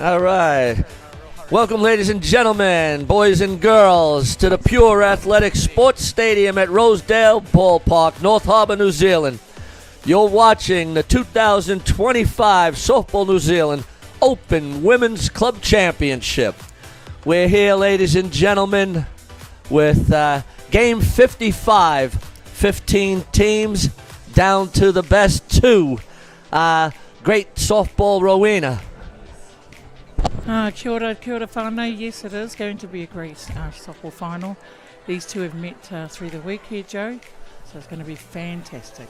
All right. Welcome, ladies and gentlemen, boys and girls, to the Pure Athletic Sports Stadium at Rosedale, Ballpark, North Harbour, New Zealand. You're watching the 2025 Softball New Zealand Open Women's Club Championship. We're here, ladies and gentlemen, with Game 55, 15 teams down to the best two. Great softball, Rowena. Kia ora whānau. Yes, it is going to be a great softball final. These two have met through the week here, Joe, so it's going to be fantastic.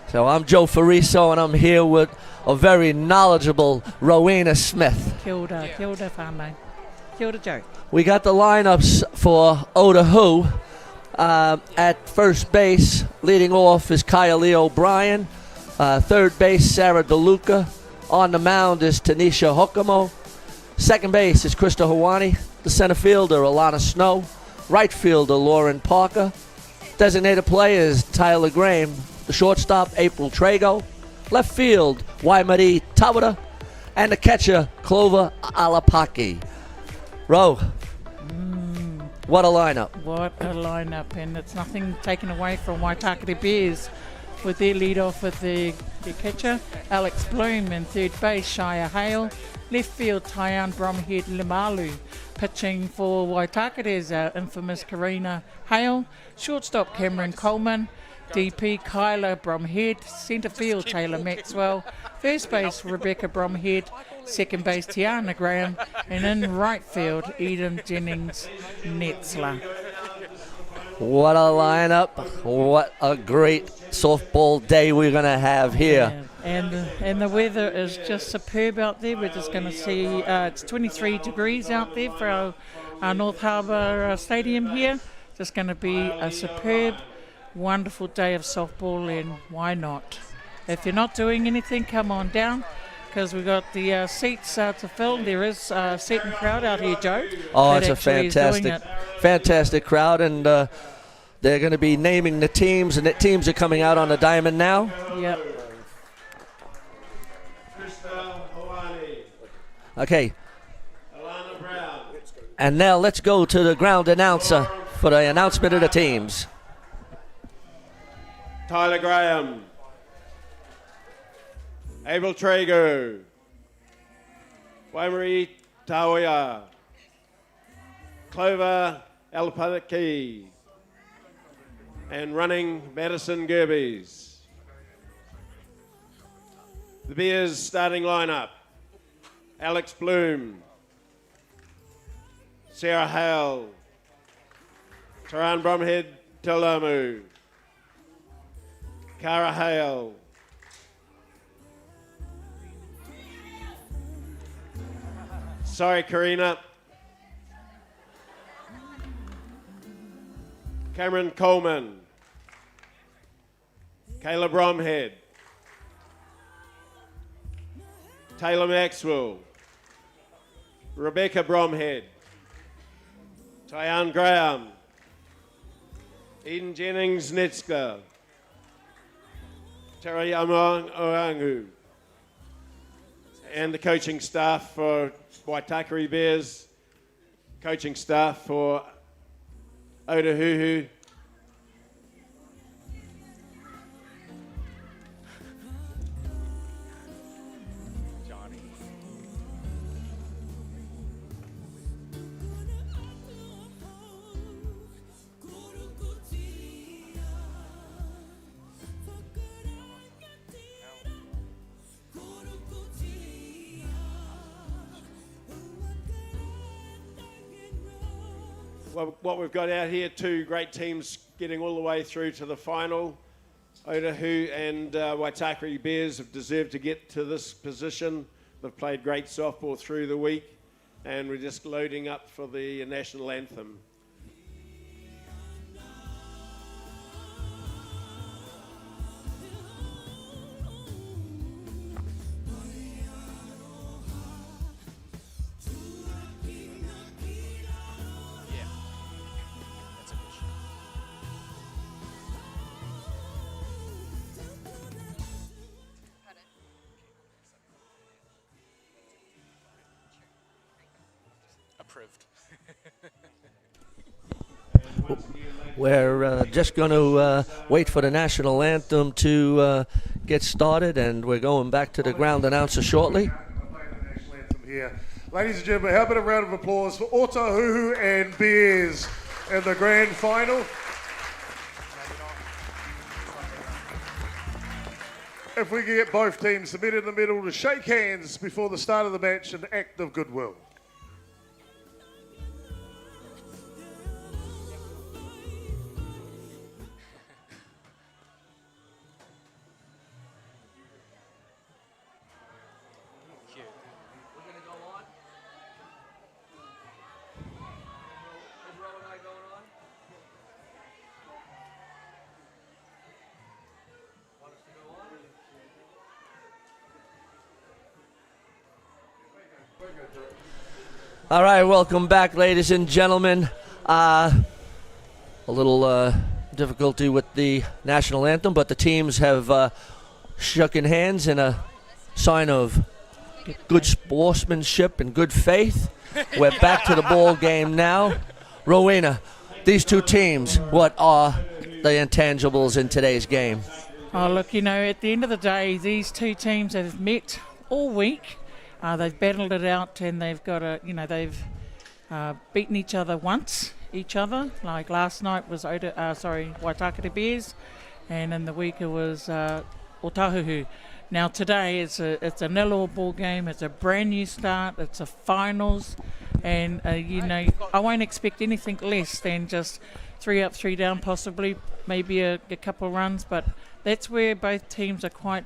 So I'm Joe Fariso, and I'm here with a very knowledgeable Rowena Smith. Kia ora whānau. Kia ora, Joe. We got the lineups for Ōtāhuhu. At first base, leading off is Kaya Lee O'Brien. Third base, Sarah DeLuca. On the mound is Tanisha Hokomo. Second base is Krista Hawani. The center fielder, Alana Snow. Right fielder, Lauren Parker. Designated player is Tyler Graham. The shortstop, April Trago. Left field, Waimari Tawada. And the catcher, Clover Alapaki. Ro, what a lineup. What a lineup, and it's nothing taken away from Waitakere Bears with their lead off with their catcher, Alex Bloom, and third base, Shia Hale. Left field, Tyann Bromhead Limalu. Pitching for Waitakere's infamous Karina Hale. Shortstop, Cameron Coleman. DP, Kyla Bromhead. Centre field, Taylor Maxwell. First base, Rebecca Bromhead. Second base, Tiana Graham. And in right field, Eden Jennings Netzler. What a lineup. What a great softball day we're going to have here. Yeah. And the weather is just superb out there. We're just going to see it's 23 degrees out there for our North Harbour Stadium here. Just going to be a superb, wonderful day of softball, and why not? If you're not doing anything, come on down, because we've got the seats to fill. There is a certain crowd out here, Joe. Oh, it's a fantastic crowd, and they're going to be naming the teams, and the teams are coming out on the diamond now. Yep. Okay. And now let's go to the ground announcer for the announcement of the teams. Tyler Graham, Abel Trago, Waimari Tauia, Clover Alpaki, and running Madison Gerbes. The Bears starting lineup: Alex Bloom, Sarah Hale, Tyann Bromhead Talamu, Cara Hale, sorry Karina, Cameron Coleman, Kayla Bromhead, Taylor Maxwell, Rebecca Bromhead, Tyann Graham, Eden Jennings Netzler, Terry Among Orangu, and the coaching staff for Waitakere Bears, coaching staff for Ōtāhuhu. Well, what we've got out here, two great teams getting all the way through to the final. Ōtāhuhu and Waitakere Bears have deserved to get to this position. They've played great softball through the week, and we're just loading up for the national anthem. approved. We're just going to wait for the national anthem to get started, and we're going back to the ground announcer shortly. Here. Ladies and gentlemen, how about a round of applause for Ōtāhuhu and Bears in the grand final. If we can get both teams to meet in the middle to shake hands before the start of the match, an act of goodwill. All right, welcome back, ladies and gentlemen. A little difficulty with the national anthem, but the teams have shaken hands in a sign of good sportsmanship and good faith. We're back to the ball game now. Rowena, these two teams, what are the intangibles in today's game? Oh, look, at the end of the day, these two teams have met all week. They've battled it out, and they've got they've beaten each other once, Like last night was Waitakere Bears, and in the week it was Ōtāhuhu. Now today it's a 0-0 ball game. It's a brand new start. It's a finals, and I won't expect anything less than just 3 up, 3 down, possibly maybe a couple of runs. But that's where both teams are quite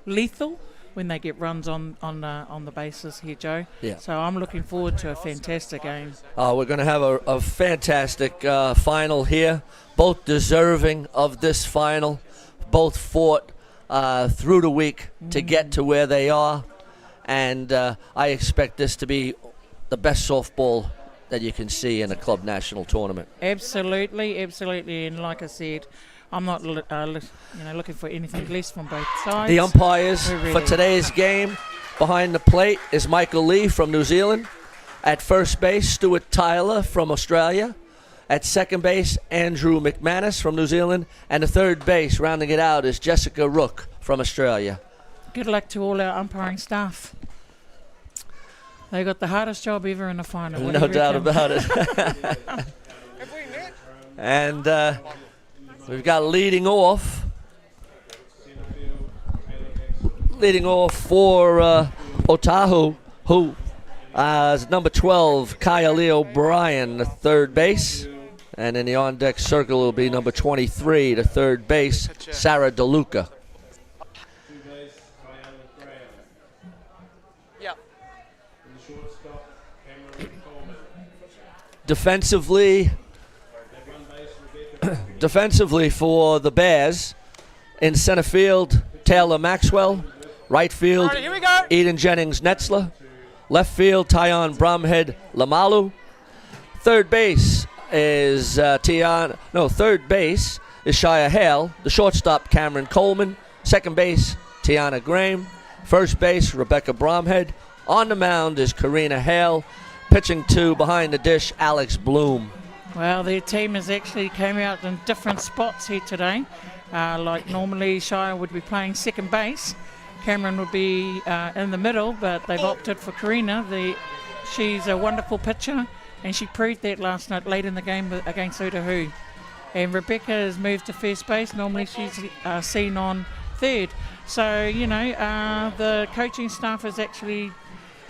lethal when they get runs on the bases here, Joe. Yeah. So I'm looking forward to a fantastic game. We're going to have a fantastic final here. Both deserving of this final. Both fought through the week to get to where they are. And I expect this to be the best softball that you can see in a club national tournament. Absolutely. And like I said, I'm not looking for anything less from both sides. The umpires for today's game behind the plate is Michael Lee from New Zealand. At first base, Stuart Tyler from Australia. At second base, Andrew McManus from New Zealand. And the third base, rounding it out, is Jessica Rook from Australia. Good luck to all our umpiring staff. They got the hardest job ever in the final. No doubt about it. And we've got leading off for Ōtāhuhu, who is number 12, Kaya Lee O'Brien, the third base. And in the on-deck circle will be number 23, the third base, Sarah DeLuca. Defensively for the Bears, in center field, Taylor Maxwell. Right field, Eden Jennings-Netzler. Left field, Tyon Bromhead Lamalu. Third base is Shia Hale. The shortstop, Cameron Coleman. Second base, Tiana Graham. First base, Rebecca Bromhead. On the mound is Karina Hale. Pitching to behind the dish, Alex Bloom. Well, their team has actually came out in different spots here today. Like normally Shia would be playing second base. Cameron would be in the middle, but they've opted for Karina. She's a wonderful pitcher, and she proved that last night late in the game against Ōtāhuhu. And Rebecca has moved to first base. Normally she's seen on third. So, the coaching staff has actually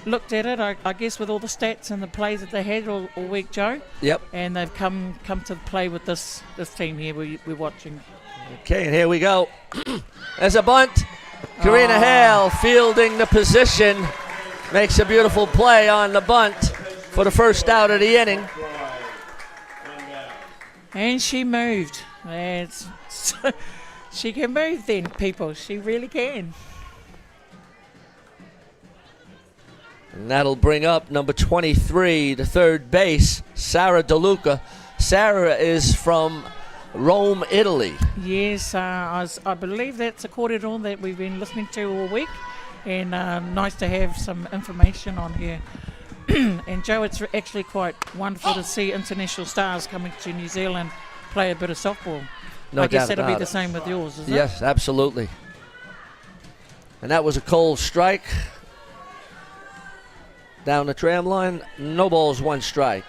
looked at it, I guess, with all the stats and the plays that they had all week, Joe. Yep. And they've come to play with this team here we're watching. Okay, and here we go. There's a bunt. Karina Hale fielding the position. Makes a beautiful play on the bunt for the first out of the inning. And she moved. She can move then, people. She really can. And that'll bring up number 23, the third base, Sarah DeLuca. Sarah is from Rome, Italy. Yes, I believe that's a corridor that we've been listening to all week, and nice to have some information on her. And Joe, it's actually quite wonderful to see international stars coming to New Zealand play a bit of softball. No I guess doubt that'll be about the it. same with yours, is it? Yes, absolutely. And that was a cold strike. Down the tram line, no balls, 1 strike.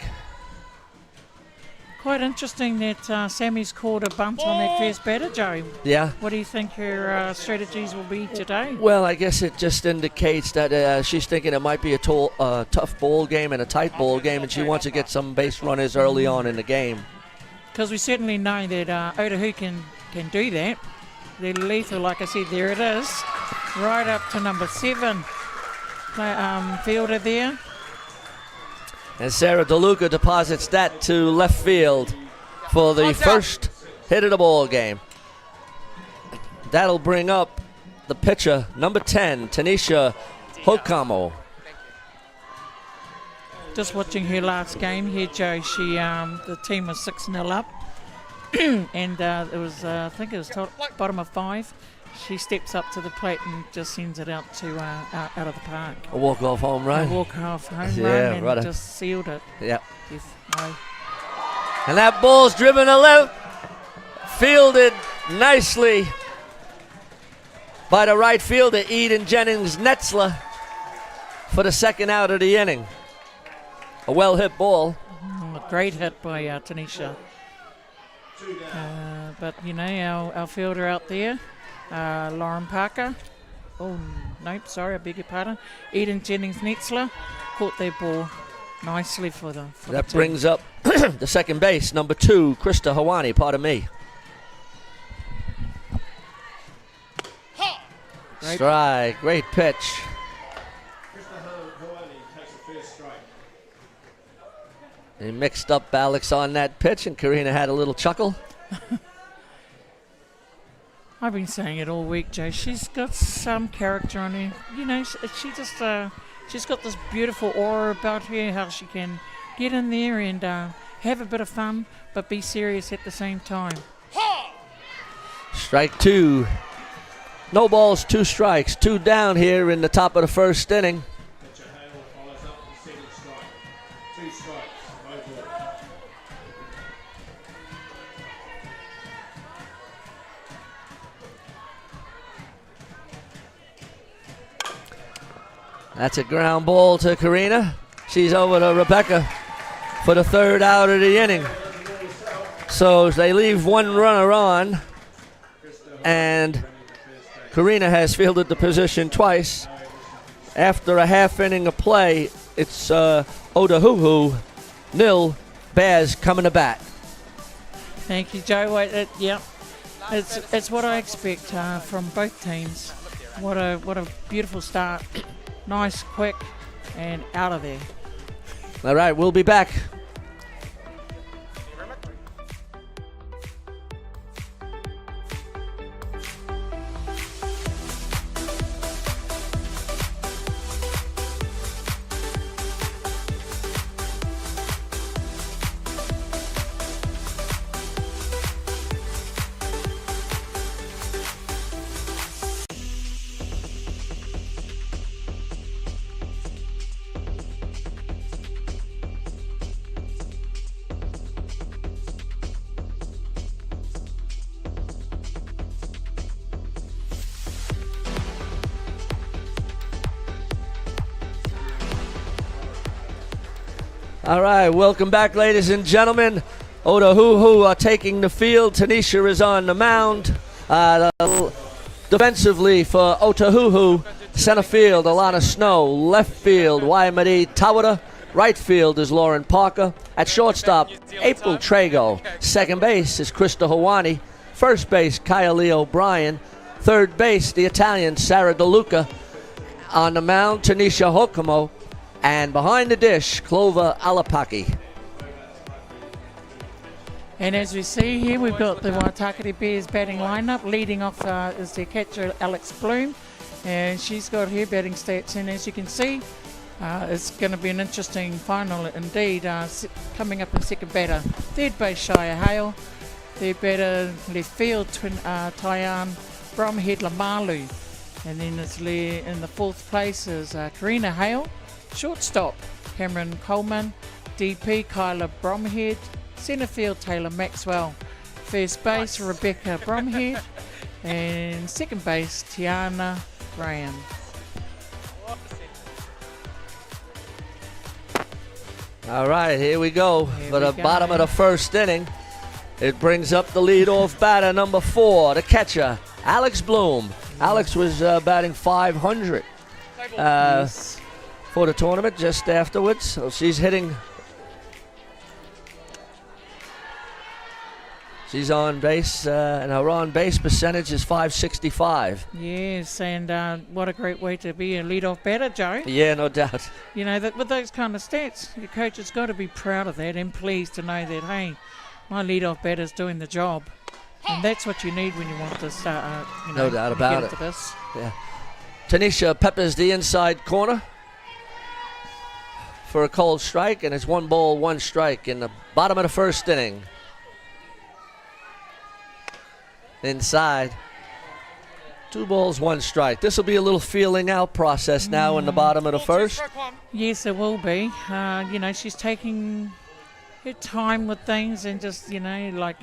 Quite interesting that Sammy's called a bunt on that first batter, Joe. Yeah. What do you think her strategies will be today? Well, I guess it just indicates that she's thinking it might be a tough ball game and a tight ball game, and she wants to get some base runners early on in the game. Because we certainly know that Ōtāhuhu can do that. They're lethal, like I said, there it is. Right up to number 7. Fielder there. And Sarah DeLuca deposits that to left field for the first hit of the ball game. That'll bring up the pitcher, number 10, Tanisha Hokamo. Just watching her last game here, Joe. The team was 6-0 up, and it was I think it was bottom of 5. She steps up to the plate and just sends it out to out of the park. A walk-off home run. A walk-off home Yeah, run and right. just sealed it. Yep. Yes, no. And that ball's driven to left, fielded nicely by the right fielder, Eden Jennings-Netzler, for the second out of the inning. A well-hit ball. A great hit by Tanisha. But, you know, our fielder out there, Lauren Parker. Oh, nope, sorry, I beg your pardon. Eden Jennings-Netzler caught their ball nicely for the That team. brings up the second base, number 2, Krista Hawani, pardon me. Great. Strike, great pitch. He mixed up Alex on that pitch, and Karina had a little chuckle. I've been saying it all week, Joe. She's got some character on her. You know, she just she's got this beautiful aura about her. How she can get in there and have a bit of fun, but be serious at the same time. Strike 2. No balls, 2 strikes. 2 down here in the top of the first inning. That's a ground ball to Karina. She's over to Rebecca for the 3rd out of the inning. So they leave 1 runner on, and Karina has fielded the position twice. After a half inning of play, it's Ōtāhuhu, nil, Bears coming to bat. Thank you, Joe. Yeah, it's what I expect from both teams. What a beautiful start. Nice, quick, and out of there. All right, we'll be back. All right, welcome back, ladies and gentlemen. Ōtāhuhu are taking the field. Tanisha is on the mound. Defensively for Ōtāhuhu, center field, Alana Snow. Left field, Waimari Tawara. Right field is Lauren Parker. At shortstop, April Trago. Second base is Krista Hawani. First base, Kylie O'Brien. Third base, the Italian Sarah DeLuca. On the mound, Tanisha Hokamo. And behind the dish, Clover Alapaki. And as we see here, we've got the Waitakere Bears batting lineup. Leading off is their catcher, Alex Bloom. And she's got her batting stats. And as you can see, it's going to be an interesting final indeed. Coming up in second batter, third base, Shia Hale. Third batter, left field, Tyann Bromhead Lamalu. And then it's in the fourth place is Karina Hale. Shortstop, Cameron Coleman. DP, Kyla Bromhead. Centre field, Taylor Maxwell. First base, Rebecca Bromhead. And second base, Tiana Graham. All right, here we go for the bottom of the first inning. It brings up the leadoff batter, number 4, the catcher, Alex Bloom. Alex was batting 500 for the tournament just afterwards, so she's hitting. She's on base, and her on-base percentage is .565. Yes, and what a great way to be a leadoff batter, Joe. Yeah, no doubt. You know, that with those kind of stats, your coach has got to be proud of that and pleased to know that, hey, my leadoff batter's doing the job. And that's what you need when you want to start, No doubt about it. Into this. Yeah. Tanisha peppers the inside corner for a cold strike, and it's 1 ball, 1 strike in the bottom of the first inning. Inside. 2 balls, 1 strike. This will be a little feeling out process now in the bottom of the first. Yes, it will be. You know, she's taking her time with things and just, you know, like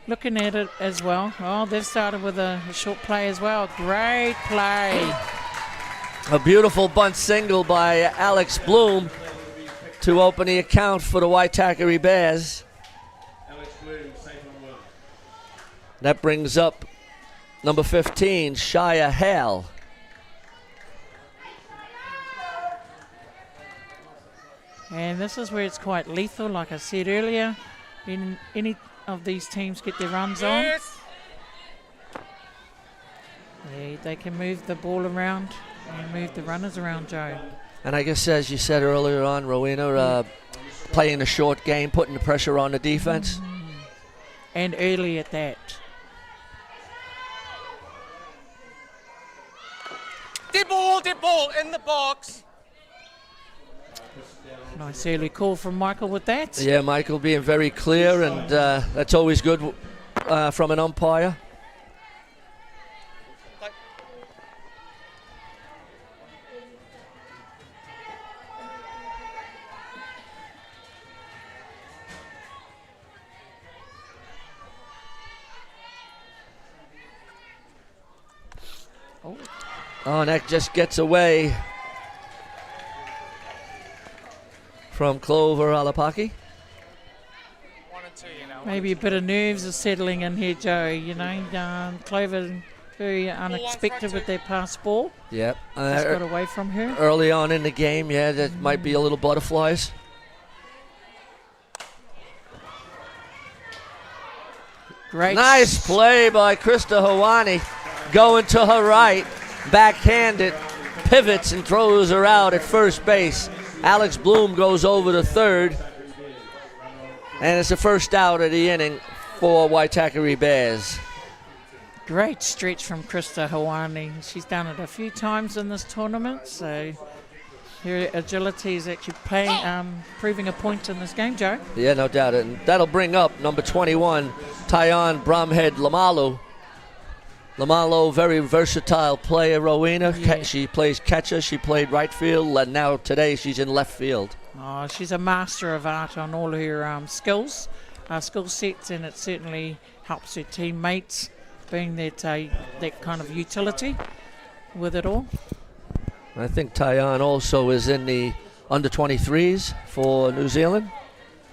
looking at it as well. Oh, they've started with a short play as well. Great play. A beautiful bunt single by Alex Bloom to open the account for the Waitakere Bears. That brings up number 15, Shia Hale. And this is where it's quite lethal, like I said earlier. In any of these teams get their runs on, they can move the ball around and move the runners around, Joe. And I guess, as you said earlier on, Rowena, playing a short game, putting the pressure on the defense. And early at that. Dead ball in the box. Nice early call from Michael with that. Yeah, Michael being very clear, and that's always good from an umpire. Oh, and that just gets away from Clover Alapaki. 1 and 2, you know. Maybe a bit of nerves are settling in here, Joe. You know, Clover very unexpected with their pass ball. Yep. Just got away from her. Early on in the game, yeah, that might be a little butterflies. Great. Nice play by Krista Hawani, going to her right, backhanded, pivots and throws her out at first base. Alex Bloom goes over to third, and it's the first out of the inning for Waitakere Bears. Great stretch from Krista Hawani. She's done it a few times in this tournament, so her agility is actually proving a point in this game, Joe. Yeah, no doubt. And that'll bring up number 21, Tyon Bromhead Lamalu. Lamalu, very versatile player, Rowena. Yeah. She plays catcher, she played right field, and now today she's in left field. Oh, she's a master of art on all her skill sets, and it certainly helps her teammates, being that kind of utility with it all. I think Tyon also is in the under 23s for New Zealand.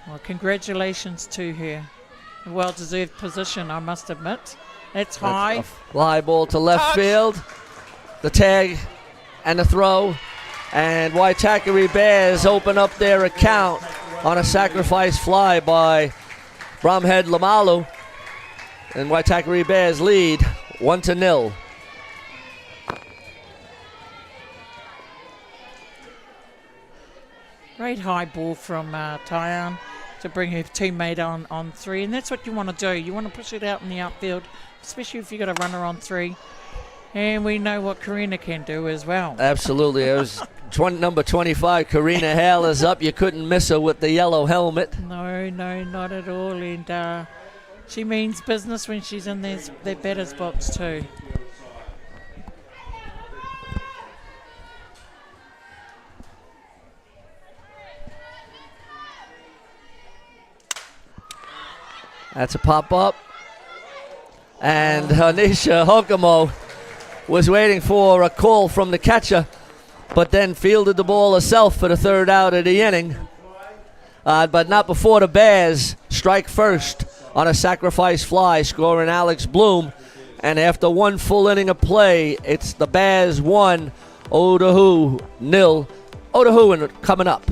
Well, congratulations to her. A well-deserved position, I must admit. It's high. That's a fly ball to left field. The tag and the throw. And Waitakere Bears open up their account on a sacrifice fly by Bromhead Lamalu. And Waitakere Bears lead 1-0. Great high ball from Tyon to bring her teammate on three. And that's what you want to do. You want to push it out in the outfield, especially if you've got a runner on three. And we know what Karina can do as well. Absolutely. It was number 25, Karina Hale, is up. You couldn't miss her with the yellow helmet. No, not at all. And she means business when she's in their batter's box too. That's a pop-up. And Anisha Hokomo was waiting for a call from the catcher, but then fielded the ball herself for the third out of the inning. But not before the Bears strike first on a sacrifice fly, scoring Alex Bloom. And after one full inning of play, it's the Bears 1, Ōtāhuhu 0. Ōtāhuhu coming up.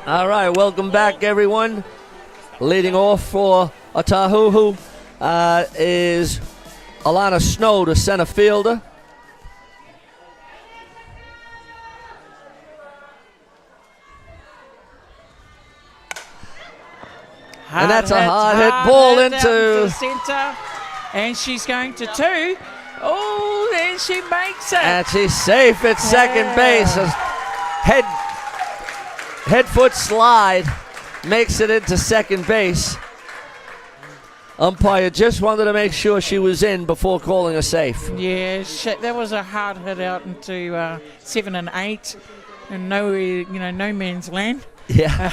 All right, welcome back, everyone. Leading off for Ōtāhuhu is Alana Snow, the center fielder. And that's a hard hit ball into center, and she's going to two. Oh, then she makes it. And she's safe at second base. A head foot slide makes it into second base. Umpire just wanted to make sure she was in before calling her safe. Yeah, that was a hard hit out into 7 and 8, and no man's land. Yeah.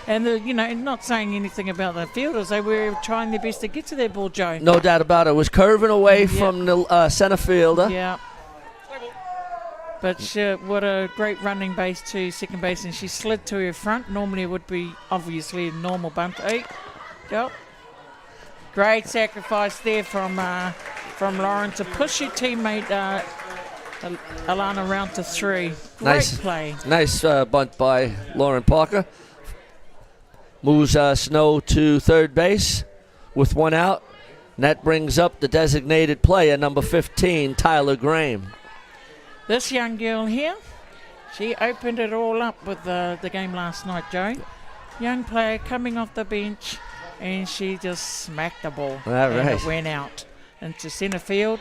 And not saying anything about the fielders, they were trying their best to get to that ball, Joe. No doubt about it. It was curving away from the center fielder. Yeah. But what a great running base to second base, and she slid to her front. Normally it would be obviously a normal bunt. Yep. Great sacrifice there from Lauren to push your teammate Alana round to 3. Great play. Nice bunt by Lauren Parker. Moves Snow to third base with 1 out. And that brings up the designated player, number 15, Tyler Graham. This young girl here, she opened it all up with the game last night, Joe. Young player coming off the bench, and she just smacked the ball. And it went out into center field,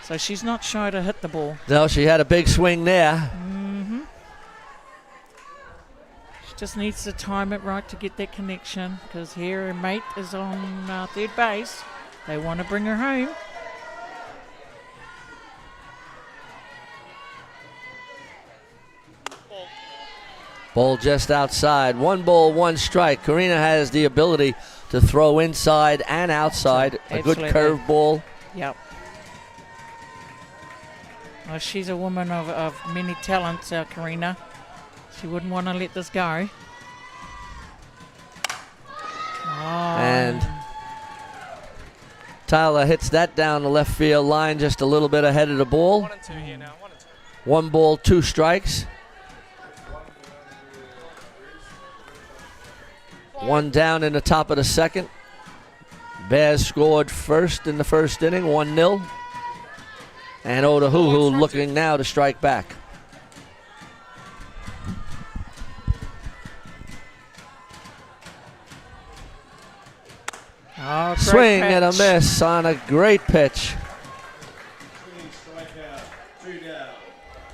so she's not shy to hit the ball. No, she had a big swing there. Mm-hmm. She just needs to time it right to get that connection, because here her mate is on third base. They want to bring her home. Ball just outside. 1 ball, 1 strike. Karina has the ability to throw inside and outside. Absolutely. A good curve ball. Yep. Well, she's a woman of many talents, Karina. She wouldn't want to let this go. Oh. And Tyler hits that down the left field line just a little bit ahead of the ball. 1 and 2 here now. 1 and 2. 1 ball, 2 strikes. 1 down in the top of the second. Bears scored first in the first inning, 1-0. And Ōtāhuhu looking now to strike back. Oh, Swing pitch. and a miss on a great pitch.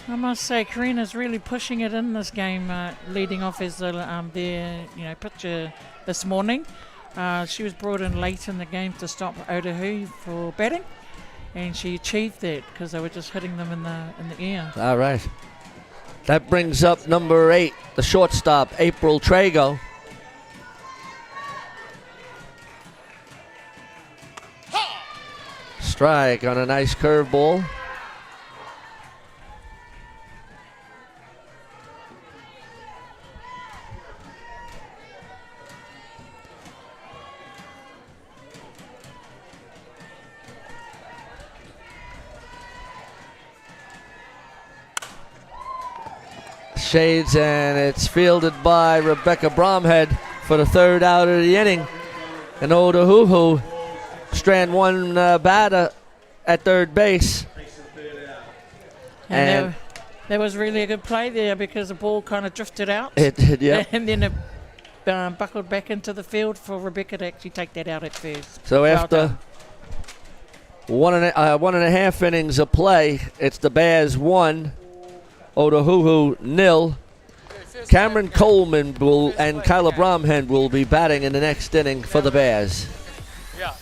I must say, Karina's really pushing it in this game, leading off as their pitcher this morning. She was brought in late in the game to stop Ōtāhuhu for batting, and she achieved that because they were just hitting them in the air. All right. That brings up number 8, the shortstop, April Trago. Strike on a nice curveball. Shades, and it's fielded by Rebecca Bromhead for the 3rd out of the inning. And Ōtāhuhu, strand 1 batter at 3rd base. And there was really a good play there because the ball kind of drifted out. It did, yeah. And then it buckled back into the field for Rebecca to actually take that out at first. So Well after done. one and a half innings of play, it's the Bears 1, Ōtāhuhu 0. Cameron Coleman and Kyla Bromhead will be batting in the next inning for the Bears. Yeah.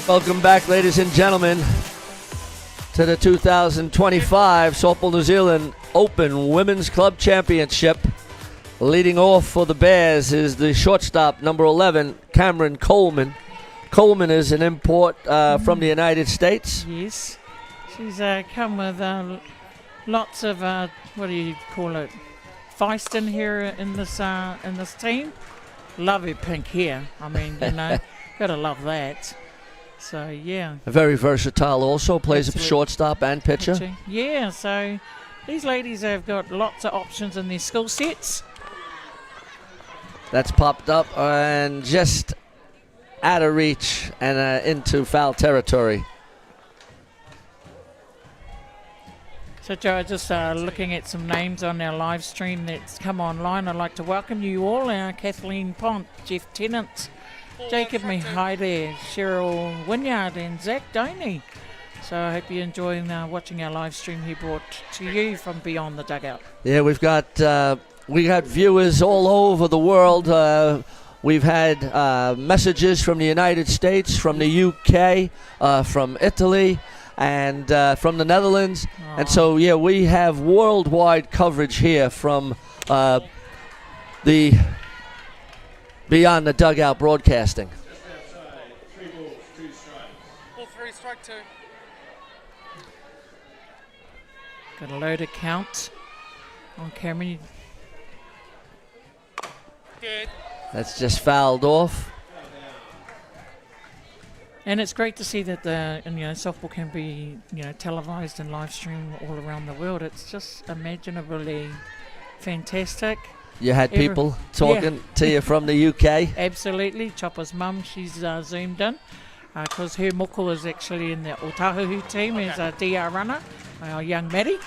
Welcome back, ladies and gentlemen, to the 2025 Softball New Zealand Open Women's Club Championship. Leading off for the Bears is the shortstop, number 11, Cameron Coleman. Coleman is an import from the United States. Yes. She's come with lots of, what do you call it, feist in here in this team. Love her pink hair. I mean, you know, gotta love that. So, yeah. Very versatile also, plays Absolutely. shortstop and pitcher. Yeah, so these ladies have got lots of options in their skill sets. That's popped up and just out of reach and into foul territory. So, Joe, just looking at some names on our live stream that's come online. I'd like to welcome you all. Kathleen Pont, Jeff Tennant, Jacob Mihaide, Cheryl Wynyard, and Zach Doney. So I hope you're enjoying watching our live stream here brought to you from Beyond the Dugout. Yeah, we got viewers all over the world. We've had messages from the United States, from the UK, from Italy, and from the Netherlands. Aww. And so, yeah, we have worldwide coverage here from the Beyond the Dugout broadcasting. Ball 3, strike 2. Got a load of count on camera. Dead. That's just fouled off. And it's great to see that softball can be televised and live streamed all around the world. It's just imaginably fantastic. You had people talking to you from the UK. Absolutely. Chopper's mum, she's zoomed in because her moko is actually in the Ōtāhuhu team as a DR runner, our young Maddie.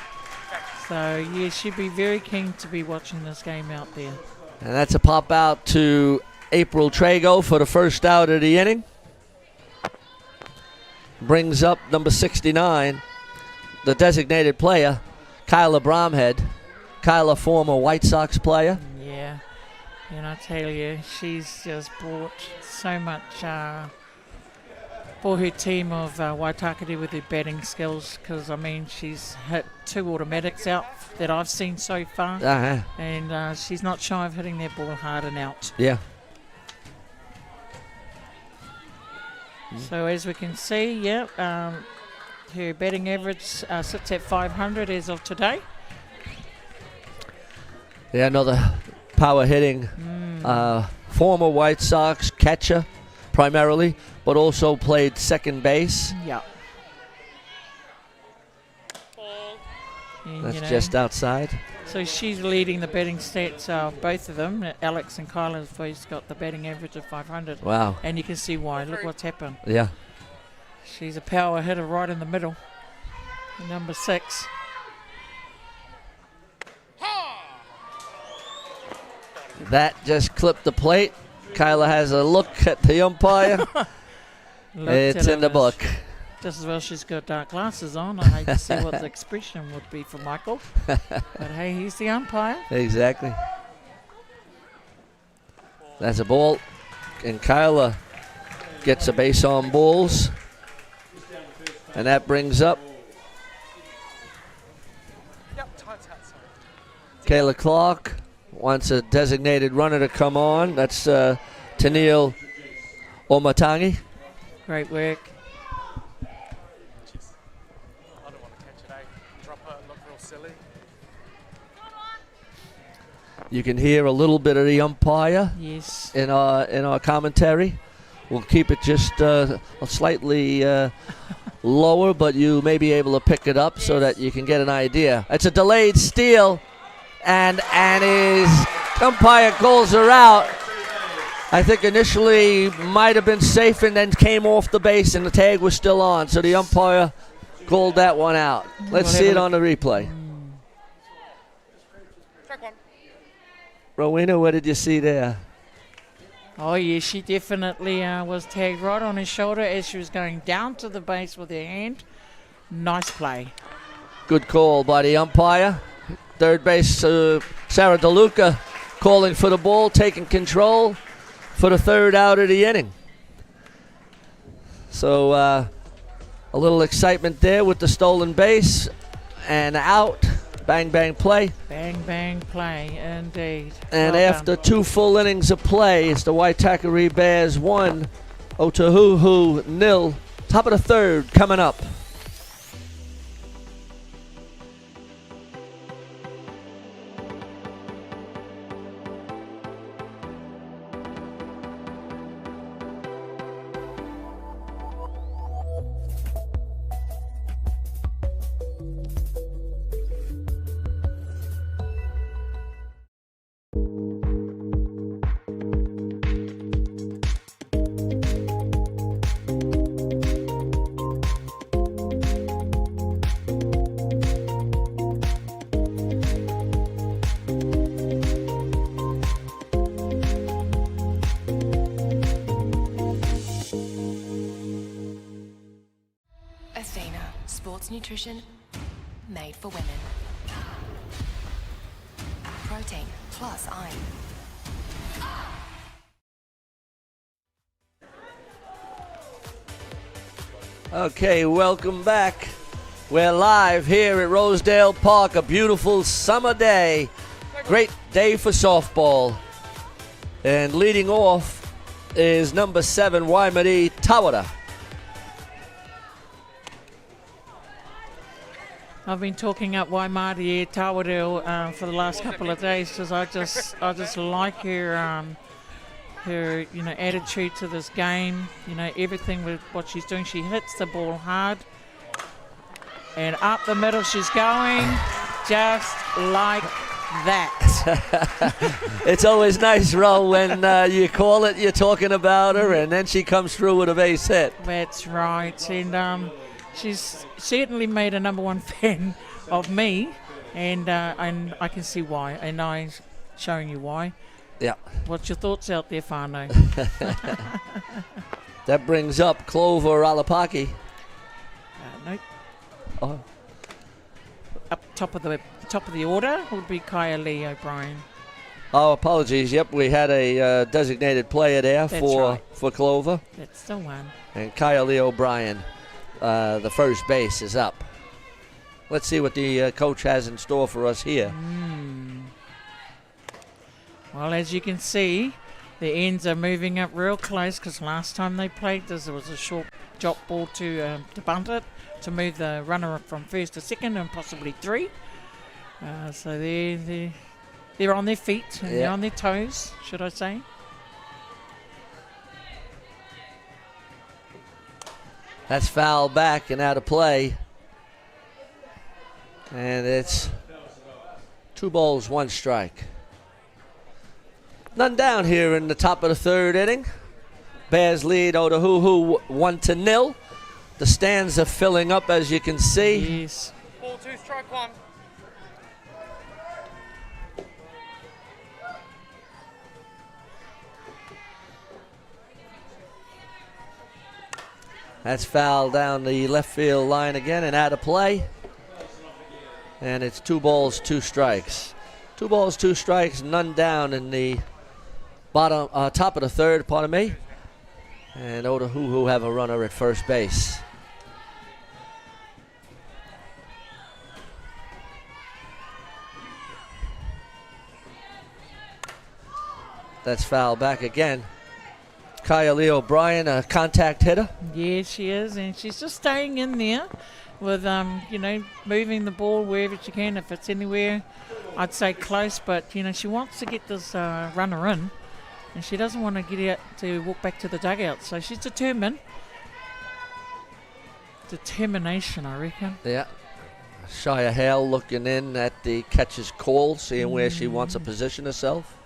So, yeah, she'd be very keen to be watching this game out there. And that's a pop out to April Trago for the 1st out of the inning. Brings up number 69, the designated player, Kyla Bromhead. Kyla, former White Sox player. Yeah, and I tell you, she's just brought so much for her team of Waitakere with her batting skills, because, I mean, she's hit 2 automatics out that I've seen so far, and she's not shy of hitting that ball hard and out. Yeah. So as we can see, her batting average sits at 500 as of today. Yeah, another power hitting former White Sox catcher primarily, but also played second base. Yeah. Ball. And, That's just outside. So she's leading the batting stats, both of them. Alex and Kyla have both got the batting average of 500. Wow. And you can see why. Look what's happened. Yeah. She's a power hitter right in the middle. Number 6. That just clipped the plate. Kyla has a look at the umpire. It's in the book. Just as well she's got dark glasses on. I hate to see what the expression would be for Michael. But hey, he's the umpire. Exactly. That's a ball. And Kyla gets a base on balls. And that brings up Yep, time's out, sorry. Kayla Clark. Wants a designated runner to come on. That's Tennille Omatangi. Great work. Jeez. I don't want to catch it, eh? Drop her, look real silly. You can hear a little bit of the umpire Yes. in our commentary. We'll keep it just slightly lower, but you may be able to pick it up so that you can get an idea. It's a delayed steal, and his umpire calls her out. I think initially might have been safe and then came off the base, and the tag was still on, so the umpire called that one out. Let's see it on the replay. Track one. Rowena, what did you see there? Oh, yeah, she definitely was tagged right on his shoulder as she was going down to the base with her hand. Nice play. Good call by the umpire. Third base, Sarah DeLuca calling for the ball, taking control for the third out of the inning. So a little excitement there with the stolen base and out. Bang, bang play. Bang, bang play, indeed. And Well after done. 2 full innings of play, it's the Waitakere Bears 1, Ōtāhuhu 0. Top of the third coming up. Sports nutrition made for women. Protein plus iron. Okay, welcome back. We're live here at Rosedale Park, a beautiful summer day. Great day for softball. And leading off is number 7, Waimari Tawara. I've been talking up Waimari Tawara for the last couple of days because I just like her attitude to this game. Everything with what she's doing. She hits the ball hard and up the middle she's going, just like that. It's always nice, Ro, when you call it, you're talking about her, and then she comes through with a base hit. That's right, and she's certainly made a number 1 fan of me, and I can see why, and I'm showing you why. Yeah. What's your thoughts out there, Whānau? That brings up Clover Alapaki. Nope. Oh. Up top of the order would be Kaya Lee O'Brien. Oh, apologies. Yep, we had a designated player there That's for right. for Clover. That's the one. And Kyle Lee O'Brien, the first base, is up. Let's see what the coach has in store for us here. Well, as you can see, the ends are moving up real close because last time they played this, there was a short drop ball to bunt it, to move the runner from first to second and possibly 3. So they're on their feet and they're on their toes, should I say. That's foul back and out of play. And it's 2 balls, 1 strike. None down here in the top of the 3rd inning. Bears lead Ōtāhuhu 1-0. The stands are filling up, as you can see. Yes. Ball 2, strike 1. That's foul down the left field line again and out of play. And it's 2 balls, 2 strikes. 2 balls, 2 strikes, none down in the top of the 3rd, pardon me. And Ōtāhuhu have a runner at first base. That's foul back again. Kylie O'Brien, a contact hitter. Yeah, she is, and she's just staying in there with, moving the ball wherever she can. If it's anywhere, I'd say close, but, she wants to get this runner in, and she doesn't want to get out to walk back to the dugout. So she's determined. Determination, I reckon. Yeah. Shia Hale looking in at the catcher's call, seeing where she wants to position herself.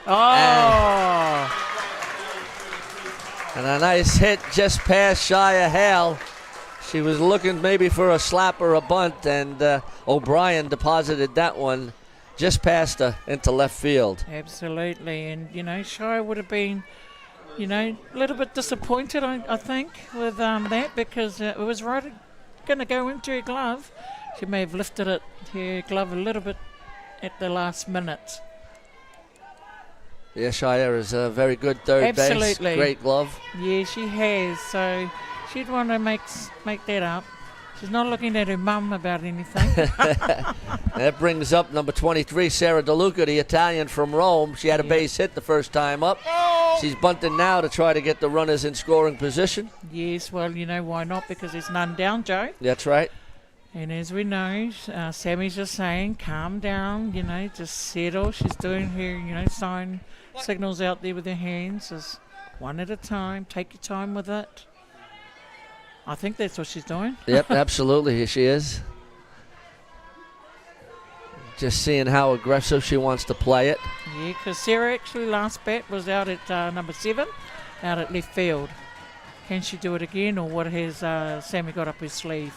Oh! And a nice hit just past Shia Hale. She was looking maybe for a slap or a bunt, and O'Brien deposited that one just past her into left field. Absolutely, and Shire would have been, a little bit disappointed, I think, with that, because it was right going to go into her glove. She may have lifted her glove a little bit at the last minute. Yeah, Shire is a very good third base. Absolutely. Great glove. Yeah, she has. So she'd want to make that up. She's not looking at her mum about anything. That brings up number 23, Sarah DeLuca, the Italian from Rome. She had a base hit the first time up. She's bunting now to try to get the runners in scoring position. Yes, well, why not? Because there's none down, Joe. That's right. And as we know, Sammy's just saying, calm down, just settle. She's doing her, sign signals out there with her hands. Just one at a time. Take your time with it. I think that's what she's doing. Yep, absolutely. Here she is. Just seeing how aggressive she wants to play it. Yeah, because Sarah actually last bat was out at number 7, out at left field. Can she do it again, or what has Sammy got up his sleeve?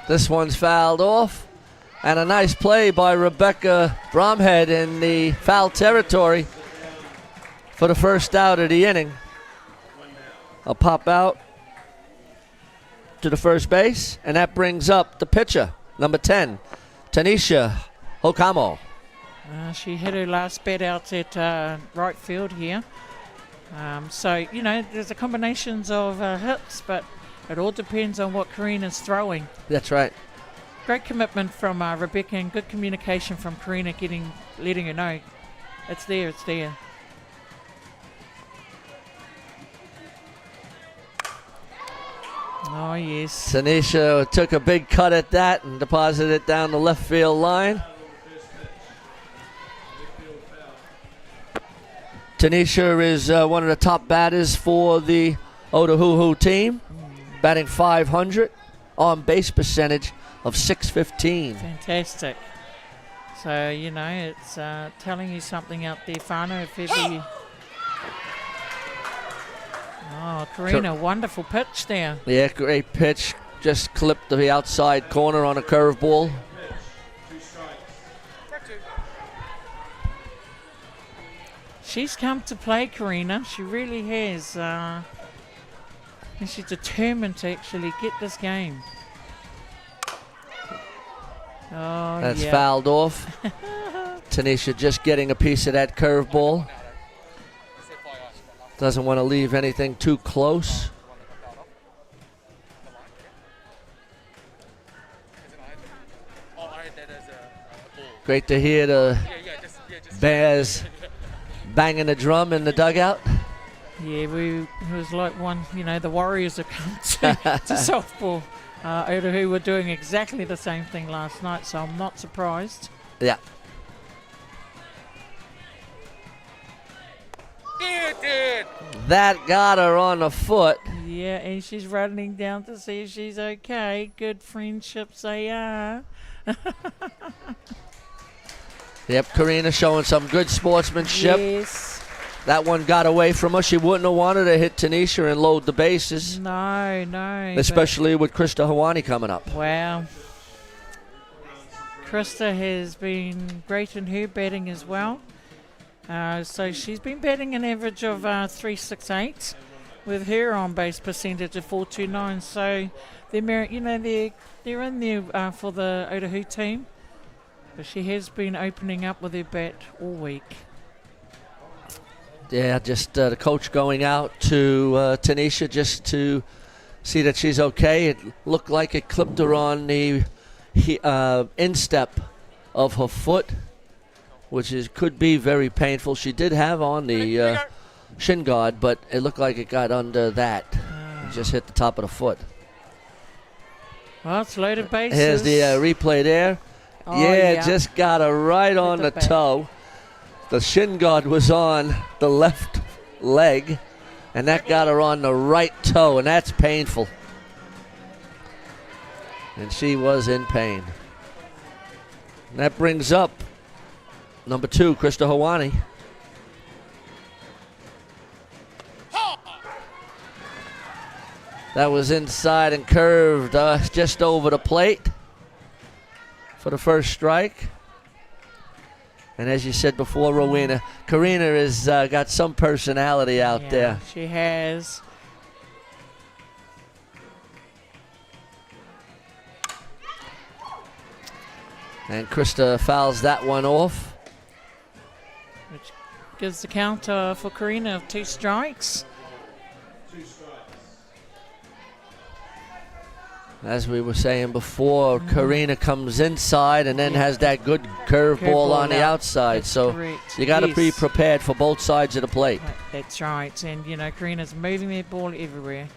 This one's fouled off. And a nice play by Rebecca Bromhead in the foul territory for the first out of the inning. A pop out to the first base, and that brings up the pitcher, number 10, Tanisha Hokamo. She hit her last bat out at right field here. So, there's a combinations of hits, but it all depends on what Karina's throwing. That's right. Great commitment from Rebecca, and good communication from Karina, letting her know it's there. Oh, yes. Tanisha took a big cut at that and deposited it down the left field line. Tanisha is one of the top batters for the Ōtāhuhu team, batting .500, on base percentage of .615. Fantastic. So, it's telling you something out there, Whānau, if ever Oh, Karina, wonderful pitch there. Yeah, great pitch. Just clipped the outside corner on a curveball. She's come to play, Karina. She really has. And she's determined to actually get this game. Oh, That's yeah. fouled off. Tanisha just getting a piece of that curveball. Doesn't want to leave anything too close. Great to hear the Bears banging the drum in the dugout. Yeah, it was like one, the Warriors have come to softball. Ōtāhuhu were doing exactly the same thing last night, so I'm not surprised. Yeah. It did. That got her on the foot. Yeah, and she's running down to see if she's okay. Good friendships they are. Yep, Karina showing some good sportsmanship. Yes. That one got away from her. She wouldn't have wanted to hit Tanisha and load the bases. No. Especially with Krista Hawani coming up. Wow. Krista has been great in her batting as well. So she's been batting an average of 368 with her on base percentage of 429. So they're in there for the Ōtāhuhu team. But she has been opening up with her bat all week. Yeah, just the coach going out to Tanisha just to see that she's okay. It looked like it clipped her on the instep of her foot, which could be very painful. She did have on the shin guard, but it looked like it got under that. It just hit the top of the foot. Well, it's loaded bases. Here's the replay there. Oh, yeah, just got her right on the toe. The shin guard was on the left leg, and that got her on the right toe, and that's painful. And she was in pain. And that brings up number 2, Krista Hawani. That was inside and curved just over the plate for the first strike. And as you said before, Rowena, Karina has got some personality out there. She has. And Krista fouls that one off. Which gives the counter for Karina of 2 strikes. As we were saying before, Karina comes inside and then has that good curveball on the outside. That's so correct. you got to Yes. be prepared for both sides of the plate. That's right. And, Karina's moving that ball everywhere.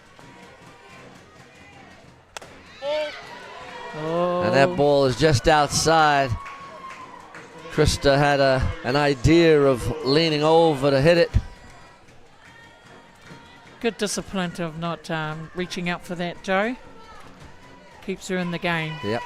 Oh. And that ball is just outside. Krista had an idea of leaning over to hit it. Good discipline of not reaching out for that, Joe. Keeps her in the game. Yep.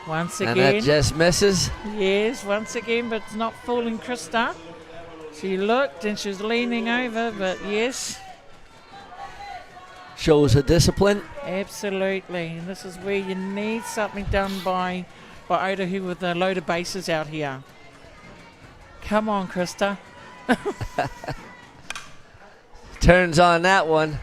Once And again. that just misses. Yes, once again, but it's not fooling Krista. She looked and she's leaning over, but yes. Shows her discipline. Absolutely. And this is where you need something done by Ōtāhuhu with the load of bases out here. Come on, Krista. Turns on that one.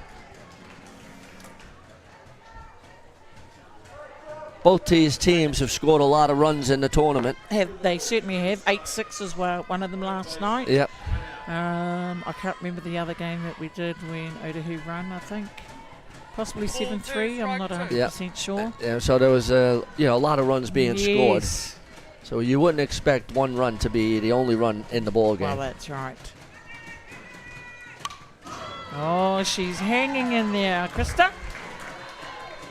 Both these teams have scored a lot of runs in the tournament. They certainly have. 8-6 as well, one of them last night. Yep. I can't remember the other game that we did when Ōtāhuhu run, I think. Possibly 7-3, I'm not 100% sure. Yeah, so there was a lot of runs being scored. Yes. So you wouldn't expect one run to be the only run in the ball game. Well, that's right. Oh, she's hanging in there, Krista.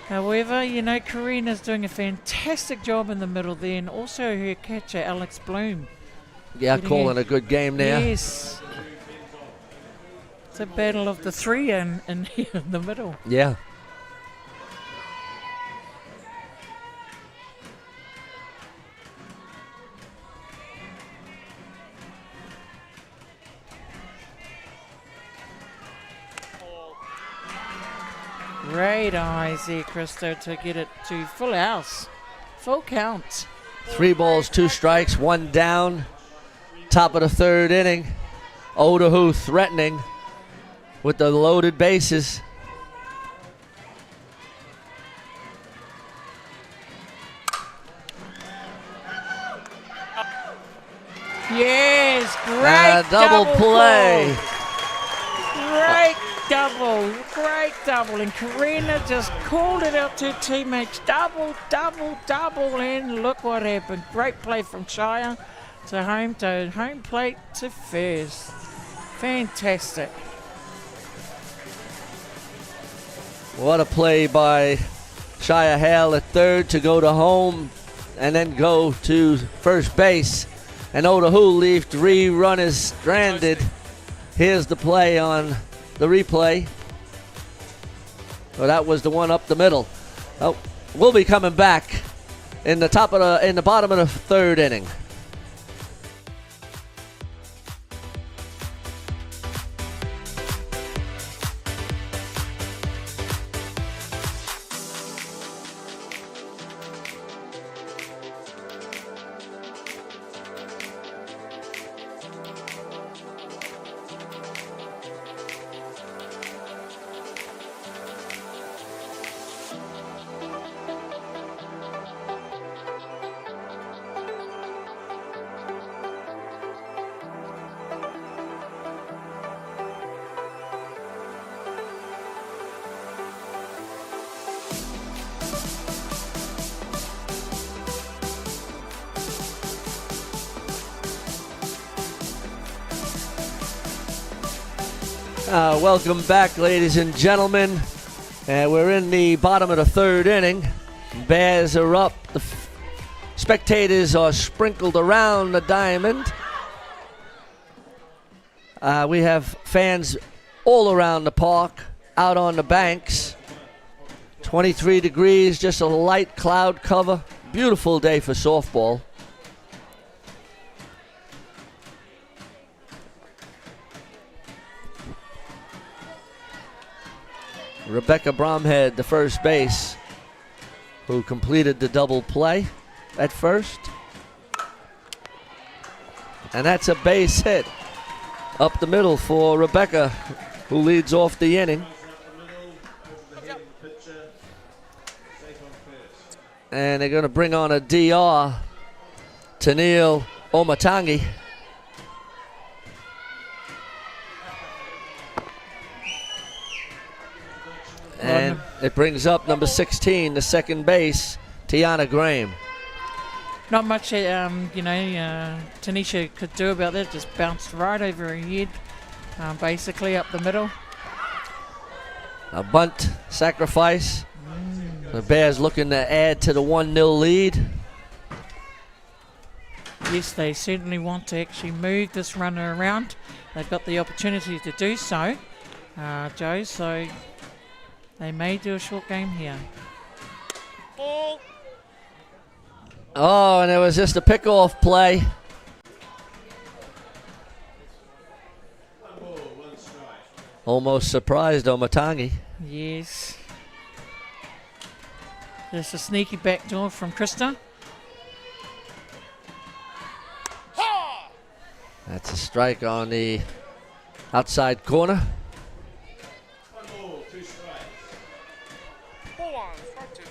However, Karina's doing a fantastic job in the middle there, and also her catcher, Alex Bloom. Yeah, calling a good game there. Yes. It's a battle of the 3 in here in the middle. Yeah. Great eyes there, Krista, to get it to full house. Full count. 3 balls, 2 strikes, 1 down. Top of the 3rd inning. Ōtāhuhu threatening with the loaded bases. Yes, great double play. Great double. And Karina just called it out to her teammates. Double, and look what happened. Great play from Shire to home plate to first. Fantastic. What a play by Shia Hale at third to go to home and then go to first base. And Ōtāhuhu leave 3 runners stranded. Here's the play on the replay. Well, that was the one up the middle. Oh, we'll be coming back in the bottom of the 3rd inning. Welcome back, ladies and gentlemen. We're in the bottom of the 3rd inning. Bears are up. The spectators are sprinkled around the diamond. We have fans all around the park, out on the banks. 23 degrees, just a light cloud cover. Beautiful day for softball. Rebecca Bromhead, the first base, who completed the double play at first. And that's a base hit up the middle for Rebecca, who leads off the inning. And they're going to bring on a DR, Tennille Omatangi. And it brings up number 16, the second base, Tiana Graham. Not much, Tanisha could do about that. Just bounced right over her head, basically up the middle. A bunt sacrifice. The Bears looking to add to the 1-0 lead. Yes, they certainly want to actually move this runner around. They've got the opportunity to do so, Joe, so they may do a short game here. Ball. Oh, and it was just a pick-off play. Almost surprised Omatangi. Yes. There's a sneaky backdoor from Krista. That's a strike on the outside corner. Ball on, strike 2.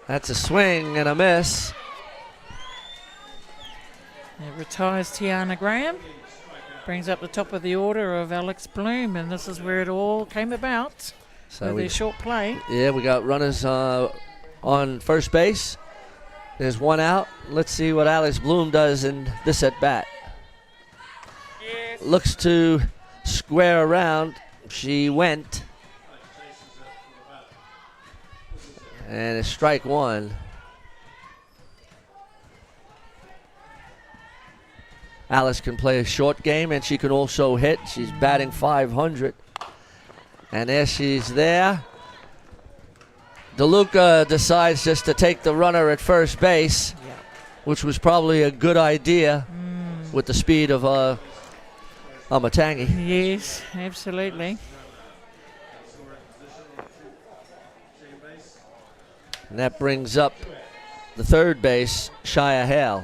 That's a swing and a miss. It retires Tiana Graham. Brings up the top of the order of Alex Bloom, and this is where it all came about. So with their short play. Yeah, we got runners on first base. There's one out. Let's see what Alex Bloom does in this at bat. Yes. Looks to square around. She went. And it's strike 1. Alice can play a short game, and she can also hit. She's batting .500. And there she's there. DeLuca decides just to take the runner at first base, which was probably a good idea with the speed of Omatangi. Yes, absolutely. And that brings up the third base, Shia Hale.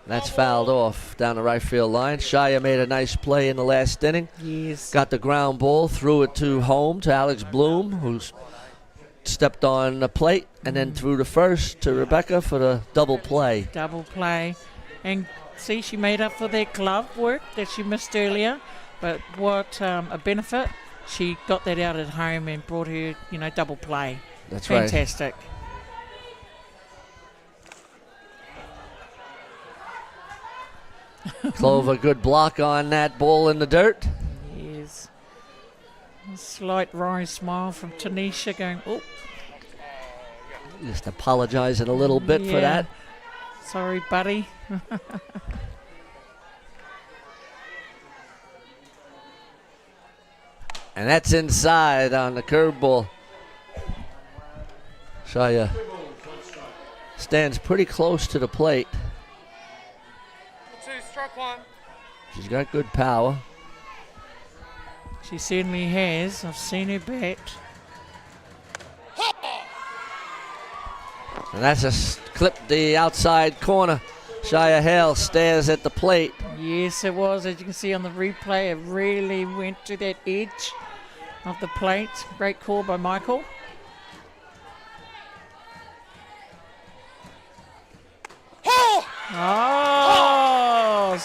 That's fouled off down the right field line. Shia made a nice play in the last inning. Yes. Got the ground ball, threw it to home to Alex Bloom, who stepped on the plate, and then threw to first to Rebecca for the double play. Double play. And see, she made up for their glove work that she missed earlier. But what a benefit. She got that out at home and brought her, double play. That's right. Fantastic. Clover, good block on that ball in the dirt. Yes. A slight wry smile from Tanisha going, oh, Just apologizing a little bit for yeah. that. Sorry, buddy. And that's inside on the curveball. Shaya stands pretty close to the plate. 2, strike 1. She's got good power. She certainly has. I've seen her bat. And that's clipped the outside corner. Shia Hale stares at the plate. Yes, it was. As you can see on the replay, it really went to that edge of the plate. Great call by Michael. Oh,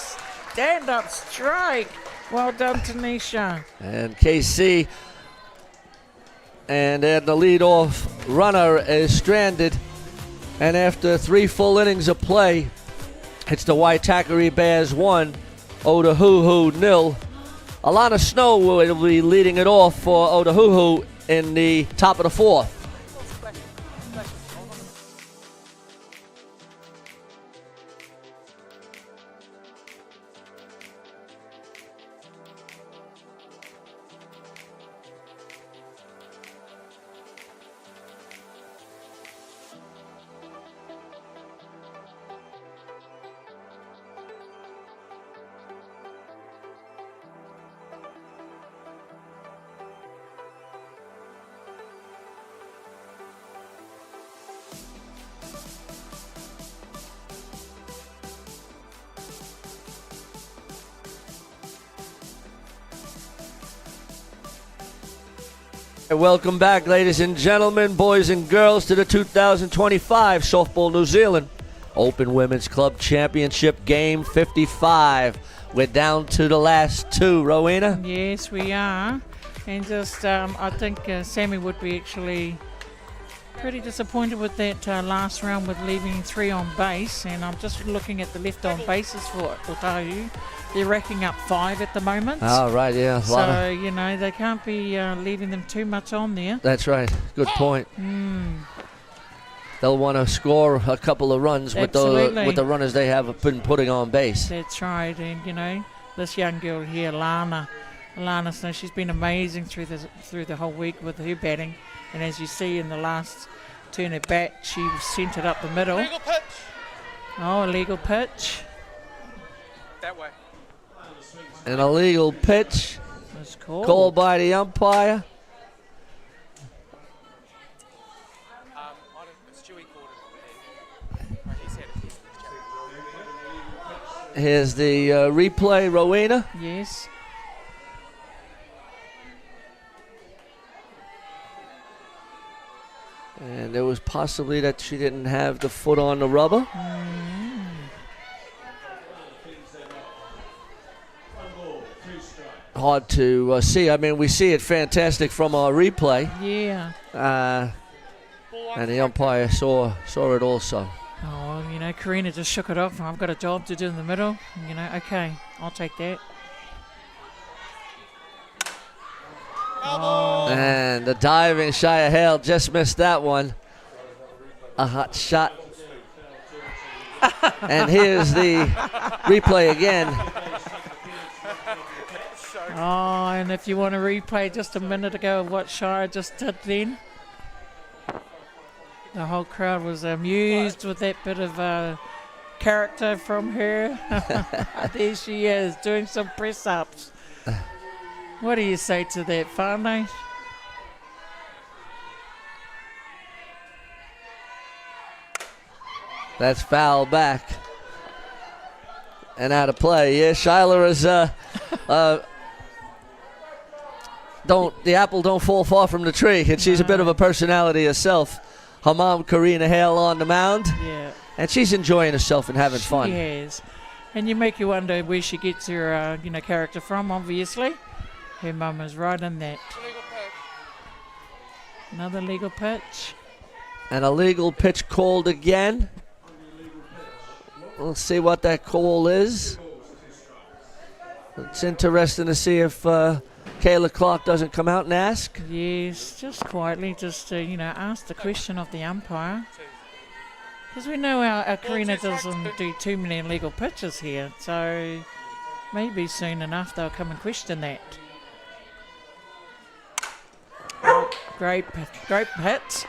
stand-up strike. Well done, Tanisha. And KC and then the leadoff runner is stranded. And after 3 full innings of play, it's the Waitakere Bears 1, Ōtāhuhu 0. Alana Snow will be leading it off for Ōtāhuhu in the top of the 4th. Welcome back, ladies and gentlemen, boys and girls, to the 2025 Softball New Zealand Open Women's Club Championship Game 55. We're down to the last 2, Rowena. Yes, we are. And just, I think Sammy would be actually pretty disappointed with that last round with leaving 3 on base. And I'm just looking at the left on bases for Ōtāhuhu. They're racking up 5 at the moment. Oh, right, yeah. So, you know, they can't be leaving them too much on there. That's right. Good point. They'll want to score a couple of runs with the runners they have been putting on base. That's right. And, you know, this young girl here, Lana Snow, she's been amazing through the whole week with her batting. And as you see in the last turn of bat, she sent it up the middle. Legal pitch. Oh, illegal pitch. That way. An illegal pitch That's cool. called by the umpire. Stewie called it. He said it. Here's the replay, Rowena. Yes. And there was possibly that she didn't have the foot on the rubber. Hard to see. I mean, we see it fantastic from our replay. Yeah. And the umpire saw it also. Oh, you know, Karina just shook it off. I've got a job to do in the middle. You know, okay, I'll take that. Oh. And the diving Shia Hale just missed that one. A hot shot. And here's the replay again. Oh, and if you want to replay just a minute ago of what Shia just did then. The whole crowd was amused with that bit of character from her. There she is, doing some press-ups. What do you say to that, Whānau? That's foul back. And out of play. Yeah, Shyla is the apple don't fall far from the tree, and she's a bit of a personality herself. Her mom, Karina Hale, on the mound. Yeah. And she's enjoying herself and having fun. She is. And you make you wonder where she gets her character from, obviously. Her mum is right in that. Another legal pitch. And a legal pitch called again. We'll see what that call is. It's interesting to see if Kayla Clark doesn't come out and ask. Yes, just quietly, just to, ask the question of the umpire. Because we know our Karina doesn't do too many illegal pitches here, so maybe soon enough they'll come and question that. Great hit.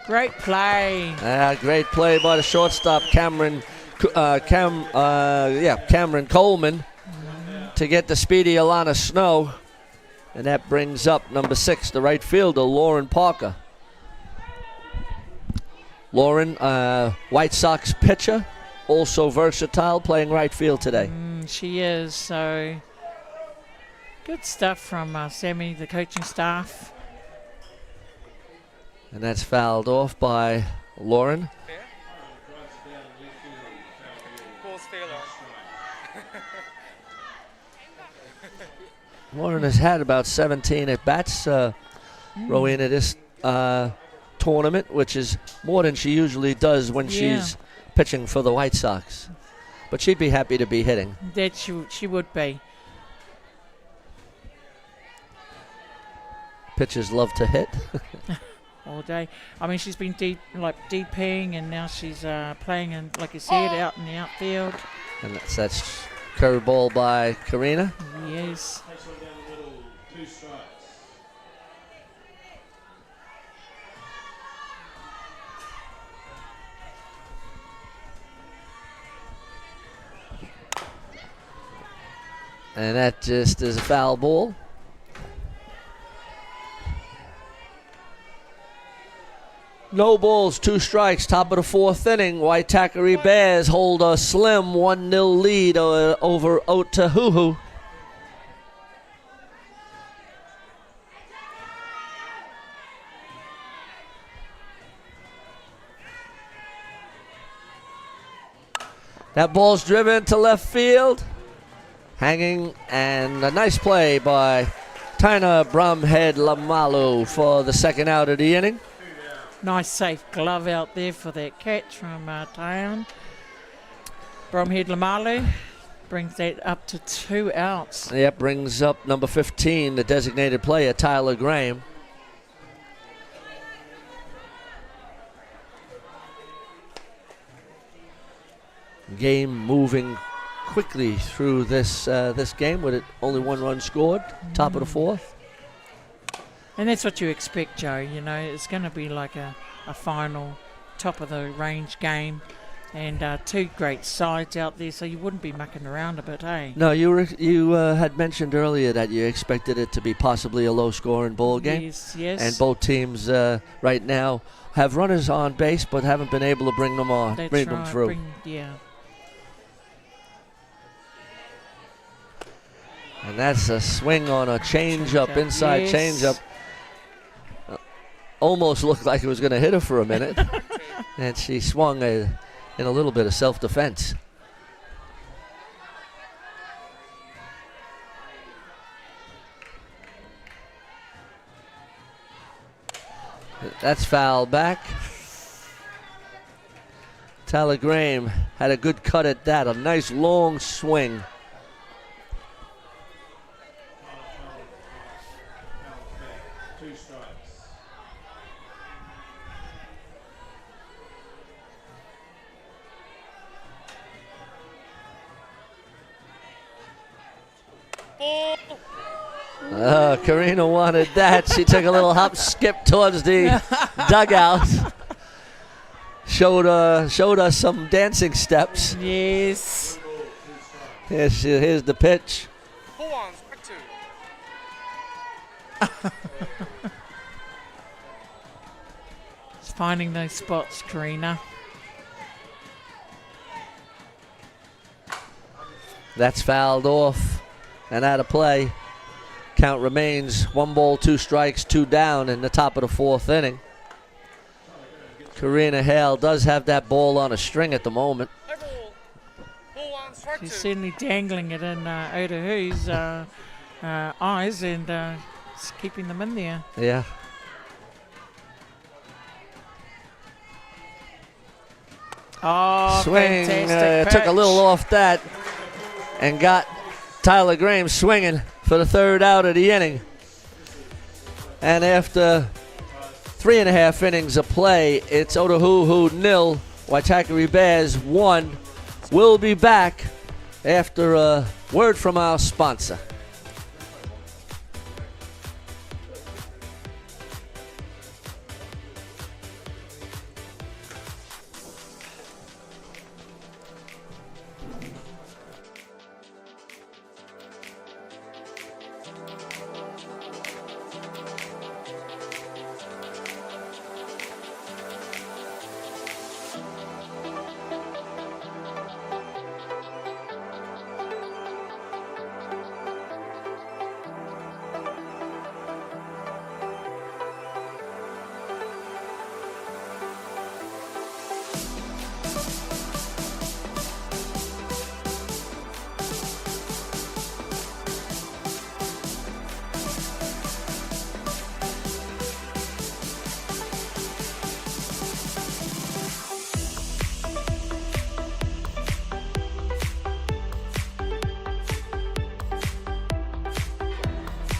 Great play. Great play by the shortstop, Cameron Coleman, to get the speedy Alana Snow. And that brings up number 6, the right fielder, Lauren Parker. Lauren, White Sox pitcher, also versatile, playing right field today. She is, so good stuff from Sammy, the coaching staff. And that's fouled off by Lauren. Ball's fair Lauren has had about 17 at-bats, Rowena, this tournament, which is more than she usually does when she's pitching for the White Sox. But she'd be happy to be hitting. That she would be. Pitchers love to hit. All day. I mean, she's been DPing, and now she's playing, in, like you said, out in the outfield. And that's curveball by Karina. Yes. Takes one down the middle, 2 strikes. And that just is a foul ball. No balls, 2 strikes, top of the 4th inning. Waitakere Bears hold a slim 1-0 lead over Ōtāhuhu. That ball's driven to left field. Hanging, and a nice play by Tina Brumhead Lamalu for the 2nd out of the inning. Nice safe glove out there for that catch from Tyan. Bromhead Lamalu brings that up to 2 outs. Yep, brings up number 15, the designated player, Tyler Graham. Game moving quickly through this game with only 1 run scored, top of the 4th. And that's what you expect, Joe. It's going to be like a final top of the range game, and 2 great sides out there, so you wouldn't be mucking around a bit, eh? No, you had mentioned earlier that you expected it to be possibly a low-scoring ball game. Yes. And both teams right now have runners on base, but haven't been able to bring them on, That's bring right. them through. And that's a swing on a changeup, inside changeup. Almost looked like it was going to hit her for a minute. And she swung in a little bit of self-defense. That's foul back. Tyler Graham had a good cut at that, a nice long swing. Karina wanted that. She took a little hop skip towards the dugout. Showed us some dancing steps. Yes. Here's the pitch. Full on, strike 2. Just finding those spots, Karina. That's fouled off and out of play. Count remains 1 ball, 2 strikes, 2 down in the top of the 4th inning. Karina Hale does have that ball on a string at the moment. Full on, strike 2. She's certainly dangling it in Ōtāhuhu's eyes and just keeping them in there. Yeah. Oh, Swing, fantastic took a pitch. little off that and got Tyler Graham swinging for the third out of the inning. And after 3.5 innings of play, it's Ōtāhuhu 0, Waitakere Bears 1. We'll be back after a word from our sponsor.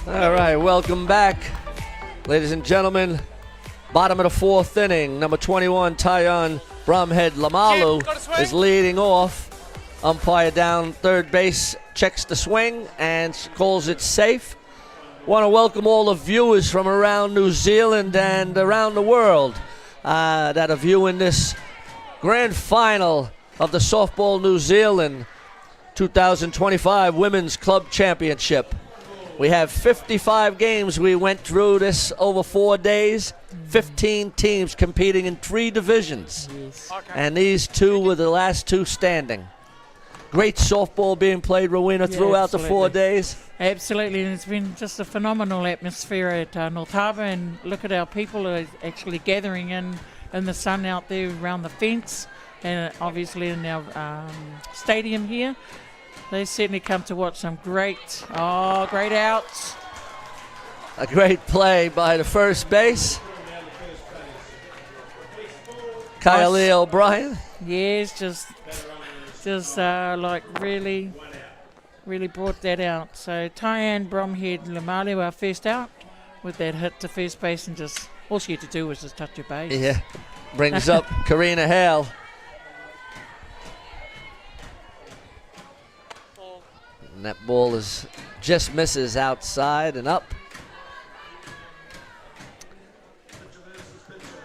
All right, welcome back, ladies and gentlemen. Bottom of the fourth inning, number 21, Tyon Bromhead Lamalu is leading off. Umpire down third base checks the swing and calls it safe. Want to welcome all the viewers from around New Zealand and around the world that are viewing this grand final of the Softball New Zealand 2025 Women's Club Championship. We have 55 games we went through this over 4 days, 15 teams competing in 3 divisions. Yes. And these 2 were the last 2 standing. Great softball being played, Rowena, throughout the 4 days. Absolutely, and it's been just a phenomenal atmosphere at North Harbour, and look at our people who are actually gathering in the sun out there around the fence, and obviously in our stadium here. They certainly come to watch some great outs. A great play by the first base. Kylie O'Brien. Yes, just like really brought that out. So Tyon Bromhead Lamalu, our first out, with that hit to first base, and just all she had to do was just touch her base. Yeah, brings up Karina Hale. And that ball is just misses outside and up.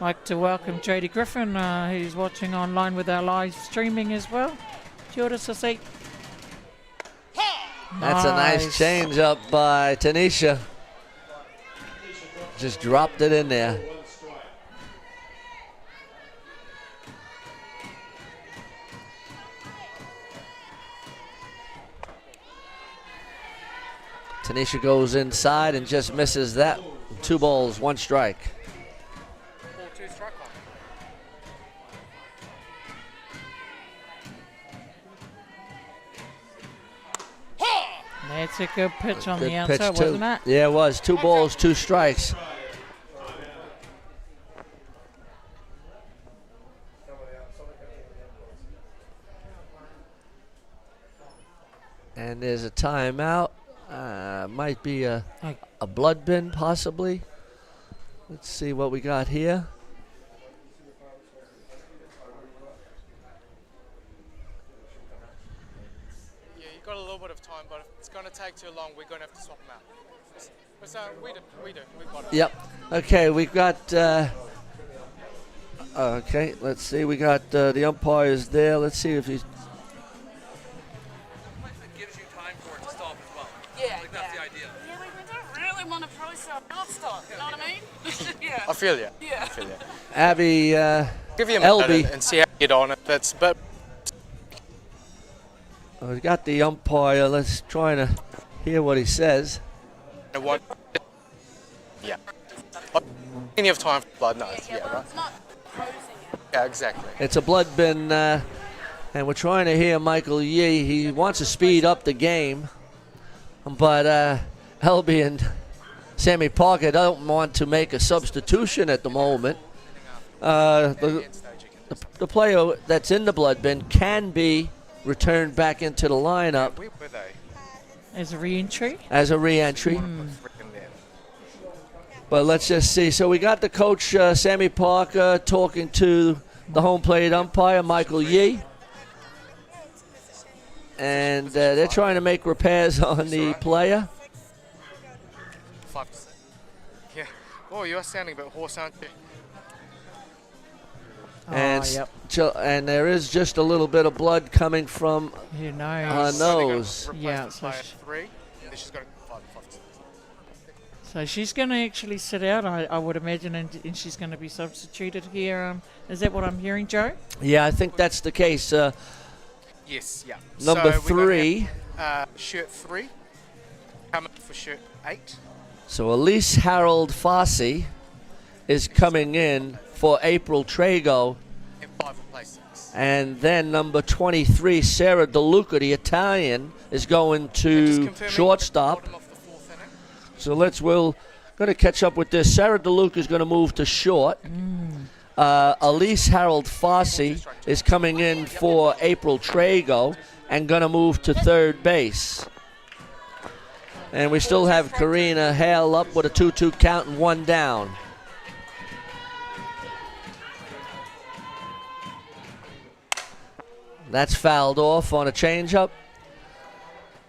Like to welcome Jodie Griffin, who's watching online with our live streaming as well. Kia to see. That's a nice change up by Tanisha. Just dropped it in there. Tanisha goes inside and just misses that. 2 balls, 1 strike. That's a good pitch on Good the outside, pitch too. wasn't it? Yeah, it was. 2 balls, 2 strikes. And there's a timeout. Might be a blood bin, possibly. Let's see what we got here. Yeah, you've got a little bit of time, but if it's going to take too long, we're going to have to swap them out. But we do. We've got it. Yep. Okay, we've got. Okay, let's see. We got the umpires there. Let's see if he's. Gives you time for it to stop as well. Yeah, Like that's the idea. Yeah, we don't really want to process not stop, you know what I mean? Yeah. I feel you. Yeah. I feel you. Abby Give you a Elby. minute and see how you get on it. But we got the umpire. Let's try to hear what he says. what? Yeah. Plenty of time for blood nose. Yeah, right. It's not posing it. Yeah, exactly. It's a blood bin, and we're trying to hear Michael Yee. He wants to speed up the game, but Elby and Sammy Parker don't want to make a substitution at the moment. The player that's in the blood bin can be returned back into the lineup. Where were they? As a re-entry? as a re-entry. But let's just see. So we got the coach, Sammy Parker, talking to the home plate umpire, Michael Yee. And they're trying to make repairs on the player. 5%. Yeah. Oh, you're sounding a bit hoarse, aren't you? And, yep. and there is just a little bit of blood coming from Who her knows? nose. Yeah, So so, 3, and then she's got 5%. so she's going to actually sit out, I would imagine, and she's going to be substituted here. Is that what I'm hearing, Joe? Yeah, I think that's the case. Yes, yeah. Number so 3. Shirt 3, coming for shirt 8. So Elise Harold Fossey is coming in for April Trago. And 5 replacements. And then number 23, Sarah DeLuca, the Italian, is going to shortstop. Bottom of the 4th inning. So we'll going to catch up with this. Sarah DeLuca is going to move to short. Elise Harold Fossey is coming in for April Trago and going to move to third base. And we still have Karina Hale up with a 2-2 count and 1 down. That's fouled off on a changeup.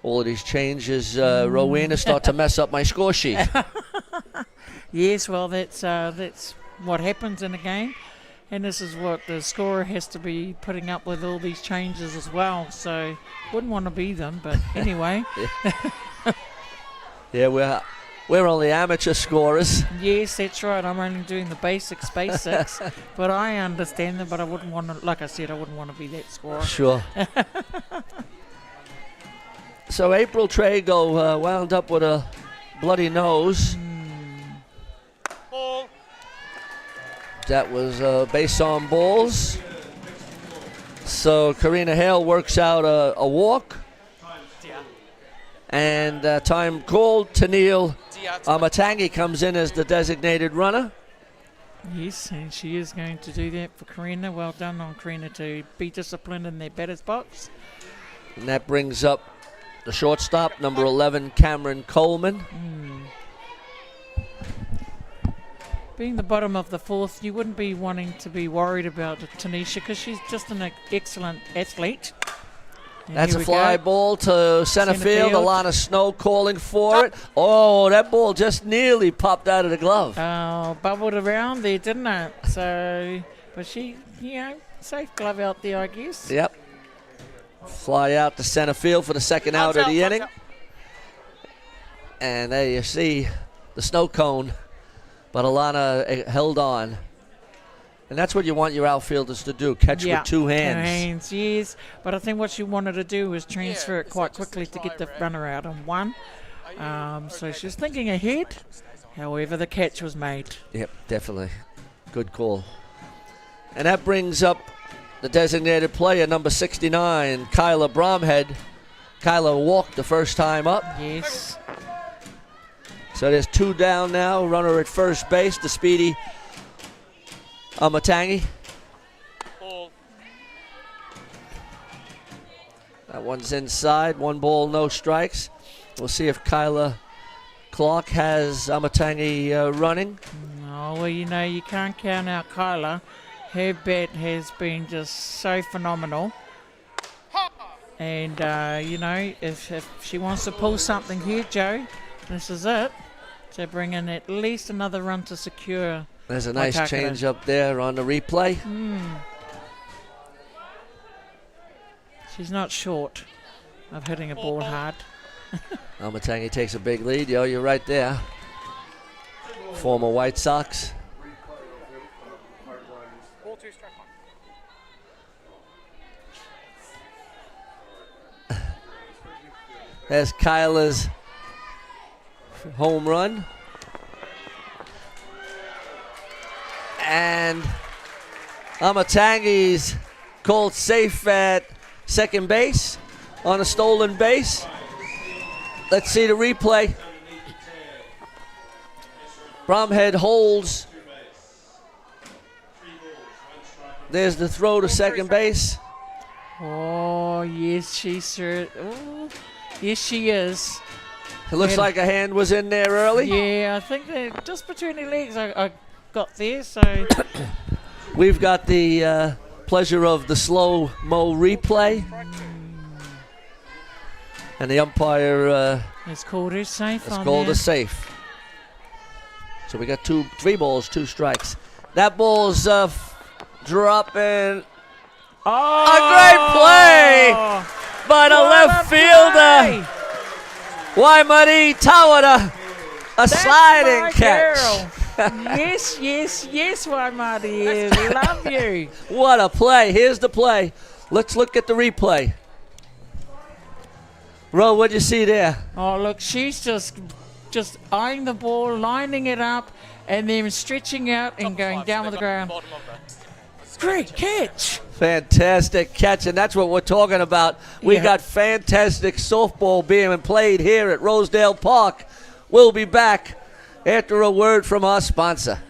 All of these changes, Rowena, start to mess up my score sheet. Yes, well, that's what happens in a game, and this is what the scorer has to be putting up with, all these changes as well. So wouldn't want to be them, but anyway. Yeah, we're only amateur scorers. Yes, that's right. I'm only doing the basics, but I understand them. But I wouldn't want to, like I said, I wouldn't want to be that scorer. Sure. So April Trago wound up with a bloody nose. Ball. That was base on balls. So Karina Hale works out a walk. And time called. Tennille Amatangi comes in as the designated runner. Yes, and she is going to do that for Karina. Well done on Karina to be disciplined in their batter's box. And that brings up the shortstop, number 11, Cameron Coleman. Being the bottom of the 4th, you wouldn't be wanting to be worried about Tanisha because she's just an excellent athlete. And That's here a we fly go. ball to center field. field. Alana Snow calling for it. Oh, that ball just nearly popped out of the glove. Oh, bubbled around there, didn't it? So, but she, safe glove out there, I guess. Yep. Fly out to center field for the second out of the inning. And there you see the snow cone. But Alana held on. And that's what you want your outfielders to do, catch with 2 hands. 2 hands, yes. But I think what she wanted to do was transfer it quite quickly to get the runner out on 1. So she was thinking ahead. However, the catch was made. Yep, definitely. Good call. And that brings up the designated player, number 69, Kyla Bromhead. Kyla walked the first time up. Yes. So there's 2 down now. Runner at first base, the speedy Amatangi. Ball. That one's inside. 1 ball, no strikes. We'll see if Kyla Clark has Amatangi running. Oh, well, you can't count out Kyla. Her bat has been just so phenomenal. And, if she wants to pull something here, Joe, this is it. To bring in at least another run to secure. There's a nice Ōtāhuhu. change up there on the replay. She's not short of hitting a ball hard. Amatangi takes a big lead. Yo, you're right there. Former White Sox. Ball 2, strike 1. There's Kyla's home run. And Amatangi's called safe at second base on a stolen base. Let's see the replay. Bromhead holds. There's the throw to second base. Oh, yes, she's sure. Oh, yes, she is. It looks like a hand was in there early. Yeah, I think they're just between the legs I got there, so. We've got the pleasure of the slow-mo replay. And the umpire It's called it safe. has called a safe. So we got 3 balls, 2 strikes. That ball's dropping. Oh! A great play by the left fielder. Waimari Tawada, a sliding my catch. Yes, Waimari. Yes, love you. What a play. Here's the play. Let's look at the replay. Ro, what'd you see there? Oh, look, she's just eyeing the ball, lining it up, and then stretching out and going down with the ground. Great catch. Fantastic catch, and that's what we're talking about. We got fantastic softball being played here at Rosedale Park. We'll be back after a word from our sponsor.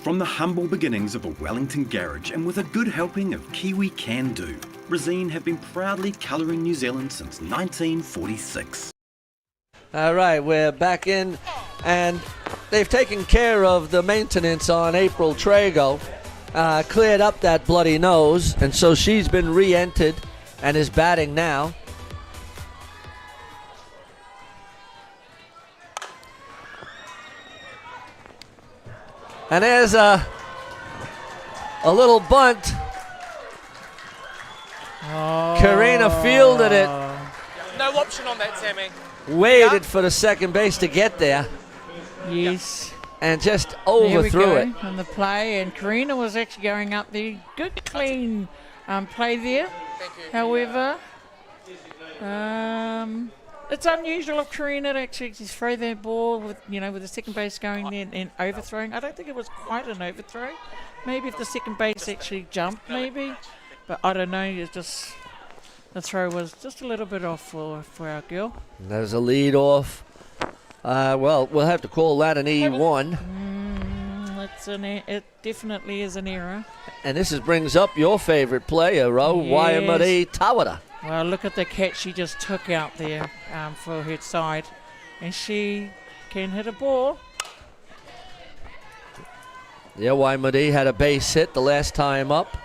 From the humble beginnings of a Wellington garage and with a good helping of Kiwi Can Do, Resene have been proudly colouring New Zealand since 1946. All right, we're back in, and they've taken care of the maintenance on April Trago, cleared up that bloody nose, and so she's been re-entered and is batting now. And there's a little bunt. Karina fielded it. No option on that, Tammy. Waited for the second base to get there. Yes. And just There overthrew we it. go on the play, and Karina was actually going up there. Good, clean play there. Thank you. However, it's unusual of Karina to actually just throw that ball with the second base going there and overthrowing. I don't think it was quite an overthrow. Maybe if the second base actually jumped, maybe. But I don't know. It's just the throw was just a little bit off for our girl. There's a lead off. Well, we'll have to call that an E1. It definitely is an error. And this brings up your favorite player, Ro, Yes. Waimari Tawada. Well, look at the catch she just took out there for her side. And she can hit a ball. Yeah, Waimari had a base hit the last time up.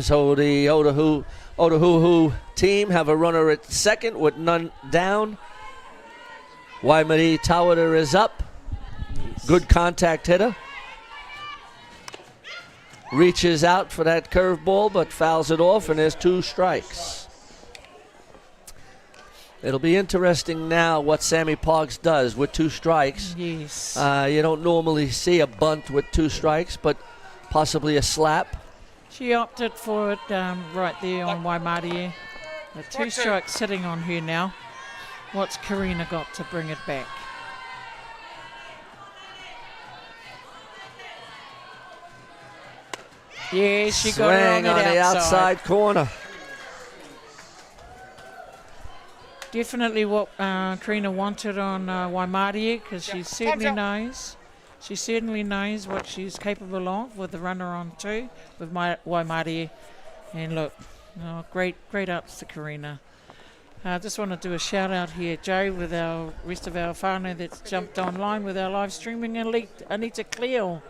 So the Ōtāhuhu team have a runner at second with none down. Waimari Tawada is up. Yes. Good contact hitter. Reaches out for that curveball, but fouls it off, and there's 2 strikes. It'll be interesting now what Sammy Parks does with 2 strikes. Yes. You don't normally see a bunt with 2 strikes, but possibly a slap. She opted for it right there on Waimari. The 2 strikes sitting on her now. What's Karina got to bring it back? Yeah, she got it on the outside corner. Definitely what Karina wanted on Waimari, because she certainly knows what she's capable of with the runner on 2 with Waimari. And look, great ups to Karina. I just want to do a shout out here, Joe, with our rest of our whānau that's jumped online with our live streaming. Anita Cleo,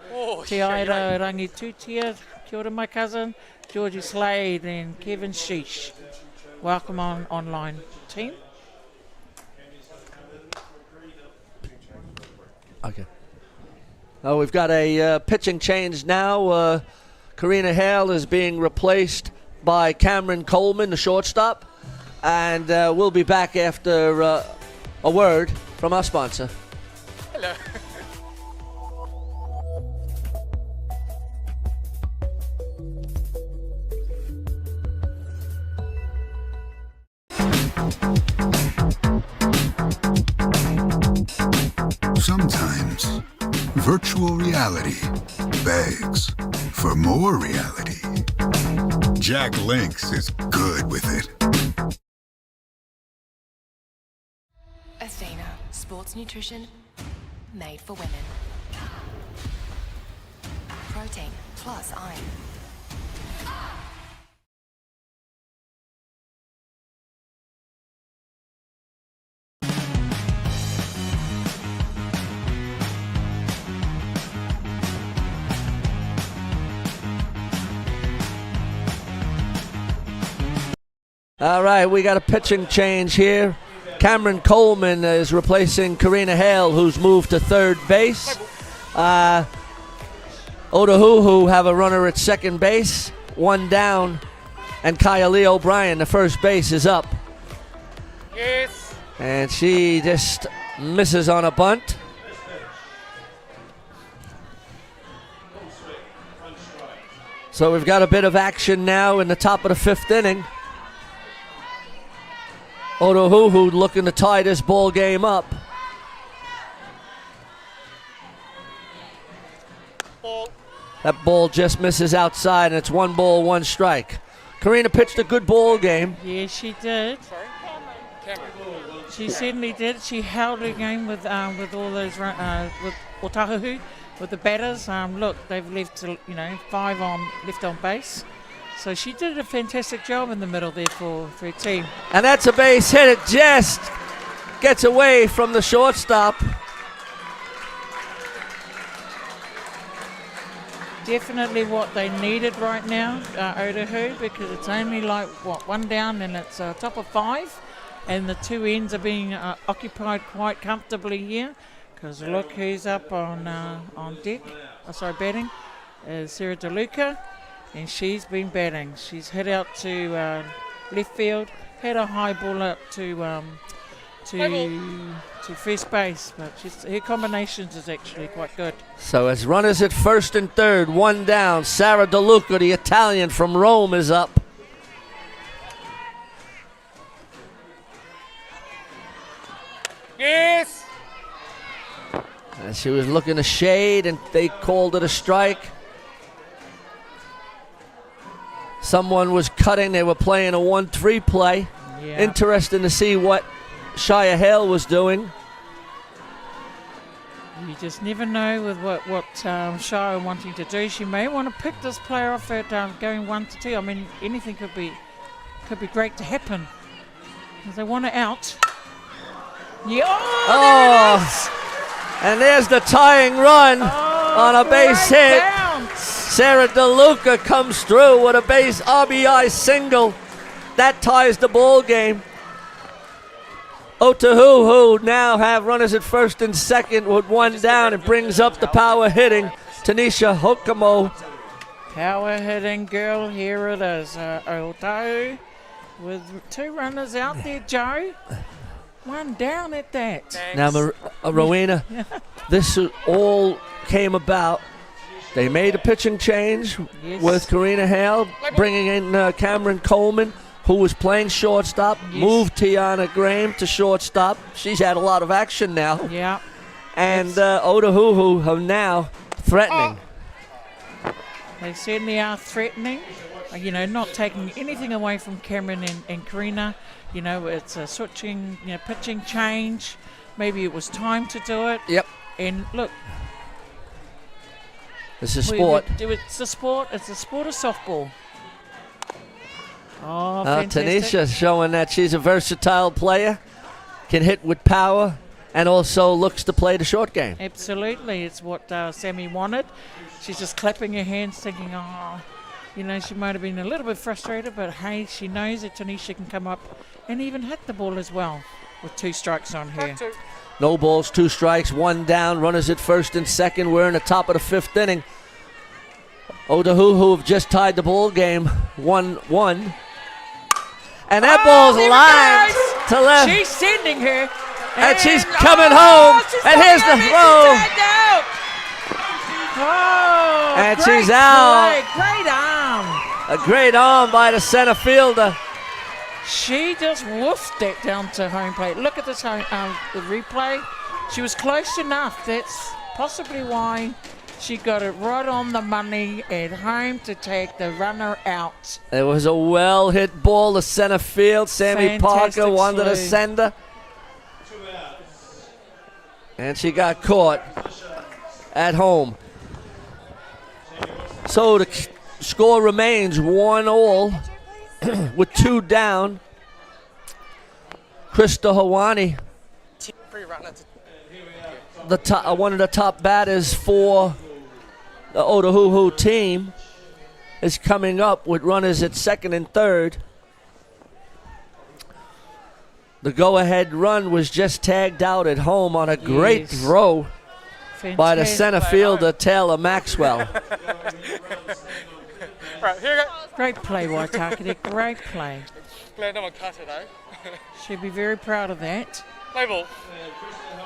Te Aira Rangitutia, kia ora my cousin, Georgie Slade and Kevin Sheesh. Welcome online team. Okay. Oh, we've got a pitching change now. Karina Hale is being replaced by Cameron Coleman, the shortstop. And we'll be back after a word from our sponsor. Hello. Sometimes virtual reality begs for more reality. Jack Links is good with it. Athena, sports nutrition made for women. Protein plus iron. All right, we got a pitching change here. Cameron Coleman is replacing Karina Hale, who's moved to third base. Ōtāhuhu have a runner at second base, one down, and Kylie O'Brien, the first base, is up. Yes. And she just misses on a bunt. So we've got a bit of action now in the top of the fifth inning. Ōtāhuhu looking to tie this ball game up. Ball. That ball just misses outside, and it's 1 ball, 1 strike. Karina pitched a good ball game. Yes, she did. Sorry. Cameron. She certainly did. She held her game with all those with Ōtāhuhu, with the batters. Look, they've left 5 left on base. So she did a fantastic job in the middle there for her team. And that's a base hit. It just gets away from the shortstop. Definitely what they needed right now, Ōtāhuhu, because it's only like, one down and it's top of 5. And the 2 ends are being occupied quite comfortably here. Because look who's up on deck, batting, is Sarah DeLuca. And she's been batting. She's hit out to left field, had a high ball up to first base, but her combinations is actually quite good. So as runners at first and third, 1 down, Sarah DeLuca, the Italian from Rome, is up. Yes. And she was looking to shade, and they called it a strike. Someone was cutting. They were playing a 1-3 play. Yeah. Interesting to see what Shia Hale was doing. You just never know with what Shia wanting to do. She may want to pick this player off at going 1-2. I mean, anything could be great to happen. Because they want it out. Yeah. Oh, and there's the tying run on a base hit. Sarah DeLuca comes through with a base RBI single. That ties the ball game. Ōtāhuhu now have runners at first and second with 1 down. It brings up the power hitting Tanisha Hokomo. Power hitting girl, here it is. Ōtāhuhu with 2 runners out there, Joe. 1 down at that. Thanks. Now, Rowena, this all came about. They made a pitching change with Karina Hale, bringing in Cameron Coleman, who was playing shortstop, moved Tiana Graham to shortstop. She's had a lot of action now. Yeah. And Ōtāhuhu are now threatening. They certainly are threatening. Not taking anything away from Cameron and Karina. It's a switching, pitching change. Maybe it was time to do it. Yep. And look. This is sport. It's a sport. It's a sport of softball. Oh, fantastic. Tanisha showing that she's a versatile player, can hit with power, and also looks to play the short game. Absolutely. It's what Sammy wanted. She's just clapping her hands thinking, she might have been a little bit frustrated, but hey, she knows that Tanisha can come up and even hit the ball as well with 2 strikes on her. No balls, 2 strikes, 1 down, runners at first and second. We're in the top of the 5th inning. Ōtāhuhu have just tied the ball game 1-1. And that ball's lined to left. She's sending her. And she's coming home. And here's the throw. And she's out. Great arm. A great arm by the center fielder. She just woofed it down to home plate. Look at this the replay. She was close enough. That's possibly why she got it right on the money at home to take the runner out. It was a well-hit ball to center field. Sammy Parker wanted to sender. And she got caught at home. So the score remains 1-all with 2 down. Krista Hawani, one of the top batters for the Ōtāhuhu team, is coming up with runners at second and third. The go-ahead run was just tagged out at home on a great throw by the center fielder, Taylor Maxwell. Right, here we go. Great play, Waitakere. Great play. Glad no one cut it, eh? She'd be very proud of that. Play ball.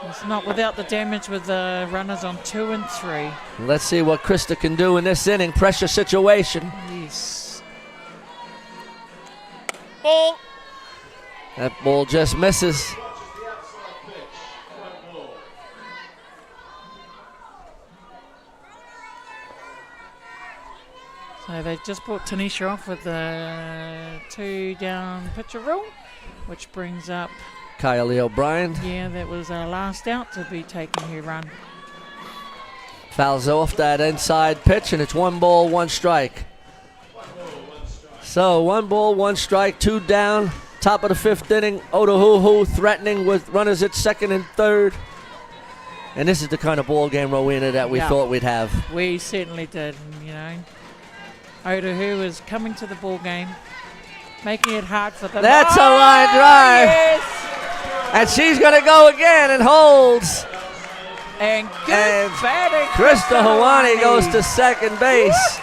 It's not without the damage with the runners on 2 and 3. Let's see what Krista can do in this inning. Pressure situation. Yes. Ball. That ball just misses. So they just brought Tanisha off with the 2 down pitcher rule, which brings up Kylie O'Brien. Yeah, that was our last out to be taking her run. Fouls off that inside pitch, and it's 1 ball, 1 strike. So 1 ball, 1 strike, 2 down. Top of the 5th inning. Ōtāhuhu threatening with runners at second and third. And this is the kind of ball game, Rowena, that we thought we'd have. We certainly did, you know. Ōtāhuhu is coming to the ball game, making it hard for them. That's a line drive. Yes. And she's going to go again and holds. And good batting. Krista Hawani goes to second base.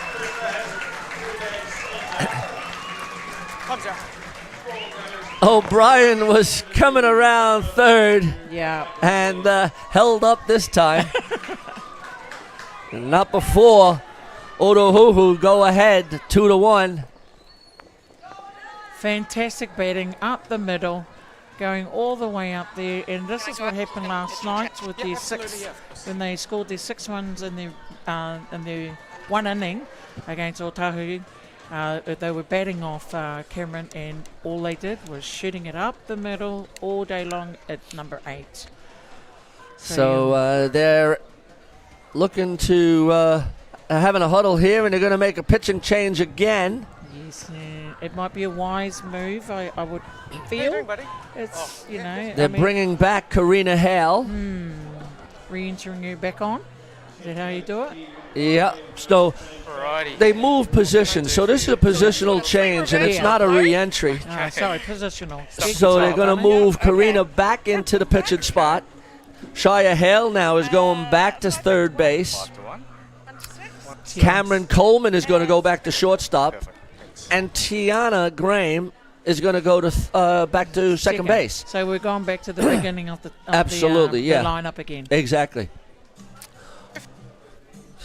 O'Brien was coming around third. Yeah. And held up this time. Not before. Ōtāhuhu go ahead 2-1. Fantastic batting up the middle, going all the way up there. And this is what happened last night with their 6, when they scored their 6 runs in their 1 inning against Ōtāhuhu. They were batting off Cameron, and all they did was shooting it up the middle all day long at number 8. So they're looking to having a huddle here, and they're going to make a pitching change again. Yes, it might be a wise move, I would feel. It's, you know. They're bringing back Karina Hale. Re-entering her back on. Is that how you do it? Yeah, so they move positions. So this is a positional change, and it's not a re-entry. Sorry, positional. So they're going to move Karina back into the pitching spot. Shia Hale now is going back to third base. Cameron Coleman is going to go back to shortstop. And Tiana Graham is going to go to back to second base. So we're going back to the beginning of the Absolutely, the lineup again. Exactly.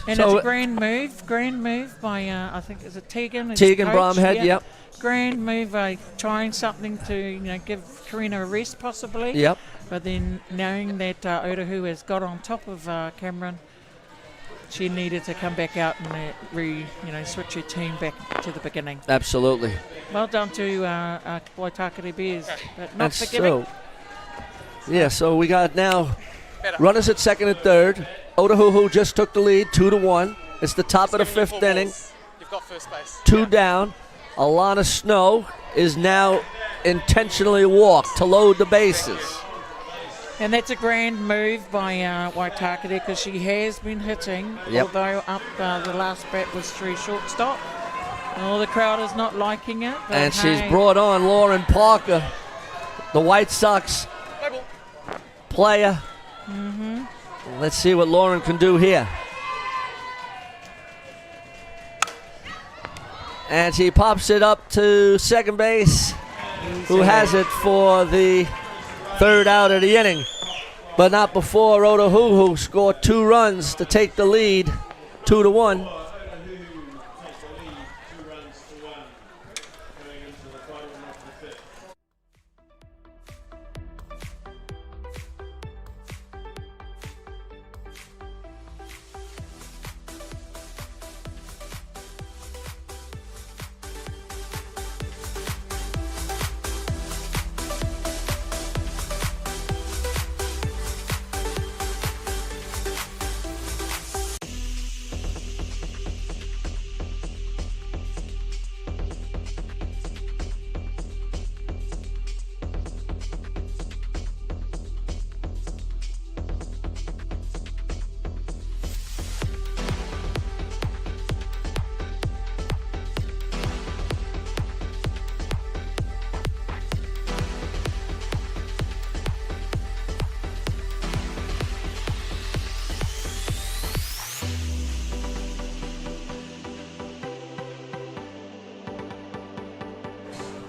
And so it's a grand move by I think is it Tegan? Tegan Bromhead, yep. Grand move by trying something to give Karina a rest possibly. Yep. But then knowing that Ōtāhuhu has got on top of Cameron, she needed to come back out and switch her team back to the beginning. Absolutely. Well done to Waitakere Bears, but not forgiving. So we got now runners at second and third. Ōtāhuhu just took the lead 2-1. It's the top of the 5th inning. You've got first base. 2 down. Alana Snow is now intentionally walked to load the bases. And that's a grand move by Waitakere, because she has been hitting, although up the last bat was through shortstop. Oh, the crowd is not liking it. And she's brought on Lauren Parker, the White Sox player. Let's see what Lauren can do here. And she pops it up to second base, who has it for the third out of the inning. But not before Ōtāhuhu scored 2 runs to take the lead, 2-1.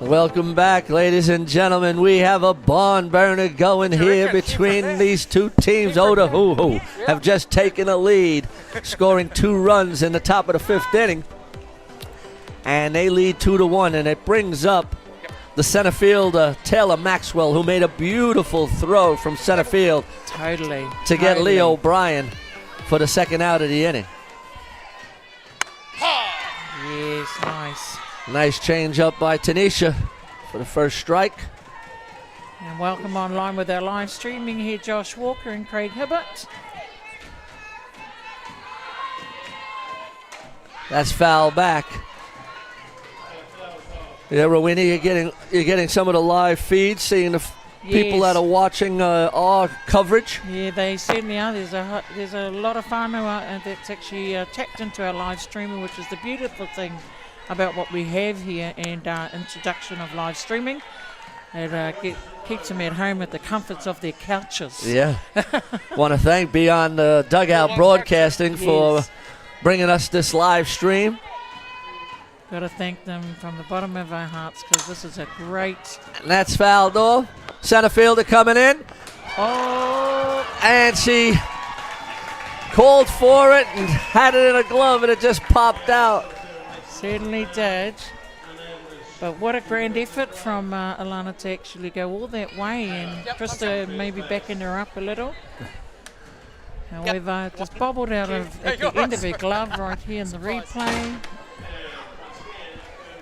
Welcome back, ladies and gentlemen. We have a barn burner going here between these two teams. Ōtāhuhu have just taken a lead, scoring 2 runs in the top of the 5th inning. And they lead 2-1, and it brings up the center fielder, Taylor Maxwell, who made a beautiful throw from center field to get Lee O'Brien for the second out of the inning. Yes, nice. Nice change up by Tanisha for the first strike. And welcome online with our live streaming here, Josh Walker and Craig Hibbert. That's foul back. Yeah, Rowena, you're getting some of the live feeds, seeing the people that are watching our coverage. Yeah, they certainly are. There's a lot of whānau that's actually tapped into our live streaming, which is the beautiful thing about what we have here, and introduction of live streaming. It keeps them at home at the comforts of their couches. Yeah. Want to thank Beyond Dugout Broadcasting for bringing us this live stream. Got to thank them from the bottom of our hearts, because this is a great... And that's fouled off. Center fielder coming in. Oh! And she called for it and had it in a glove, and it just popped out. Certainly did. But what a grand effort from Alana to actually go all that way, and Krista maybe backing her up a little. However, just bobbled out of at the end of her glove right here in the replay.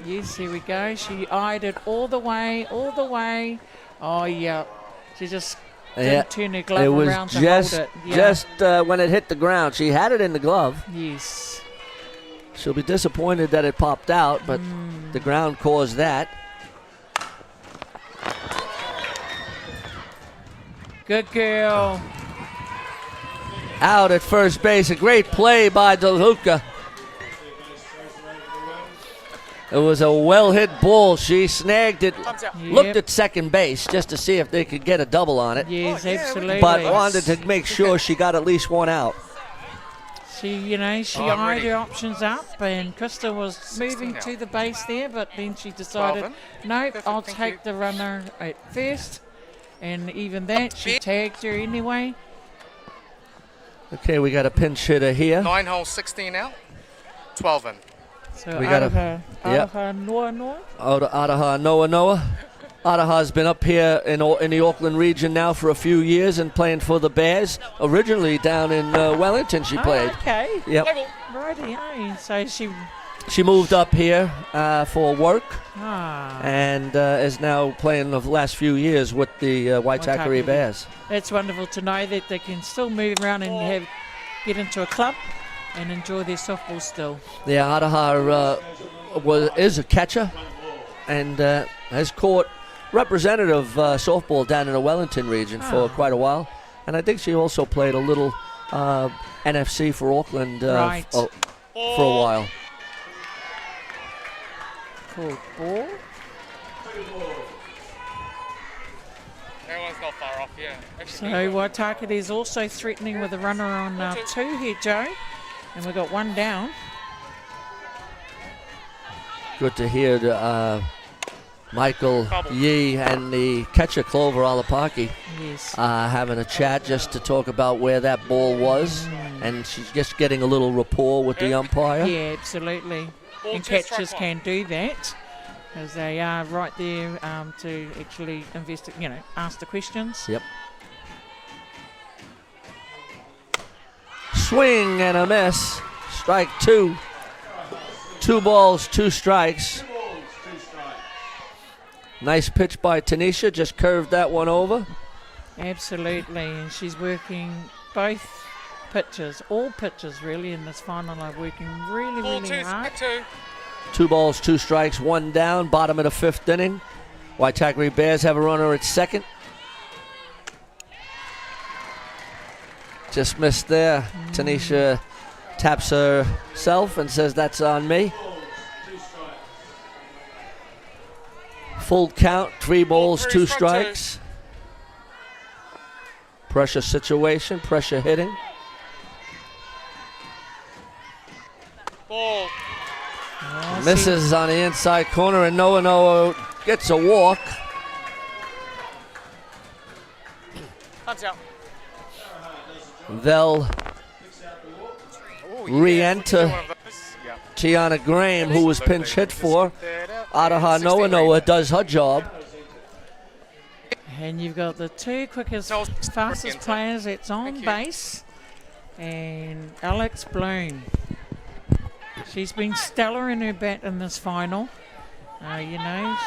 Yes, here we go. She eyed it all the way. Oh, yeah. She just didn't turn her glove around to hold it. Yeah. Just when it hit the ground. She had it in the glove. Yes. She'll be disappointed that it popped out, but the ground caused that. Good girl. Out at first base. A great play by DeLuca. It was a well-hit ball. She snagged it, looked at second base just to see if they could get a double on it. Yes, absolutely. But wanted to make sure she got at least one out. She eyed her options up, and Krista was moving to the base there, but then she decided, nope, I'll take the runner at first. And even that, she tagged her anyway. Okay, we got a pinch hitter here. 9 holes, 16 out, 12 in. So we got Ōtāhuhu Noa. Ōtāhuhu Noa. Ōtāhuhu's been up here in the Auckland region now for a few years and playing for the Bears. Originally down in Wellington she played. Okay. Yep. Righty-o. So she moved up here for work Ah. and is now playing the last few years with the Waitakere Bears. It's wonderful to know that they can still move around and get into a club and enjoy their softball still. Yeah, Ōtāhuhu is a catcher and has caught representative softball down in the Wellington region for quite a while. And I think she also played a little NFC for Auckland for a while. Cool ball. Everyone's not far off, yeah. So Waitakere is also threatening with a runner on 2 here, Joe. And we've got one down. Good to hear Michael Yee and the catcher Clover Alapaki Yes. having a chat just to talk about where that ball was, and she's just getting a little rapport with the umpire. Yeah, absolutely. And catchers can do that, as they are right there to actually ask the questions. Yep. Swing and a miss. Strike 2. 2 balls, 2 strikes. Nice pitch by Tanisha, just curved that one over. Absolutely, and she's working both pitches, all pitches really in this final are working really, really hard. 2 balls, 2 strikes, 1 down, bottom of the 5th inning. Waitakere Bears have a runner at second. Just missed there. Tanisha taps herself and says, "That's on me." Full count, 3 balls, 2 strikes. Pressure situation, pressure hitting. Ball. Misses on the inside corner, and Noah gets a walk. Time's out. They'll re-enter Tiana Graham, who was pinch hit for. Ōtāhuhu Noah does her job. And you've got the 2 quickest, fastest players that's on base. And Alex Bloom. She's been stellar in her bat in this final.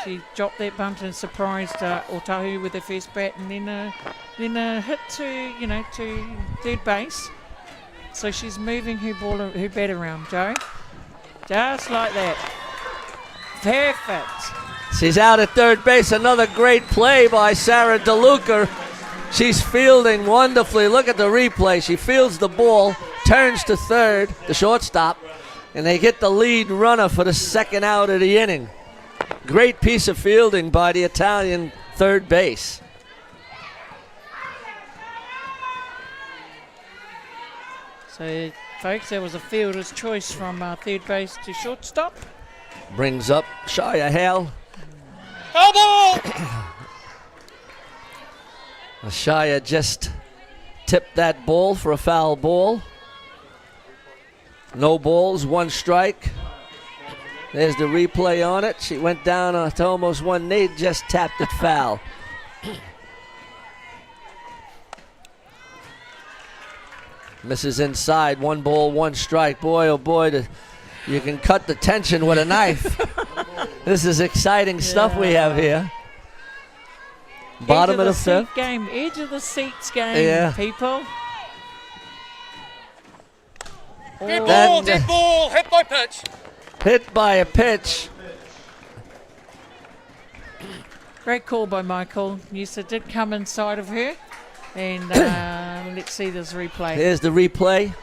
She dropped that bunt and surprised Ōtāhuhu with her first bat, and then a hit to third base. So she's moving her bat around, Joe. Just like that. Perfect. She's out at third base. Another great play by Sarah DeLuca. She's fielding wonderfully. Look at the replay. She fields the ball, turns to third, the shortstop, and they get the lead runner for the second out of the inning. Great piece of fielding by the Italian third base. So, folks, there was a fielder's choice from third base to shortstop. Brings up Shia Hale. Foul ball! Shia just tipped that ball for a foul ball. No balls, 1 strike. There's the replay on it. She went down to almost one knee, just tapped it foul. Misses inside, 1 ball, 1 strike. Boy, oh boy, you can cut the tension with a knife. This is exciting stuff we have here. Bottom of the 5th. Game, edge of the seats game, people. Dead ball, hit by pitch. Hit by a pitch. Great call by Michael. Yes, it did come inside of her. And let's see this replay. Here's the replay.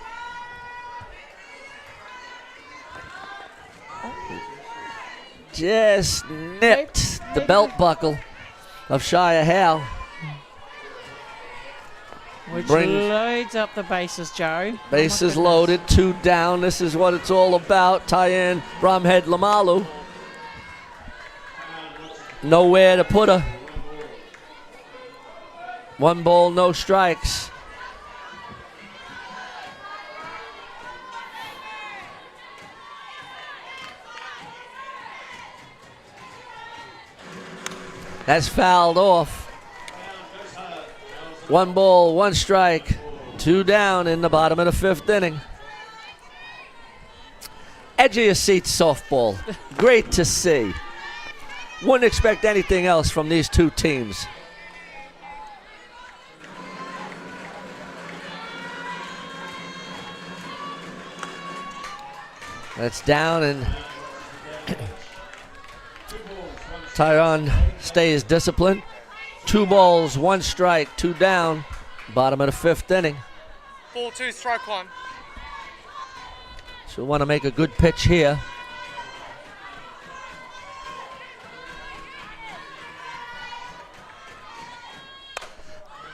Just nipped the belt buckle of Shia Hale. Which loads up the bases, Joe. Bases loaded, 2 down. This is what it's all about. Tyann Bromhead Lamalu. Nowhere to put her. 1 ball, no strikes. That's fouled off. 1 ball, 1 strike, 2 down in the bottom of the 5th inning. Edge of your seat softball. Great to see. Wouldn't expect anything else from these 2 teams. That's down, and Tyrone stays disciplined. 2 balls, 1 strike, 2 down. Bottom of the 5th inning. Ball 2, strike 1. So we want to make a good pitch here.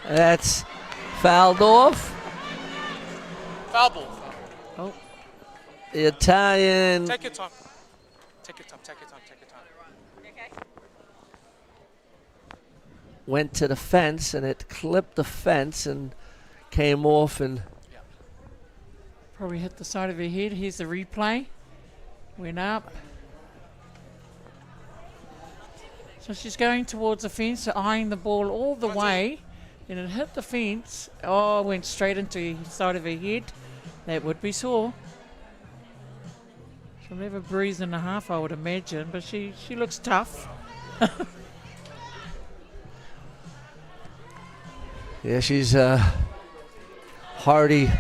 That's fouled off. Foul ball. Oh. The Italian Take your time. Take your time, take your time, take your time. Okay. Went to the fence, and it clipped the fence and came off, and Probably hit the side of her head. Here's the replay. Went up. So she's going towards the fence, eyeing the ball all the way. And it hit the fence. Oh, went straight into the side of her head. That would be sore. She'll have a bruise and a half, I would imagine. But she looks tough. yeah, she's a hardy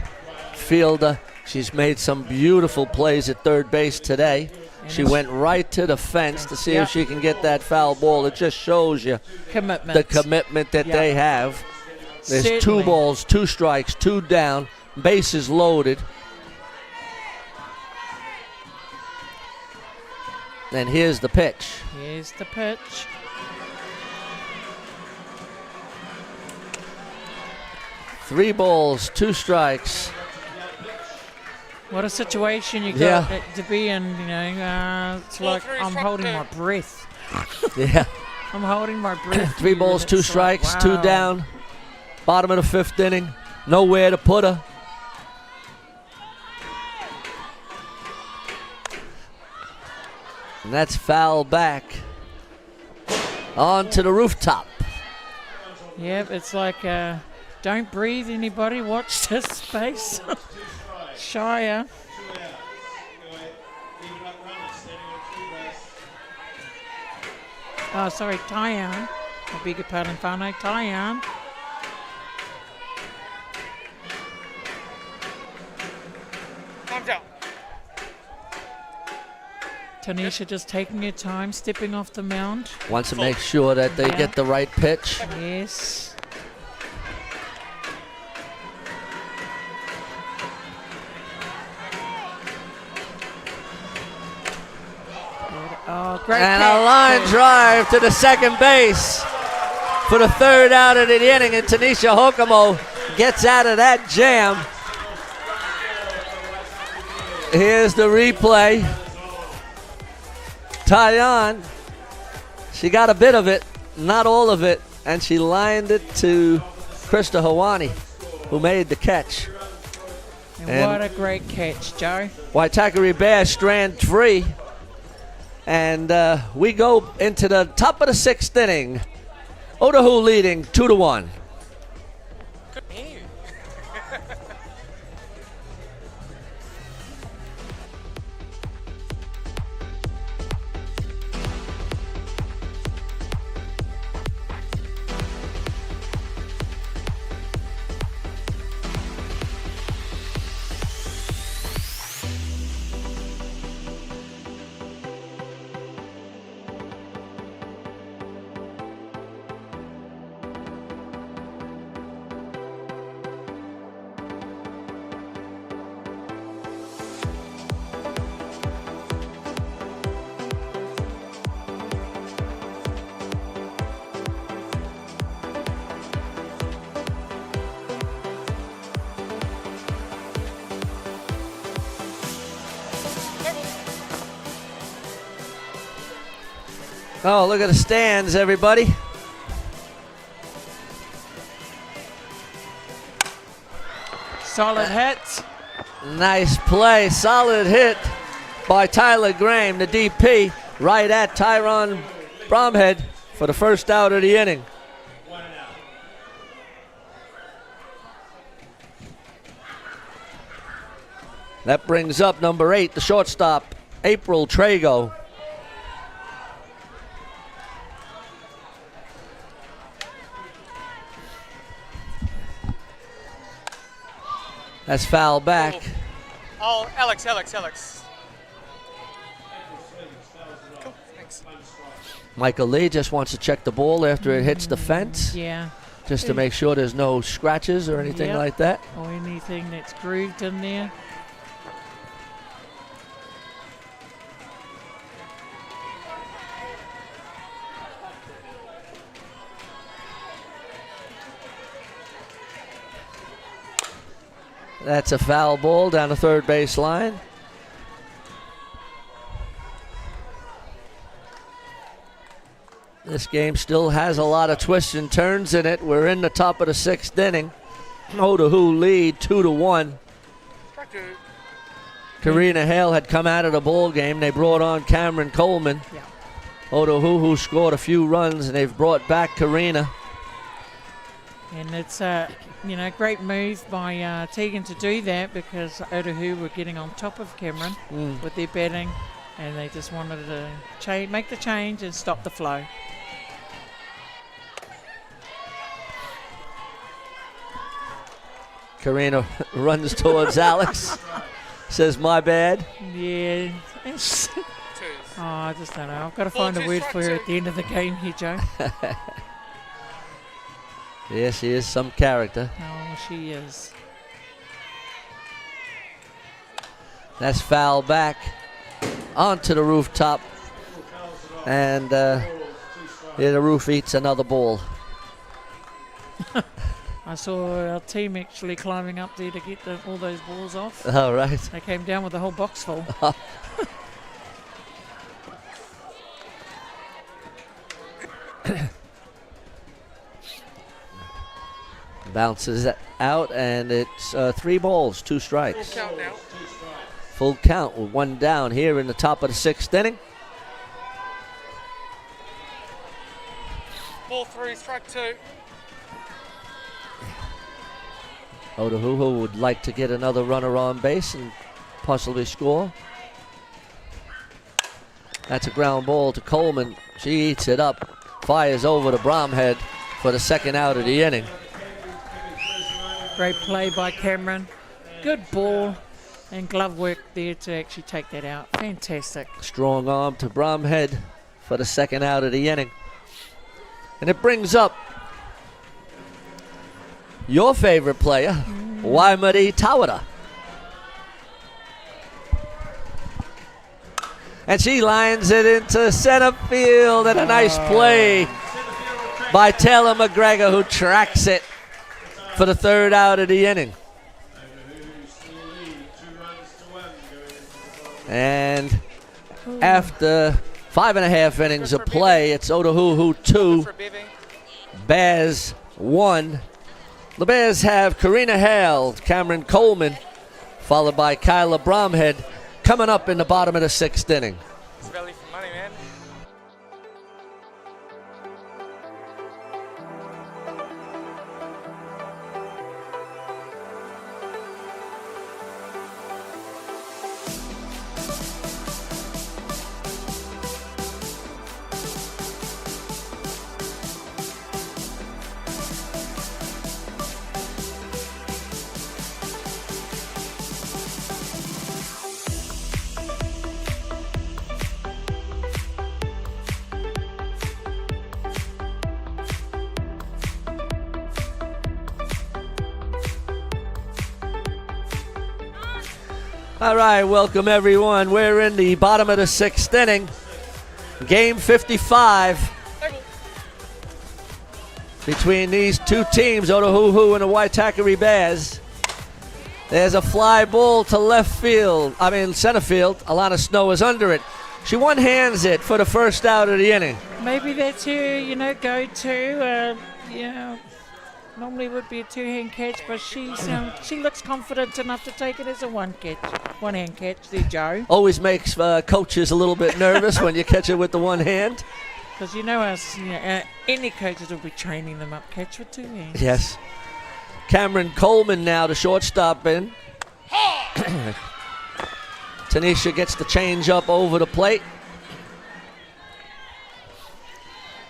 fielder. She's made some beautiful plays at third base today. She went right to the fence to see if she can get that foul ball. It just shows you the commitment that they have. There's Certainly. 2 balls, 2 strikes, 2 down, bases loaded. And here's the pitch. Here's the pitch. Three balls, 2 strikes. What a situation you got to be in, you know. It's like I'm holding my breath. Yeah. I'm holding my breath. 3 balls, 2 strikes, like, 2 wow. down. Bottom of the 5th inning. Nowhere to put her. And that's foul back. On to the rooftop. Yep, it's like don't breathe, anybody. Watch this space. Shire. Oh, sorry, Tyann. I beg your pardon, Whānau. Tyann. Time's out. Tanisha just taking her time, stepping off the mound. Wants to make sure that they get the right pitch. Yes. Oh, great And catch. a line drive to the second base for the 3rd out of the inning. And Tanisha Hokomo gets out of that jam. Here's the replay. Tyann, she got a bit of it, not all of it, and she lined it to Krista Hawani, who made the catch. And what a great catch, Joe. Waitakere Bears strand free. And we go into the top of the 6th inning. Ōtāhuhu leading 2-1. Couldn't hear you. Oh, look at the stands, everybody. Solid hit. Nice play. Solid hit by Tyler Graham, the DP, right at Tyrone Bromhead for the 1st out of the inning. That brings up number 8, the shortstop, April Trago. That's foul back. Oh, Alex. Cool, thanks. Michael Lee just wants to check the ball after it hits the fence. Yeah. Just to make sure there's no scratches or anything like that. Or anything that's grooved in there. That's a foul ball down the 3rd base line. This game still has a lot of twists and turns in it. We're in the top of the 6th inning. Ōtāhuhu lead 2-1. Karina Hale had come out of the ball game. They brought on Cameron Coleman. Yeah. Ōtāhuhu scored a few runs, and they've brought back Karina. And it's a great move by Tegan to do that, because Ōtāhuhu were getting on top of Cameron with their batting, and they just wanted to make the change and stop the flow. Karina runs towards Alex. Says, my bad. Yeah. I just don't know. I've got to find a word for her at the end of the game here, Joe. Yes, she is some character. Oh, she is. That's foul back onto the rooftop. And the roof eats another ball. I saw our team actually climbing up there to get all those balls off. All right. They came down with a whole box full. Bounces out, and it's 3 balls, 2 strikes. Full count now. Full count with 1 down here in the top of the 6th inning. Ball 3, strike 2. Ōtāhuhu would like to get another runner on base and possibly score. That's a ground ball to Coleman. She eats it up, fires over to Bromhead for the 2nd out of the inning. Great play by Cameron. Good ball and glove work there to actually take that out. Fantastic. Strong arm to Bromhead for the 2nd out of the inning. And it brings up your favorite player, Waimari Tawara. And she lines it into center field, and a nice play by Taylor McGregor, who tracks it for the 3rd out of the inning. And after 5.5 innings of play, it's Ōtāhuhu 2, Bears 1. The Bears have Karina Hale, Cameron Coleman, followed by Kyla Bromhead, coming up in the bottom of the 6th inning. It's value for money, man. All right, welcome everyone. We're in the bottom of the 6th inning. Game 55 between these two teams, Ōtāhuhu and the Waitakere Bears. There's a fly ball to center field. Alana Snow is under it. She one-hands it for the 1st out of the inning. Maybe that's her, go-to. Normally would be a 2-hand catch, but she looks confident enough to take it as a one-hand catch there, Joe. Always makes coaches a little bit nervous when you catch it with the one hand. Because us, any coaches will be training them up catch with 2 hands. Yes. Cameron Coleman now, the shortstop in. Tanisha gets the change up over the plate.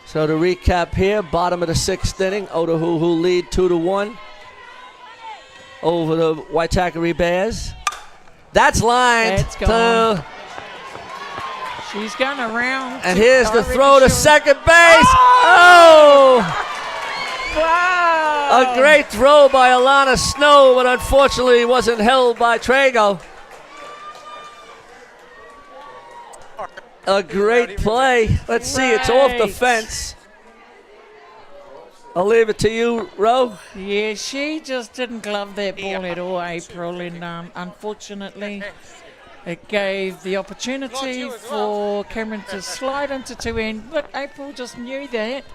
So to recap here, bottom of the 6th inning, Ōtāhuhu lead 2-1 over the Waitakere Bears. That's lined to... She's gone around. And here's the throw to second base. Oh! Wow! A great throw by Alana Snow, but unfortunately wasn't held by Trago. A great play. Let's see, it's off the fence. I'll leave it to you, Ro. Yeah, she just didn't glove that ball at all, April, and unfortunately It gave the opportunity for Cameron to slide into 2 end. Look, April just knew that.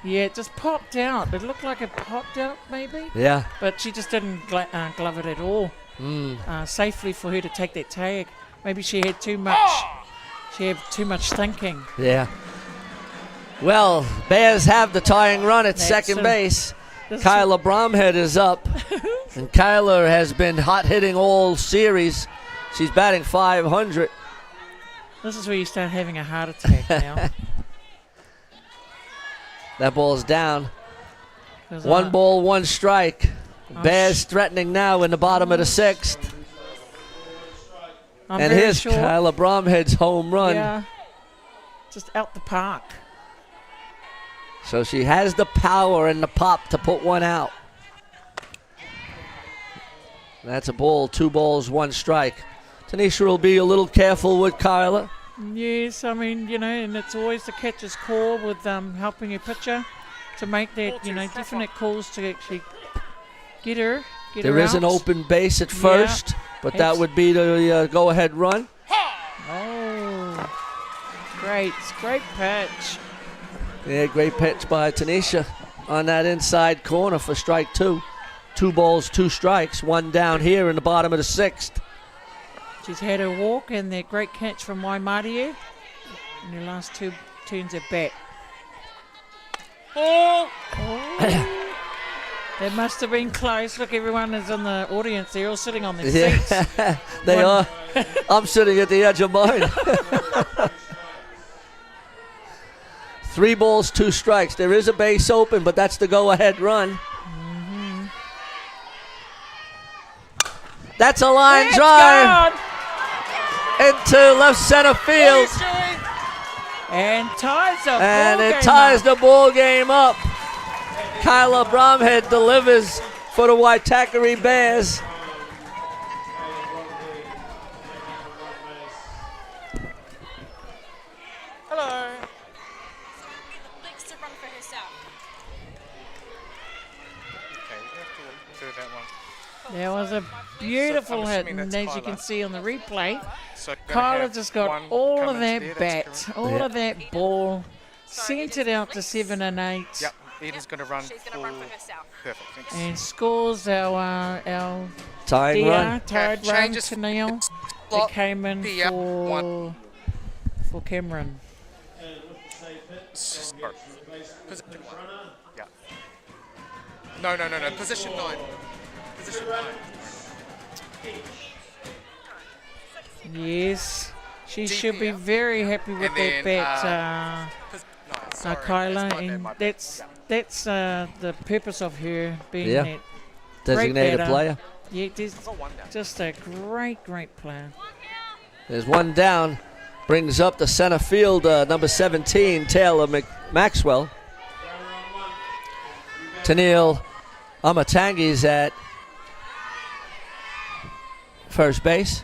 Yeah, it just popped out. It looked like it popped out, maybe. Yeah. But she just didn't glove it at all. Safely for her to take that tag. Maybe she had too much. She had too much thinking. Yeah. Well, Bears have the tying run at second base. Kyla Bromhead is up. And Kyla has been hot hitting all series. She's batting .500. This is where you start having a heart attack now. That ball's down. 1 ball, 1 strike. Bears threatening now in the bottom of the 6th. And here's Kyla Bromhead's home run. Yeah. Just out the park. So she has the power and the pop to put one out. That's a ball, 2 balls, 1 strike. Tanisha will be a little careful with Kyla. Yes, I mean, and it's always the catcher's call with helping your pitcher to make that, definite calls to actually get her There is an open base at first, but that would be the go-ahead run. Oh, great pitch. Yeah, great pitch by Tanisha on that inside corner for strike 2. 2 balls, 2 strikes, 1 down here in the bottom of the 6th. She's had her walk and that great catch from Waimarie in her last 2 turns at bat. Oh! That must have been close. Look, everyone is in the audience. They're all sitting on their seats. They are. I'm sitting at the edge of mine. 3 balls, 2 strikes. There is a base open, but that's the go-ahead run. That's a line drive into left center field. And ties the ball game up. Kyla Bromhead delivers for the Waitakere Bears. Hello. Likes to run for herself. Okay, we have to do that one. There was a beautiful hit, and as you can see on the replay, Kyla just got all of that bat, all of that ball, sent it out to 7 and 8. Yep, Eden's going to run. She's going to run for herself. Perfect, thanks. And scores our tying run. Tied run to Neil. It came in for Cameron. Sorry. Position 1. Yeah. No. Position 9. Position 9. Yes, she should be very happy with that bat, Kyla, and that's the purpose of her being that designated player. Yeah, just a great player. There's 1 down, brings up the center field, number 17, Taylor Maxwell. Tennille Amatangi's at first base.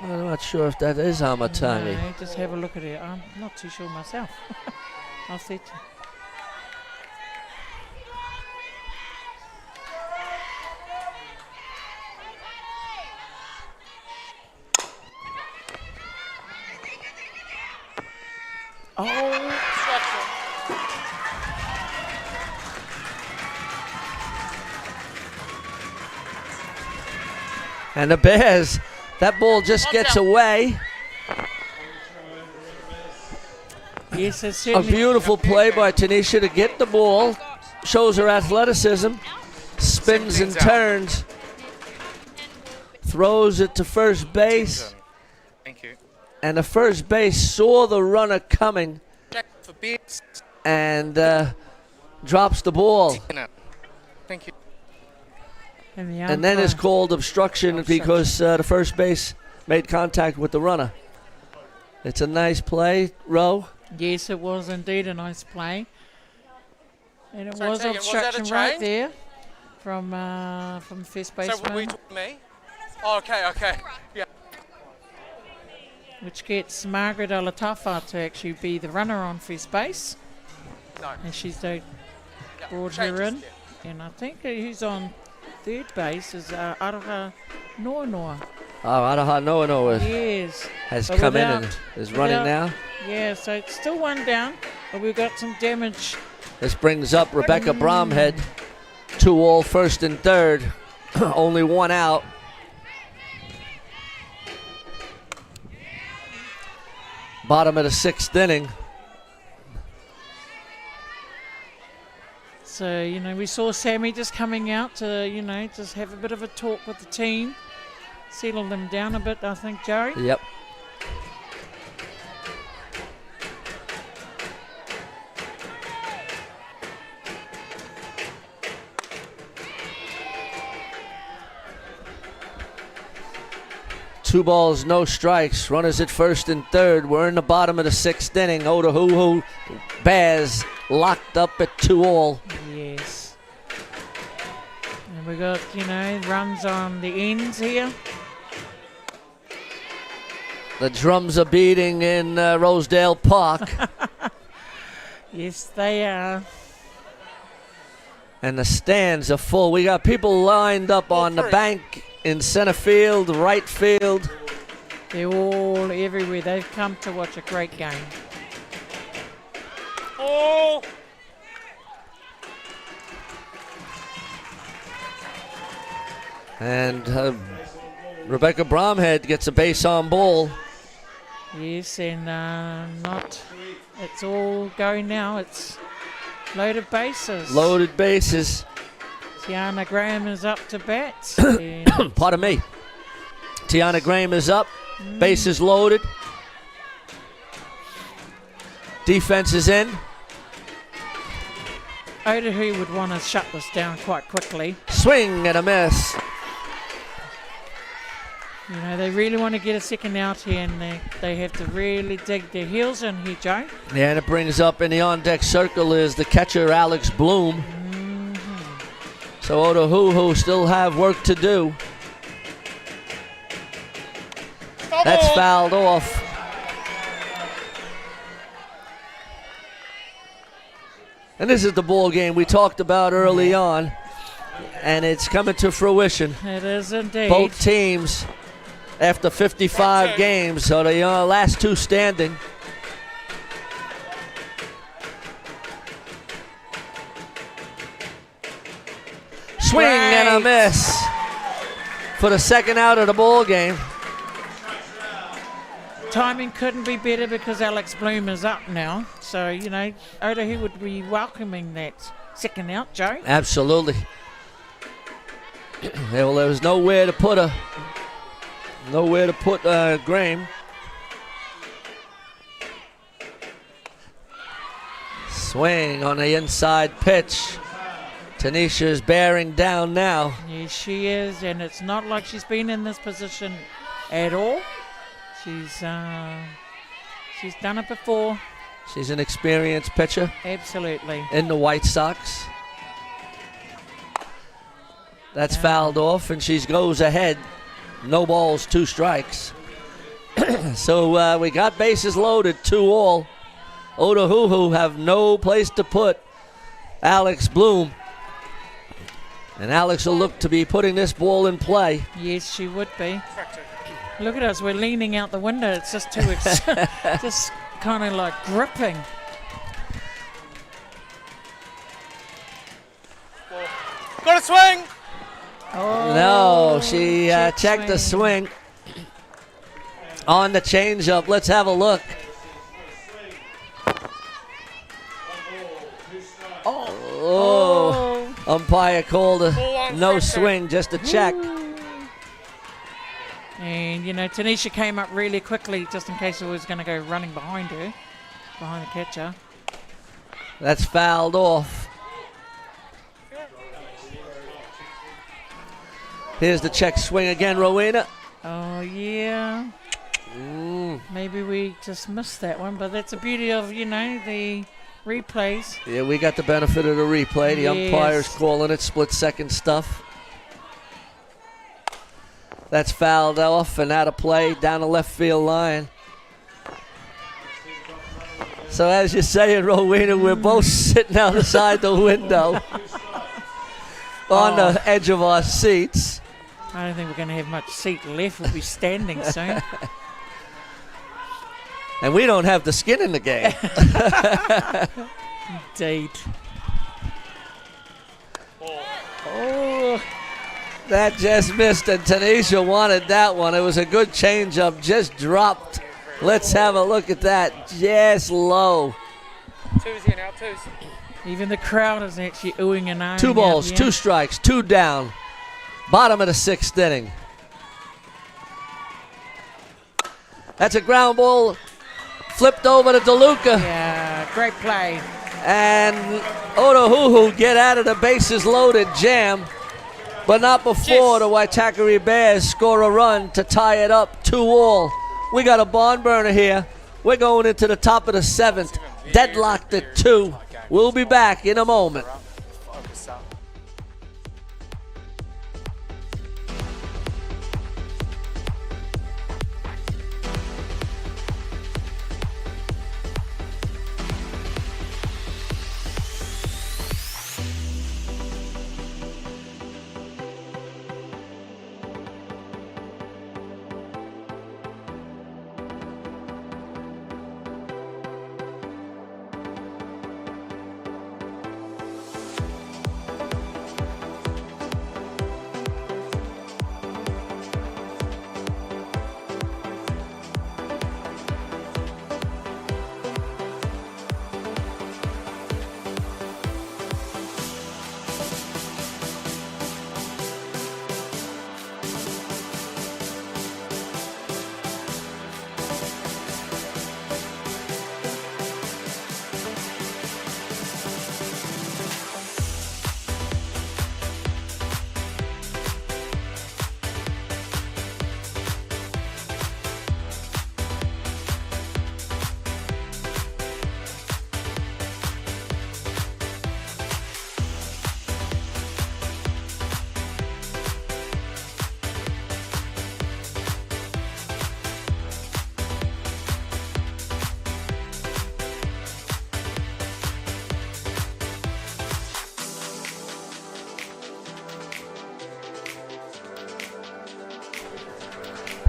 I'm not sure if that is Amatangi. No, just have a look at it. I'm not too sure myself. I'll see. Oh. And the Bears, that ball just gets away. Yes, it's a beautiful play by Tanisha to get the ball. Shows her athleticism. Spins and turns. Throws it to first base. Thank you. And the first base saw the runner coming and drops the ball. Thank you. And then it's called obstruction because the first base made contact with the runner. It's a nice play, Ro. Yes, it was indeed a nice play. And it was obstruction right there from first baseman. So were we talking me? Oh, okay. Yeah. Which gets Margaret Ōtāhuhu to actually be the runner on first base. No. And she's brought her in. And I think who's on third base is Araha Noanoa. Oh, Ōtāhuhu Noanoa Yes. has But come in without- and is running without- now. Yeah, so it's still one down, but we've got some damage. This brings up Rebecca Bromhead. 2 all, first and third. Only 1 out. Bottom of the 6th inning. So, you know, we saw Sammy just coming out to, you know, just have a bit of a talk with the team. Settle them down a bit, I think, Joey. Yep. Two balls, no strikes. Runners at first and third. We're in the bottom of the 6th inning. Ōtāhuhu Bears locked up at 2 all. Yes. And we got, you know, runs on the ends here. The drums are beating in Rosedale Park. Yes, they are. And the stands are full. We got people lined up on the bank in center field, right field. They're all everywhere. They've come to watch a great game. Oh! And Rebecca Bromhead gets a base on ball. Yes, and not. It's all going now. It's loaded bases. Loaded bases. Tiana Graham is up to bat. And Pardon me. Tiana Graham is up. Bases loaded. Defense is in. Ōtāhuhu would want to shut this down quite quickly. Swing and a miss. You know, they really want to get a second out here, and they have to really dig their heels in here, Joe. Yeah, and it brings up in the on-deck circle is the catcher, Alex Bloom. So Ōtāhuhu still have work to do. That's fouled off. And this is the ball game we talked about early on, and it's coming to fruition. It is indeed. Both teams, after 55 games, are the last 2 standing. Swing and a miss for the second out of the ball game. Timing couldn't be better because Alex Bloom is up now. So, you know, Ōtāhuhu would be welcoming that second out, Joe. Absolutely. Yeah, well, there was nowhere to put Graham. Swing on the inside pitch. Tanisha is bearing down now. Yes, she is, and it's not like she's been in this position at all. She's done it before. She's an experienced pitcher Absolutely. in the White Sox. That's fouled off, and she goes ahead. No balls, 2 strikes. So we got bases loaded, 2 all. Ōtāhuhu have no place to put Alex Bloom. And Alex will look to be putting this ball in play. Yes, she would be. Look at us, we're leaning out the window. It's just too, just kind of like gripping. Got a swing! Oh, No, she check checked the swing on the changeup. Let's have a look. Oh, umpire called a no swing, just a check. And, you know, Tanisha came up really quickly just in case it was going to go running behind her, behind the catcher. That's fouled off. Here's the check swing again, Rowena. Oh, yeah. Maybe we just missed that one, but that's the beauty of, you know, the replays. Yeah, we got the benefit of the replay. The Yes. umpire's calling it split-second stuff. That's fouled off and out of play down the left field line. So as you say, Rowena, we're both sitting outside the window on the edge of our seats. I don't think we're going to have much seat left. We'll be standing soon. And we don't have the skin in the game. Indeed. Oh. That just missed, and Tanisha wanted that one. It was a good changeup, just dropped. Let's have a look at that, just low. Twos here now, twos. Even the crowd is actually oohing and ahhing. 2 balls, 2 strikes, 2 down. Bottom of the 6th inning. That's a ground ball flipped over to DeLuca. Yeah, great play. And Ōtāhuhu get out of the bases loaded jam, but not before the Waitakere Bears score a run to tie it up 2-all. We got a barn burner here. We're going into the top of the 7th, deadlocked at 2. We'll be back in a moment.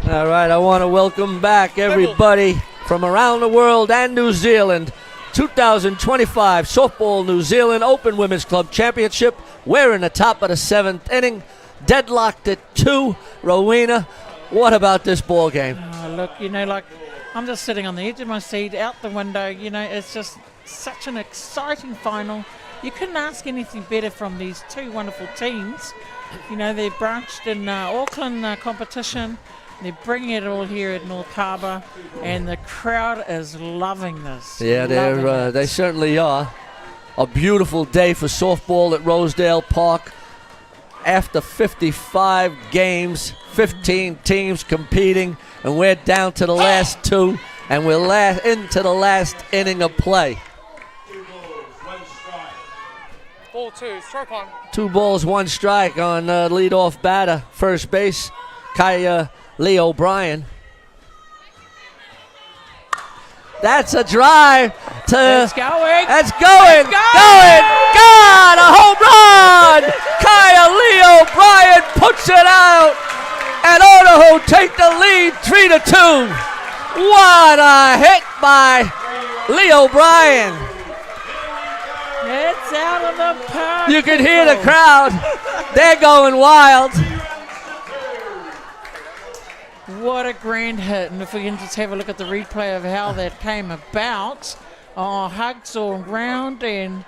All right, I want to welcome back everybody from around the world and New Zealand. 2025 Softball New Zealand Open Women's Club Championship. We're in the top of the 7th inning, deadlocked at 2. Rowena, what about this ball game? Oh, look, like I'm just sitting on the edge of my seat, out the window. It's just such an exciting final. You couldn't ask anything better from these two wonderful teams. They're branched in Auckland competition. They're bringing it all here at North Harbour, and the crowd is loving this. Yeah, they certainly are. A beautiful day for softball at Rosedale Park. After 55 games, 15 teams competing, and we're down to the last 2, and we're into the last inning of play. 2 balls, 1 strike. Ball 2, strike 1. 2 balls, 1 strike on leadoff batter, first base, Kaya Lee O'Brien. That's a drive to. It's going. It's going. Going. God, a home run. Kaya Lee O'Brien puts it out, and Ōtāhuhu take the lead 3-2. What a hit by Lee O'Brien. It's out of the park. You can hear the crowd. They're going wild. What a grand hit. And if we can just have a look at the replay of how that came about. Hugs all round and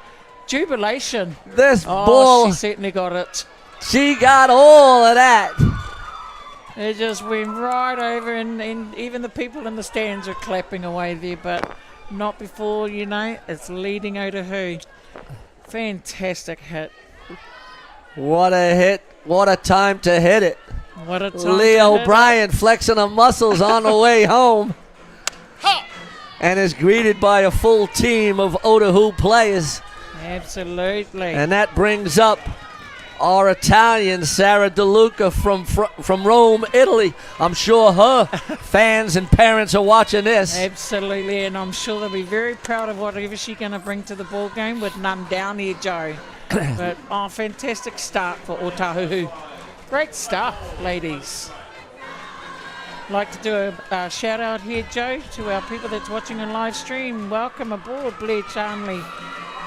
jubilation. This ball. She certainly got it. She got all of that. It just went right over, and even the people in the stands are clapping away there, but not before, it's leading Ōtāhuhu. Fantastic hit. What a hit. What a time to hit it. What a time. Lee O'Brien flexing her muscles on the way home. And is greeted by a full team of Ōtāhuhu players. Absolutely. And that brings up our Italian, Sarah DeLuca from Rome, Italy. I'm sure her fans and parents are watching this. Absolutely, and I'm sure they'll be very proud of whatever she's going to bring to the ball game with none down here, Joe. But, fantastic start for Ōtāhuhu. Great stuff, ladies. Like to do a shout out here, Joe, to our people that's watching on live stream. Welcome aboard, Blair Charnley,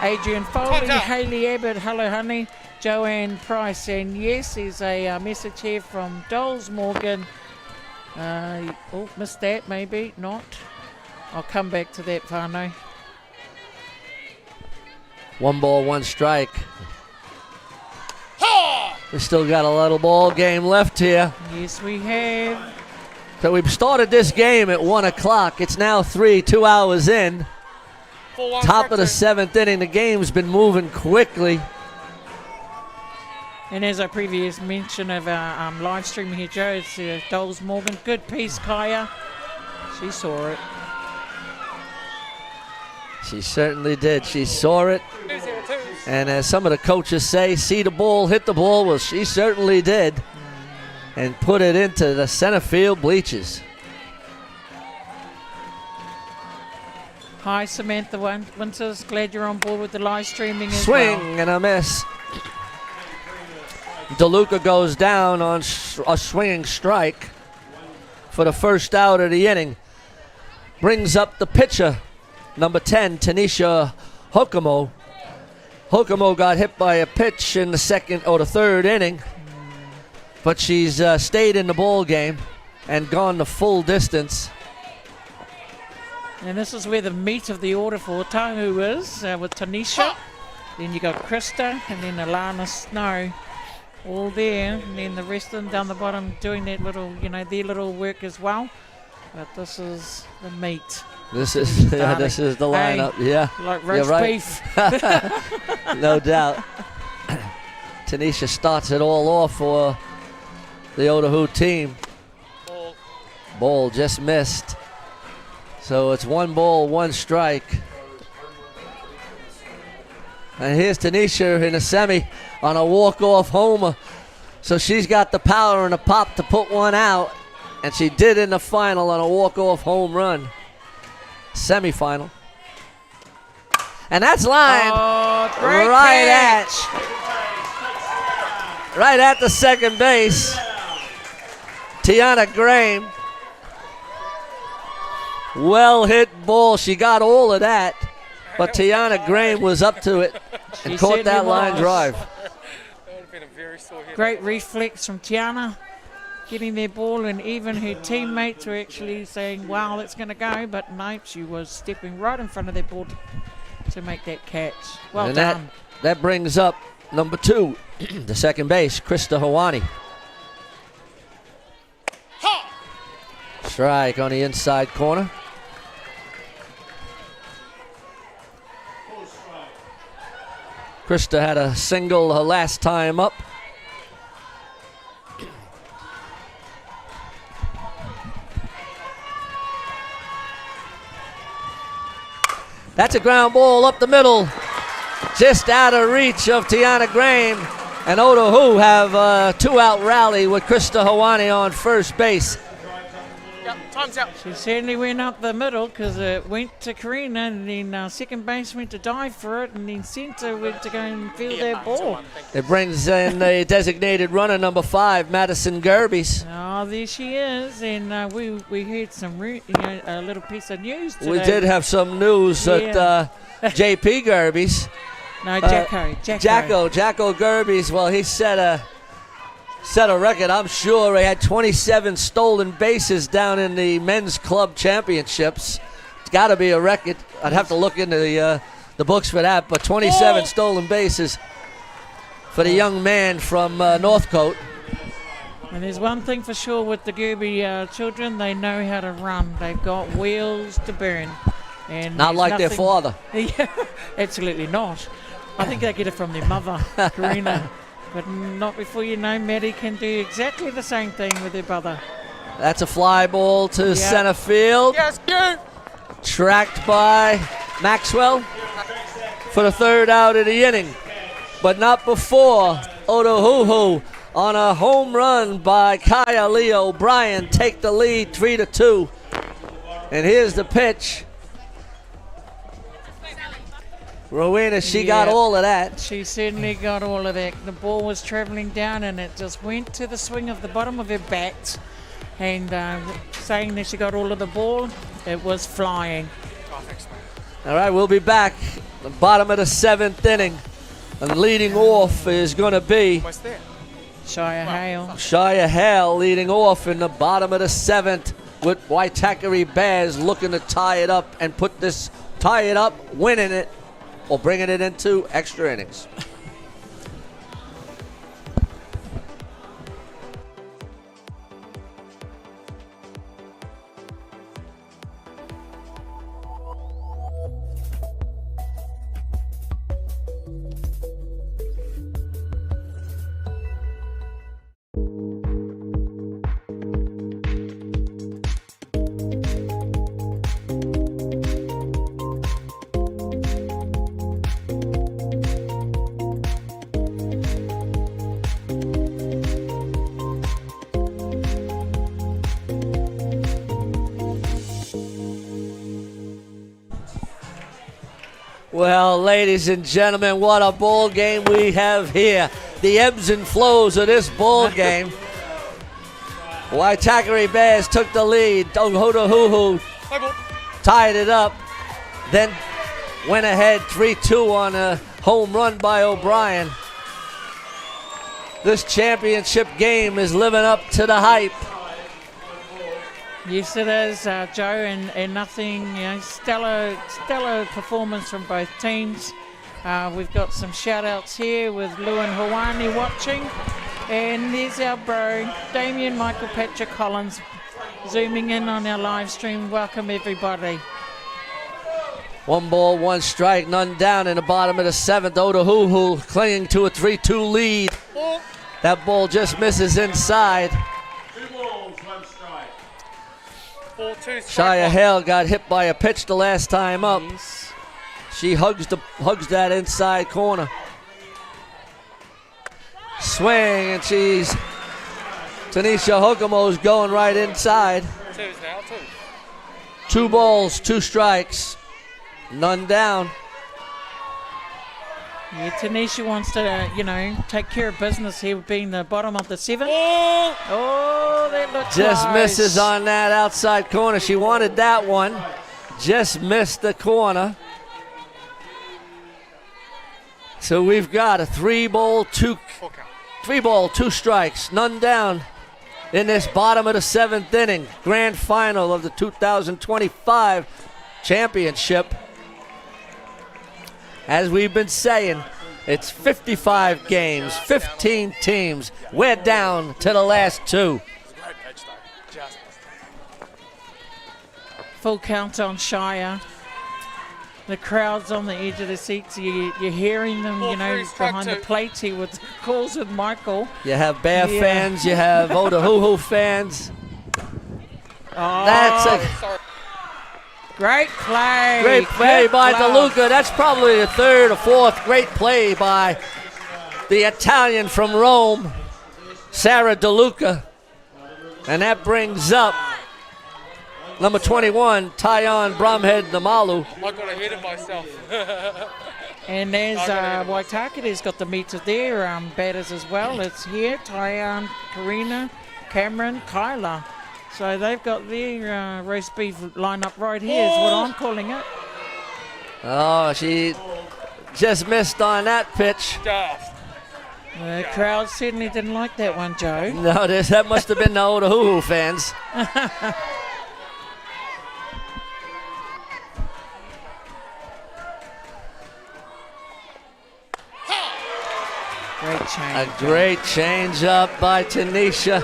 Adrian Foley, Hayley Abbott, hello honey, Joanne Price, and yes, there's a message here from Doles Morgan. Missed that, maybe not. I'll come back to that, whānau. 1 ball, 1 strike. We still got a little ball game left here. Yes, we have. So we've started this game at 1 o'clock. It's now 2 hours in. Top of the 7th inning. The game's been moving quickly. And as I previously mentioned of our live stream here, Joe, it's Doles Morgan. Good piece, Kaya. She saw it. She certainly did. She saw it. And as some of the coaches say, see the ball, hit the ball. Well, she certainly did. And put it into the center field bleachers. Hi, Samantha Winters. Glad you're on board with the live streaming as well. Swing and a miss. DeLuca goes down on a swinging strike for the first out of the inning. Brings up the pitcher, number 10, Tanisha Hokomo. Hokomo got hit by a pitch in the third inning. But she's stayed in the ball game and gone the full distance. And this is where the meat of the order for Ōtāhuhu is, with Tanisha. Then you got Krista and then Alana Snow, all there. And then the rest of them down the bottom doing that little, their little work as well. But this is the meat. This is the lineup. Hey, yeah, like roast beef. No doubt. Tanisha starts it all off for the Ōtāhuhu team. Ball just missed. So it's 1 ball, 1 strike. And here's Tanisha in a semi on a walk-off homer. So she's got the power and the pop to put one out. And she did in the final on a walk-off home run. Semi-final. And that's lined right at the second base. Tiana Graham. Well hit ball. She got all of that. But Tiana Graham was up to it and caught that line drive. Great reflex from Tiana, getting their ball, and even her teammates were actually saying, wow, that's going to go. But no, she was stepping right in front of their ball to make that catch. Well done. That brings up number 2, the second base, Krista Hawani. Strike on the inside corner. Krista had a single her last time up. That's a ground ball up the middle, just out of reach of Tiana Graham. And Ōtāhuhu have a 2-out rally with Krista Hawani on first base. Yep, time's out. She certainly went up the middle because it went to Karina, and then second base went to dive for it, and then centre went to go and field their ball. It brings in the designated runner, number 5, Madison Gerbes. Oh, there she is, and we heard some a little piece of news today. We did have some news that J.P. Gerbes. No, Jacko Gerbes. Well, he set a record. I'm sure he had 27 stolen bases down in the men's club championships. It's got to be a record. I'd have to look into the books for that, but 27 stolen bases for the young man from Northcote. And there's one thing for sure with the Gerbes children, they know how to run. They've got wheels to burn. And not like their father. Yeah, absolutely not. I think they get it from their mother, Karina. But not before you know Maddie can do exactly the same thing with her brother. That's a fly ball to center field. Yes, you. Tracked by Maxwell for the 3rd out of the inning. But not before Ōtāhuhu on a home run by Kyle O'Brien take the lead 3-2. And here's the pitch. Rowena, she got all of that. She certainly got all of that. The ball was travelling down and it just went to the swing of the bottom of her bat. And saying that she got all of the ball, it was flying. All right, we'll be back. The bottom of the 7th inning. And leading off is going to be Shia Hale. Shia Hale leading off in the bottom of the 7th with Waitakere Bears looking to tie it up and tie it up, winning it, or bringing it into extra innings. Well, ladies and gentlemen, what a ball game we have here. The ebbs and flows of this ball game. Waitakere Bears took the lead. Ōtāhuhu tied it up, then went ahead 3-2 on a home run by O'Brien. This championship game is living up to the hype. Yes, it is, Joe, and nothing, stellar performance from both teams. We've got some shout-outs here with Lou and Hawani watching. And there's our bro, Damien Michael Patrick Collins, zooming in on our live stream. Welcome, everybody. 1 ball, 1 strike, none down in the bottom of the 7th. Ōtāhuhu clinging to a 3-2 lead. That ball just misses inside. Shia Hale got hit by a pitch the last time up. Yes. She hugs that inside corner. Swing, and Tanisha Hokumo's going right inside. 2 balls, 2 strikes, none down. Yeah, Tanisha wants to, take care of business here, being the bottom of the 7th. Oh, that looks Just close. misses on that outside corner. She wanted that one. Just missed the corner. So we've got a 3 ball, 2 strikes, none down in this bottom of the 7th inning. Grand final of the 2025 championship. As we've been saying, it's 55 games, 15 teams. We're down to the last 2. Full count on Shire. The crowd's on the edge of the seats. You're hearing them, behind the plate here with calls with Michael. You have Bear fans, you have Ōtāhuhu fans. Oh, That's a great play. great play by DeLuca. That's probably the 3rd or 4th great play by the Italian from Rome, Sarah DeLuca. And that brings up number 21, Tyon Bromhead Namalu. I got ahead of myself. And there's Waitakere's got the meter there, batters as well. It's here, Tyon, Karina, Cameron, Kyla. So they've got their roast beef lineup right here, is what I'm calling it. Oh, she just missed on that pitch. The crowd certainly didn't like that one, Joe. No, that must have been the Ōtāhuhu fans. Great change. A great change up by Tanisha.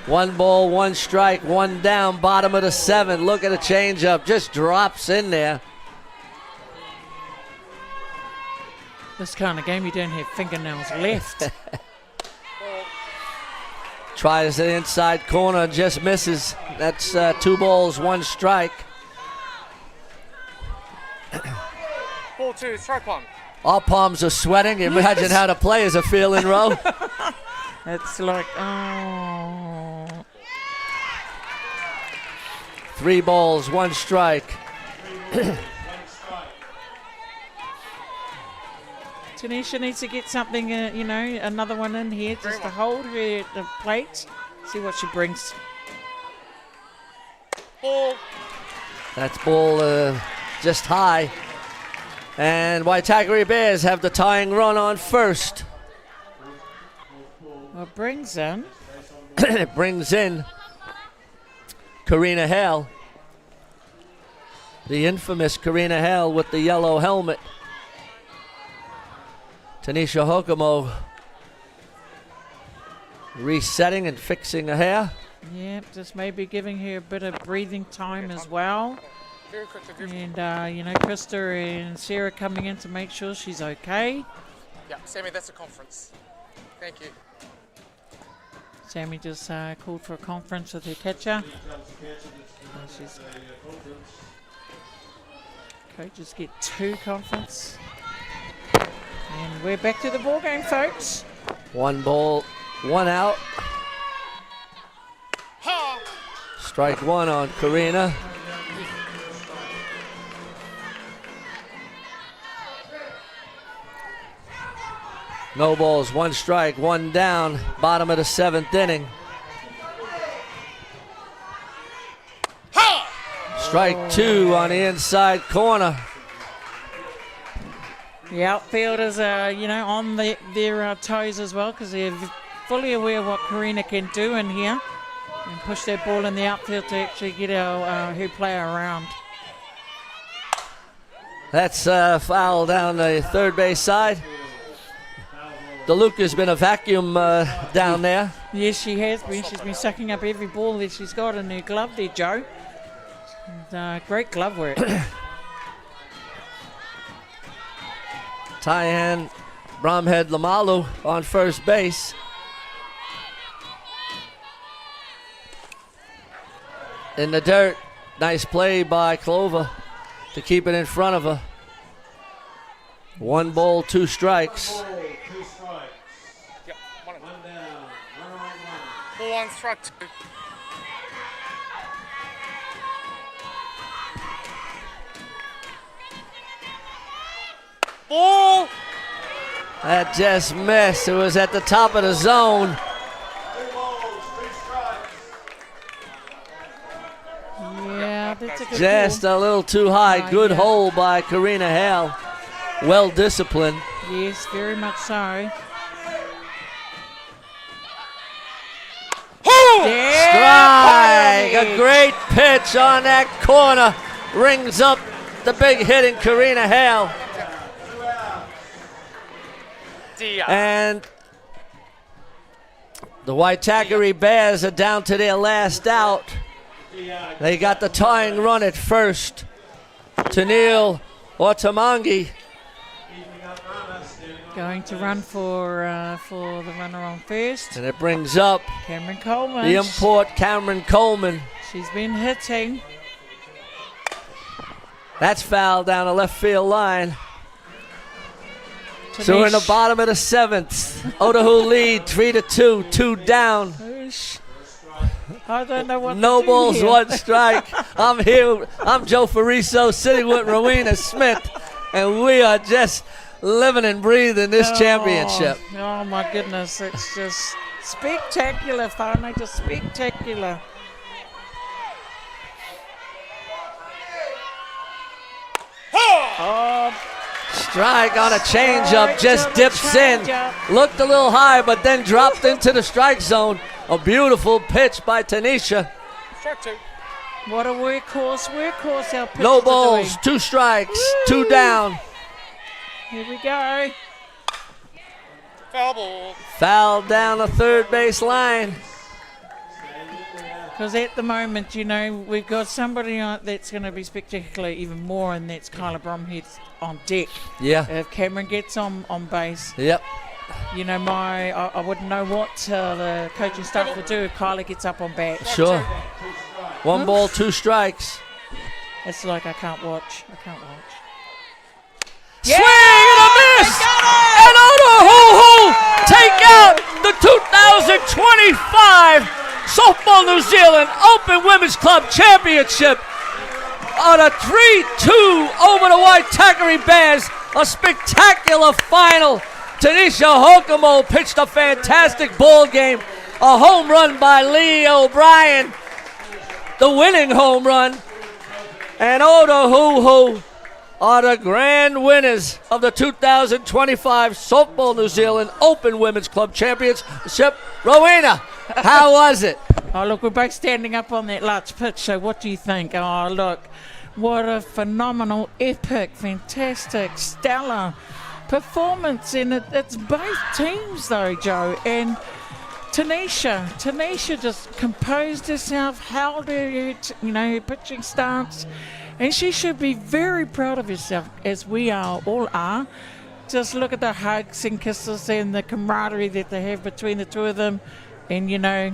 1 ball, 1 strike, 1 down, bottom of the 7th. Look at the change up, just drops in there. This kind of game, you don't have fingernails left. Tries the inside corner, just misses. That's 2 balls, 1 strike. Ball 2, strike 1. Our palms are sweating. Imagine how the players are feeling, Ro. It's like, oh. 3 balls, 1 strike. Tanisha needs to get something, you know, another one in here just to hold her at the plate. See what she brings. Ball. That's ball just high. And Waitakere Bears have the tying run on first. Well, brings in. It brings in Karina Hale. The infamous Karina Hale with the yellow helmet. Tanisha Hokomo resetting and fixing her hair. Yeah, just maybe giving her a bit of breathing time as well. Very quickly. And, you know, Krista and Sarah coming in to make sure she's okay. Yeah, Sammy, that's a conference. Thank you. Sammy just called for a conference with her catcher. Coaches get 2 conference. And we're back to the ball game, folks. 1 ball, 1 out. Strike 1 on Karina. No balls, 1 strike, 1 down. Bottom of the 7th inning. Strike 2 on the inside corner. The outfielders are, you know, on their toes as well because they're fully aware of what Karina can do in here and push that ball in the outfield to actually get her player around. That's foul down the third base side. DeLuca's been a vacuum down there. Yes, she has been. She's been sucking up every ball that she's got in her glove there, Joe. And, great glove work. Tyann Bromhead Lamalu on first base. In the dirt. Nice play by Clover to keep it in front of her. 1 ball, 2 strikes. Yeah, 1 down. 4 on strike 2. Ball! That just missed. It was at the top of the zone. Yeah, that's a good Just ball. a little too high. Good hole by Karina Hale. Well disciplined. Yes, very much so. Strike! A great pitch on that corner. Rings up the big hitting Karina Hale. And the Waitakere Bears are down to their last out. They got the tying run at first. Tennille Ōtāhuhu. Going to run for the runner on first. And it brings up Cameron Coleman. the import Cameron Coleman. She's been hitting. That's foul down the left field line. So we're in the bottom of the 7th. Ōtāhuhu lead 3-2, 2 down. I don't know what No to do balls, here. 1 strike. I'm here. I'm Joe Fariso sitting with Rowena Smith, and we are just living and breathing this championship. Oh my goodness, it's just spectacular, Whānau, just spectacular. Oh, Strike on a changeup, just on a dips in. changeup. Looked a little high, but then dropped into the strike zone. A beautiful pitch by Tanisha. Strike 2. what a workhorse, our pitchers No are balls, doing. 2 strikes, 2 down. Here we go. Foul ball. Foul down the third base line. Because at the moment, you know, we've got somebody that's going to be spectacular even more, and that's Kyla Bromhead on deck. Yeah. If Cameron gets on base, Yep. you know, I wouldn't know what the coaching staff would do if Kyla gets up on bat. Sure. 1 ball, 2 strikes. It's like I can't watch. Swing and a miss. And Ōtāhuhu take out the 2025 Softball New Zealand Open Women's Club Championship on a 3-2 over the Waitakere Bears. A spectacular final. Tanisha Hokomo pitched a fantastic ball game. A home run by Lee O'Brien, the winning home run. And Ōtāhuhu are the grand winners of the 2025 Softball New Zealand Open Women's Club Championship. Rowena, how was it? Oh, look, we're both standing up on that large pitch, so what do you think? Oh, look, what a phenomenal, epic, fantastic, stellar performance. And it's both teams, though, Joe. And Tanisha just composed herself, held her, her pitching stance, and she should be very proud of herself, as we all are. Just look at the hugs and kisses and the camaraderie that they have between the two of them, and I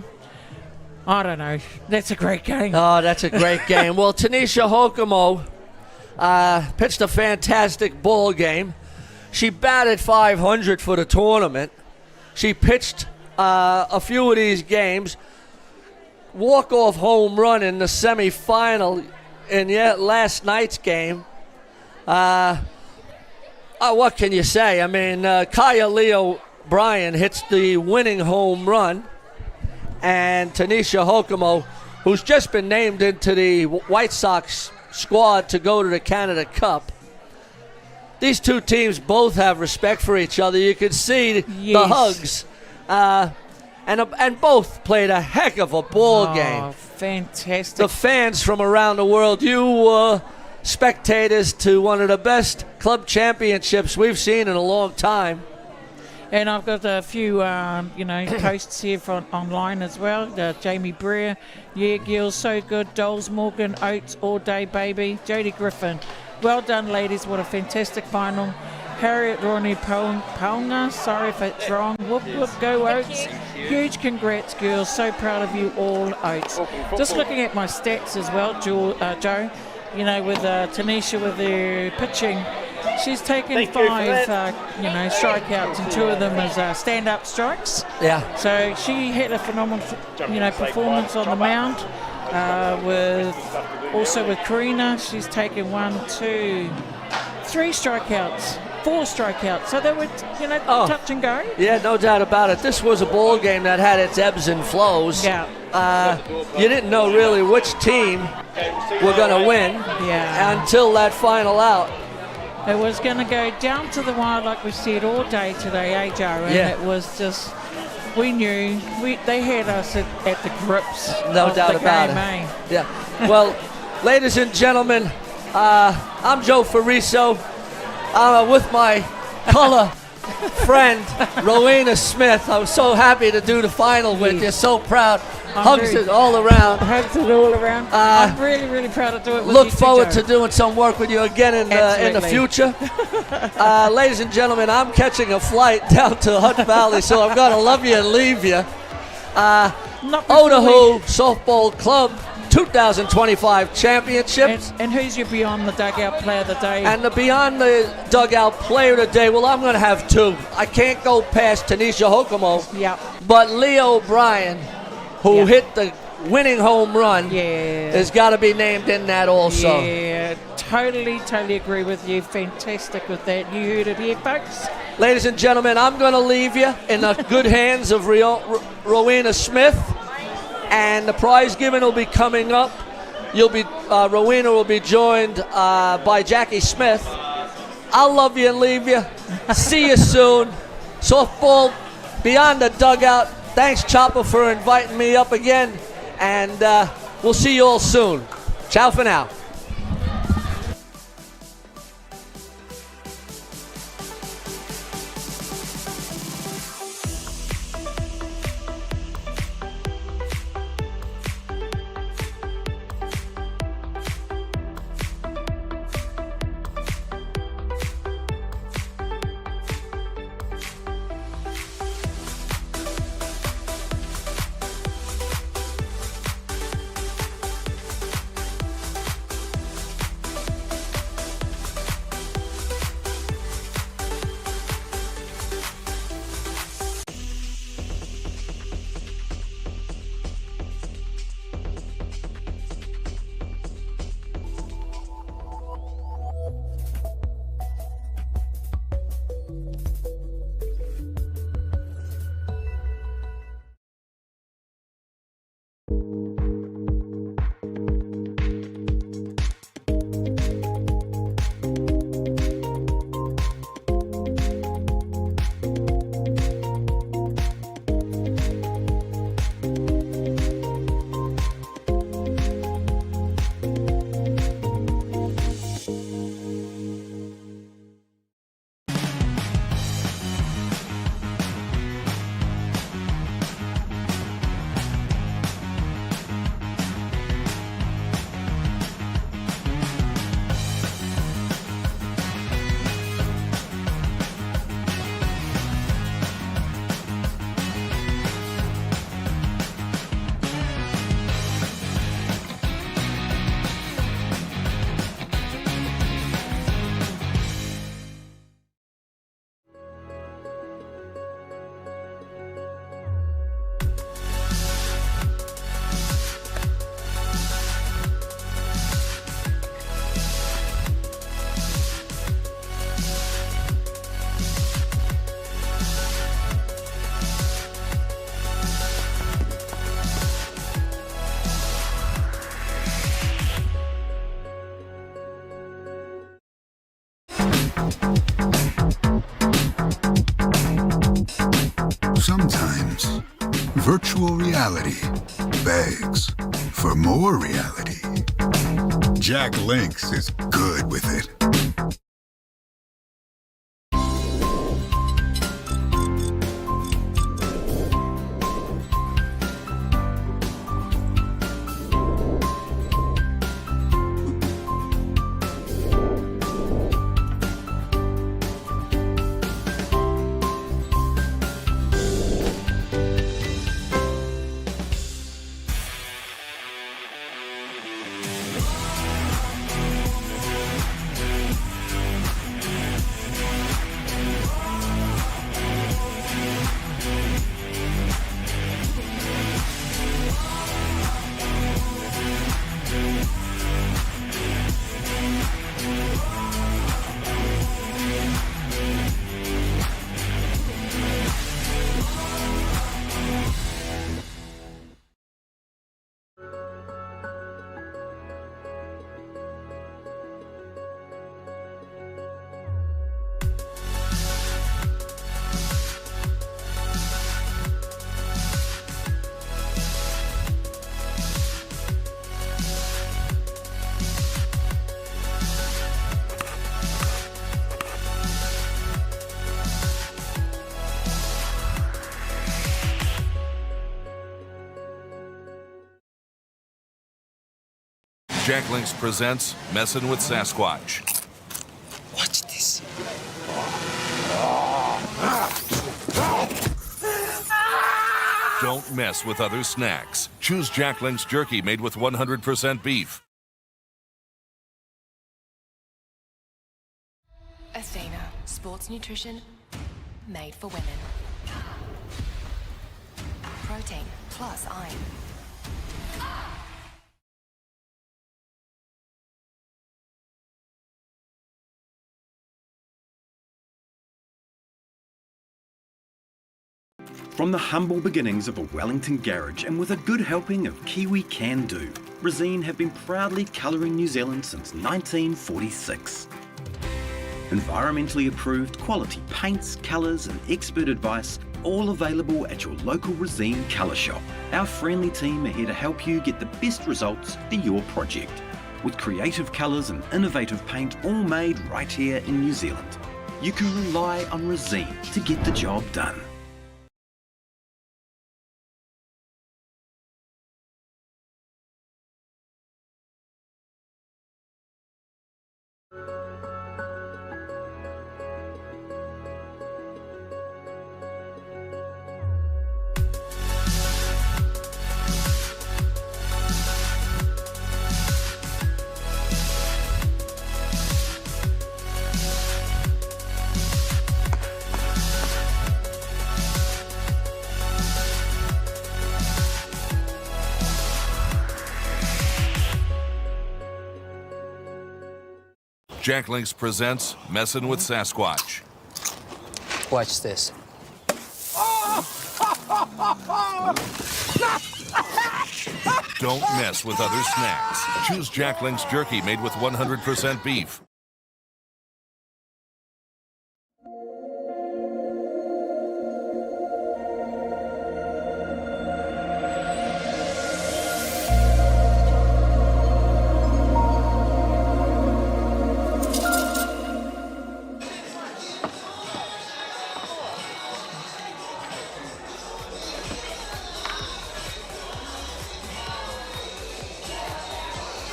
don't know, that's a great game. Oh, that's a great game. Well, Tanisha Hokomo pitched a fantastic ball game. She batted .500 for the tournament. She pitched a few of these games. Walk-off home run in the semifinal in last night's game. What can you say? I mean, Kaya Leo Bryan hits the winning home run, and Tanisha Hokomo, who's just been named into the White Sox squad to go to the Canada Cup. These two teams both have respect for each other. You could see the hugs. And both played a heck of a ball game. Fantastic. The fans from around the world, you were spectators to one of the best club championships we've seen in a long time. And I've got a few, posts here online as well. Jamie Breer, yeah, Gil, so good. Doles Morgan, Oates, all day, baby. Jodie Griffin, well done, ladies. What a fantastic final. Harriet Ronnie Paunga, sorry if it's wrong. Whoop, whoop, go Oates. Huge congrats, girls. So proud of you all, Oates. Just looking at my stats as well, Joe, with Tanisha with her pitching. She's taken 5, strikeouts, and 2 of them as stand-up strikes. Yeah. So she had a phenomenal, performance on the mound. With Karina, she's taken 1, 2, 3 strikeouts, 4 strikeouts. So they were, touch and go. Yeah, no doubt about it. This was a ball game that had its ebbs and flows. Yeah. You didn't know really which team were going to win until that final out. It was going to go down to the wire, like we said, all day today, Joe? And it was just, we knew, they had us at the grips. No doubt about it. Yeah. Well, ladies and gentlemen, I'm Joe Fariso. With my color friend, Rowena Smith. I was so happy to do the final with you. So proud. Hugs it all around. Hugs it all around. I'm really, really proud to do it with you. Look forward to doing some work with you again in the future. Ladies and gentlemen, I'm catching a flight down to Hutt Valley, so I'm going to love you and leave you. Ōtāhuhu Softball Club 2025 Championships. And who's your Beyond the Dugout Player of the Day? And the Beyond the Dugout Player of the Day, well, I'm going to have 2. I can't go past Tanisha Hokomo. Yep. But Leo O'Brien, who hit the winning home run, has got to be named in that also. Yeah, totally agree with you. Fantastic with that. You heard it here, folks. Ladies and gentlemen, I'm going to leave you in the good hands of Rowena Smith. And the prize giving will be coming up. Rowena will be joined by Jackie Smith. I'll love you and leave you. See you soon. Softball Beyond the Dugout. Thanks, Chopper, for inviting me up again. And we'll see you all soon. Ciao for now. Sometimes virtual reality begs for more reality. Jack Lynx is good with it. Jack Lynx presents Messin' with Sasquatch. Watch this. Don't mess with other snacks. Choose Jack Lynx jerky made with 100% beef. Athena, sports nutrition made for women. Protein plus iron. From the humble beginnings of a Wellington garage and with a good helping of Kiwi can-do, Resene have been proudly colouring New Zealand since 1946. Environmentally approved quality paints, colours and expert advice, all available at your local Resene colour shop. Our friendly team are here to help you get the best results for your project. With creative colours and innovative paint all made right here in New Zealand. You can rely on Resene to get the job done. Jack Lynx presents Messin' with Sasquatch. Watch this. Don't mess with other snacks. Choose Jack Lynx jerky made with 100% beef.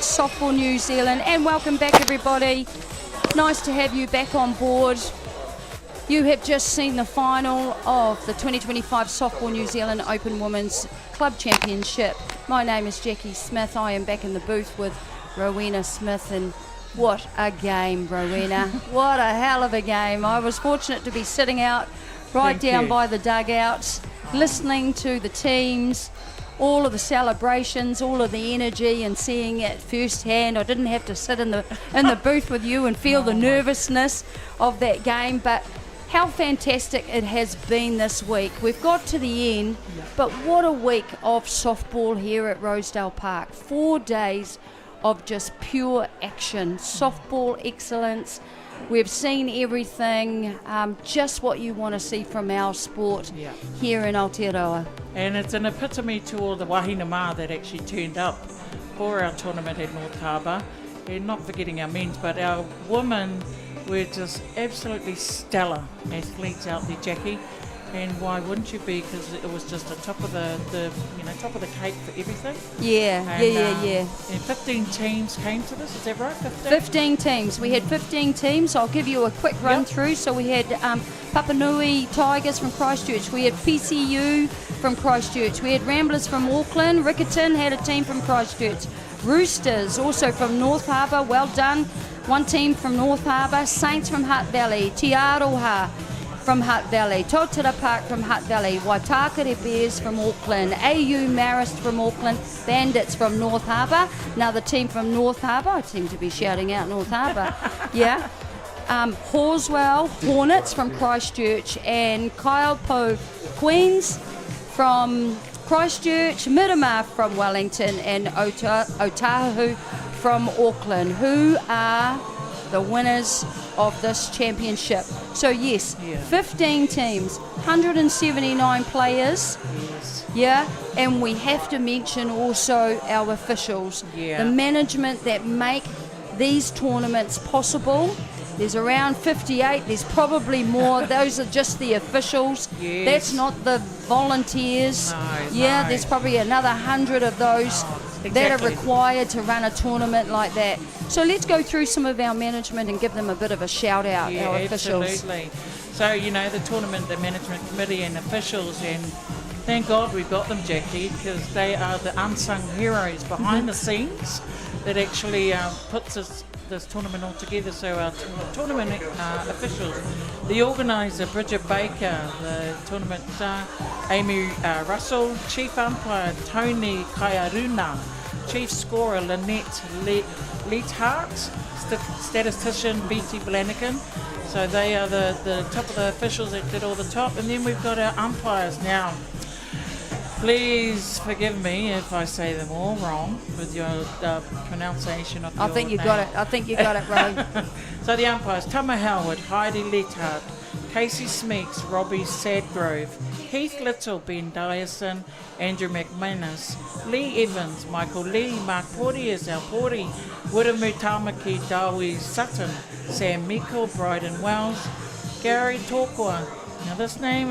Softball New Zealand, and welcome back everybody. Nice to have you back on board. You have just seen the final of the 2025 Softball New Zealand Open Women's Club Championship. My name is Jackie Smith. I am back in the booth with Rowena Smith, and what a game, Rowena. What a hell of a game. I was fortunate to be sitting out right down by the dugouts, listening to the teams, all of the celebrations, all of the energy, and seeing it firsthand. I didn't have to sit in the booth with you and feel the nervousness of that game, but how fantastic it has been this week. We've got to the end, but what a week of softball here at Rosedale Park. 4 days of just pure action, softball excellence. We've seen everything, just what you want to see from our sport here in Aotearoa. And it's an epitome to all the wahine mā that actually turned up for our tournament at North Harbour. And not forgetting our men's, but our women were just absolutely stellar athletes out there, Jackie. And why wouldn't you be? Because it was just the top of the top of the cake for everything. Yeah. And 15 teams came to this. Is that right? 15 teams. We had 15 teams. I'll give you a quick run through. So we had Papanui Tigers from Christchurch. We had PCU from Christchurch. We had Ramblers from Auckland. Riccarton had a team from Christchurch. Roosters also from North Harbour. Well done. One team from North Harbour. Saints from Hutt Valley. Te Aroha from Hutt Valley, Totara Park from Hutt Valley, Waitakere Bears from Auckland, AU Marist from Auckland, Bandits from North Harbour, another team from North Harbour. I seem to be shouting out North Harbour. Horswell Hornets from Christchurch, and Kaiapo Queens from Christchurch, Miramar from Wellington, and Ōtāhuhu from Auckland, who are the winners of this championship. So yes, 15 teams, 179 players. And we have to mention also our officials, the management that make these tournaments possible. There's around 58, there's probably more. Those are just the officials. That's not the volunteers. No. There's probably another 100 of those that are required to run a tournament like that. So let's go through some of our management and give them a bit of a shout out, our officials. Absolutely. So, the tournament, the management committee and officials, and thank God we've got them, Jackie, because they are the unsung heroes behind the scenes that actually puts this tournament all together. So our tournament officials, the organiser Bridget Baker, the tournament Amy Russell, chief umpire Tony Kaiaruna, chief scorer Lynette Leithart, statistician Betty Blanigan. So they are the top of the officials that did all the top. And then we've got our umpires now. Please forgive me if I say them all wrong with your pronunciation of your I think you got it right. So the umpires, Tama Howard, Heidi Leithart, Casey Smeeks, Robbie Sadgrove, Heath Little, Ben Dyerson, Andrew McManus, Lee Evans, Michael Lee, Mark Pori is our Pori, Wiramu Tamaki, Dawi Sutton, Sam Meikle, Bryden Wells, Gary Tokua. Now this name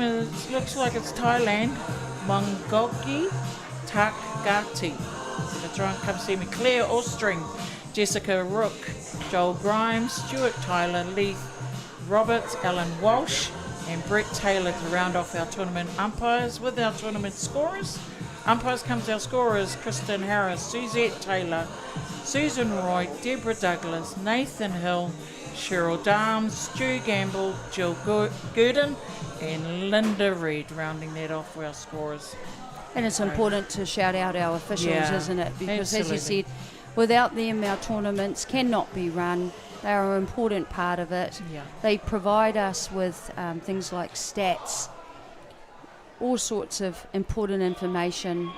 looks like it's Thailand. Mongogi Takgati. That's right, come see me. Claire Ostring, Jessica Rook, Joel Grimes, Stuart Tyler, Leith Roberts, Alan Walsh, and Brett Taylor to round off our tournament umpires with our tournament scorers. Umpires comes our scorers, Kristen Harris, Suzette Taylor, Susan Roy, Deborah Douglas, Nathan Hill, Cheryl Dahms, Stu Gamble, Jill Gooden, and Linda Reid, rounding that off for our scorers. And it's important to shout out our officials, isn't it? Because absolutely. As you said, without them our tournaments cannot be run. They are an important part of it. They provide us with things like stats, all sorts of important information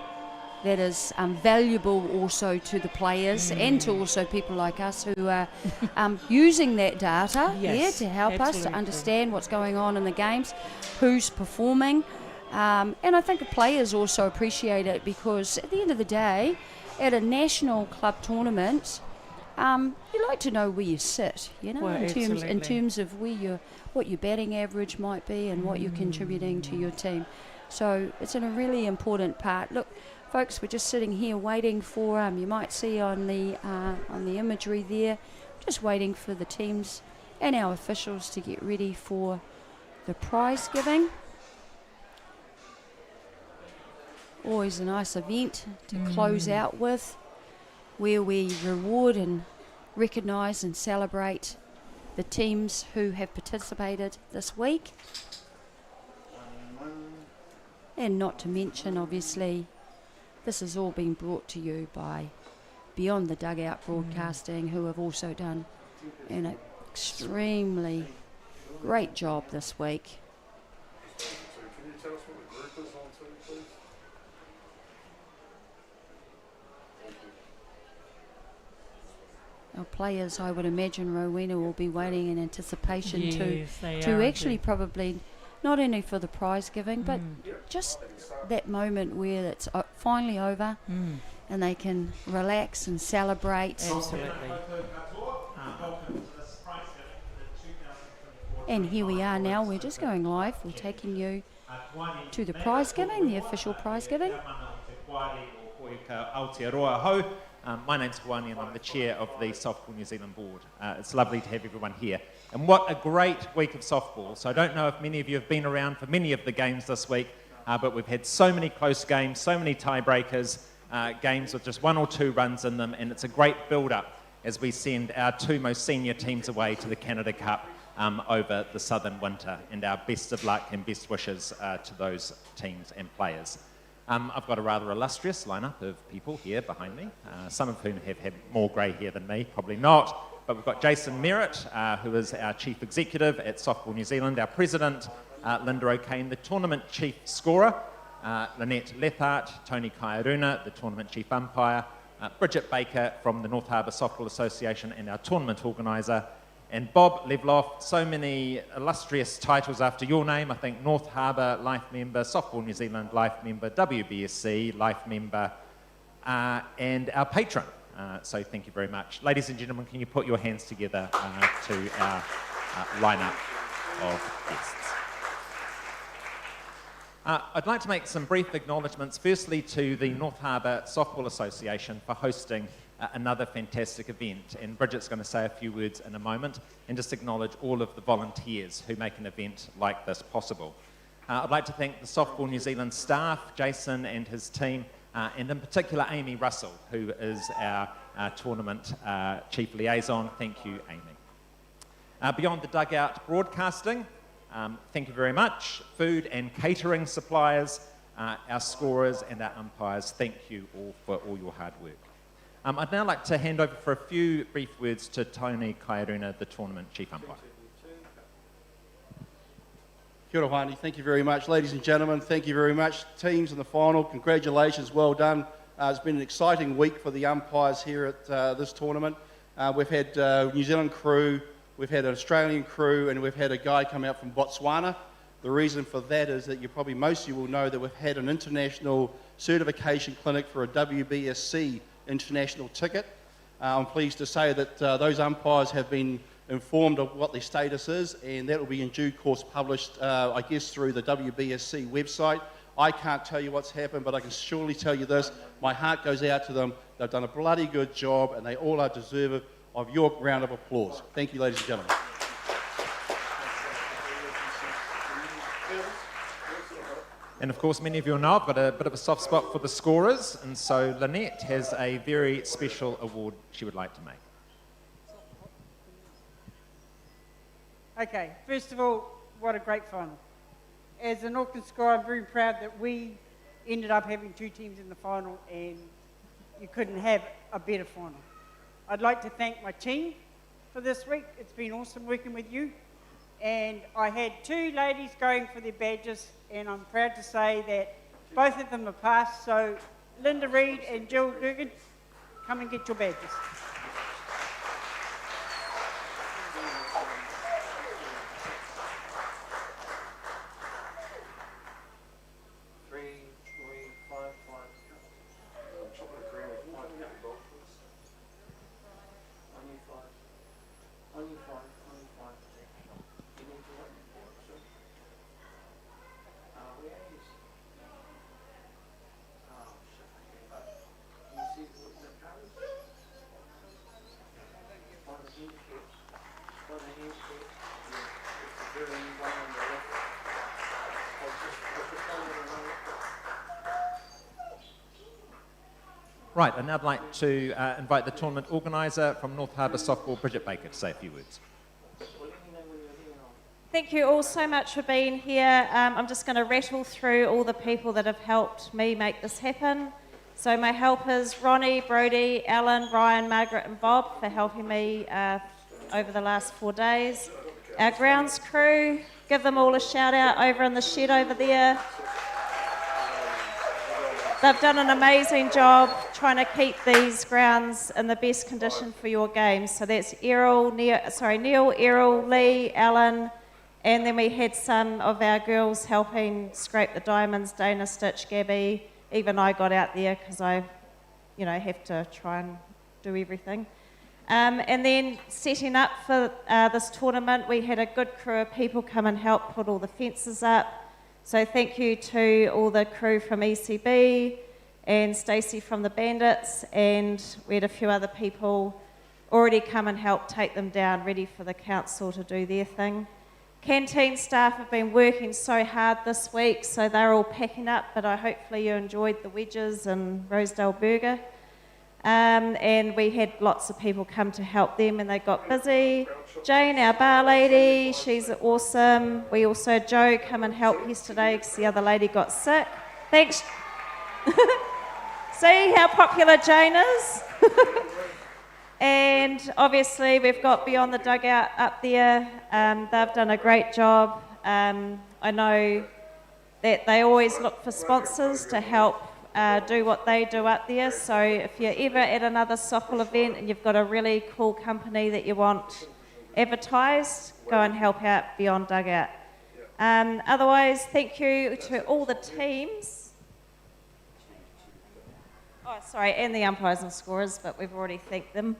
that is valuable also to the players and to also people like us who are using that data to help us to understand what's going on in the games, who's performing. And I think the players also appreciate it, because at the end of the day, at a national club tournament, you like to know where you sit, in terms of what your batting average might be and what you're contributing to your team. So it's a really important part. Look, folks, we're just sitting here waiting for, you might see on the imagery there, just waiting for the teams and our officials to get ready for the prize giving. Always a nice event to close out with, where we reward and recognise and celebrate the teams who have participated this week. And not to mention, obviously, this has all been brought to you by Beyond the Dugout Broadcasting, who have also done an extremely great job this week. So can you tell us what the group is on to, please? Our players, I would imagine, Rowena, will be waiting in anticipation Yes, they to are actually indeed. probably not only for the prize giving, but just that moment where it's finally over and they can relax and celebrate. Absolutely. And here we are now, we're just going live, we're taking you to the prize giving, the official prize giving. Ōtāhuhu. My name's Hawani and I'm the chair of the Softball New Zealand board. It's lovely to have everyone here. And what a great week of softball. So I don't know if many of you have been around for many of the games this week, but we've had so many close games, so many tiebreakers, games with just 1 or 2 runs in them, and it's a great build-up as we send our 2 most senior teams away to the Canada Cup over the southern winter, and our best of luck and best wishes to those teams and players. I've got a rather illustrious lineup of people here behind me, some of whom have had more grey hair than me, probably not, but we've got Jason Merritt, who is our Chief Executive at Softball New Zealand, our President, Linda O'Kane, the Tournament Chief Scorer, Lynette Lethart, Tony Kaiaruna, the Tournament Chief Umpire, Bridget Baker from the North Harbour Softball Association and our Tournament Organiser, and Bob Levloff, so many illustrious titles after your name. I think North Harbour Life Member, Softball New Zealand Life Member, WBSC Life Member, and our patron. So thank you very much. Ladies and gentlemen, can you put your hands together to our lineup of guests? I'd like to make some brief acknowledgements, firstly to the North Harbour Softball Association for hosting another fantastic event, and Bridget's going to say a few words in a moment and just acknowledge all of the volunteers who make an event like this possible. I'd like to thank the Softball New Zealand staff, Jason and his team, and in particular Amy Russell, who is our tournament chief liaison. Thank you, Amy. Beyond the Dugout Broadcasting, thank you very much. Food and catering suppliers, our scorers and our umpires, thank you all for all your hard work. I'd now like to hand over for a few brief words to Tony Kaiaruna, the Tournament Chief Umpire. Kia ora, Hawani. Thank you very much. Ladies and gentlemen, thank you very much. Teams in the final, congratulations, well done. It's been an exciting week for the umpires here at this tournament. We've had New Zealand crew, we've had an Australian crew, and we've had a guy come out from Botswana. The reason for that is that most of you will know that we've had an international certification clinic for a WBSC international ticket. I'm pleased to say that those umpires have been informed of what their status is, and that will be in due course published, I guess, through the WBSC website. I can't tell you what's happened, but I can surely tell you this. My heart goes out to them. They've done a bloody good job, and they all are deserving of your round of applause. Thank you, ladies and gentlemen. And of course, many of you will know I've got a bit of a soft spot for the scorers, and so Lynette has a very special award she would like to make. Okay, first of all, what a great final. As an Auckland scorer, I'm very proud that we ended up having 2 teams in the final, and you couldn't have a better final. I'd like to thank my team for this week. It's been awesome working with you. And I had 2 ladies going for their badges, and I'm proud to say that both of them are passed. So Linda Reid and Jill Dugan, come and get your badges. Right, and now I'd like to invite the tournament organiser from North Harbour Softball, Bridget Baker, to say a few words. Thank you all so much for being here. I'm just going to rattle through all the people that have helped me make this happen. So my helpers, Ronnie, Brodie, Alan, Ryan, Margaret and Bob for helping me over the last 4 days. Our grounds crew, give them all a shout out over in the shed over there. they've done an amazing job trying to keep these grounds in the best condition for your games. So that's Neil, Errol, Lee, Alan, and then we had some of our girls helping scrape the diamonds, Dana, Stitch, Gabby. Even I got out there because I, have to try and do everything. And then setting up for this tournament, we had a good crew of people come and help put all the fences up. So thank you to all the crew from ECB and Stacey from the Bandits, and we had a few other people already come and help take them down, ready for the council to do their thing. Canteen staff have been working so hard this week, so they're all packing up, but hopefully you enjoyed the wedges and Rosedale burger. And we had lots of people come to help them, and they got busy. Jane, our bar lady, she's awesome. We also had Joe come and help yesterday because the other lady got sick. Thanks. See how popular Jane is? And obviously we've got Beyond the Dugout up there. They've done a great job. I know that they always look for sponsors to help do what they do up there. So if you're ever at another softball event and you've got a really cool company that you want advertised, go and help out Beyond Dugout. Otherwise, thank you to all the teams. Oh, sorry, and the umpires and scorers, but we've already thanked them.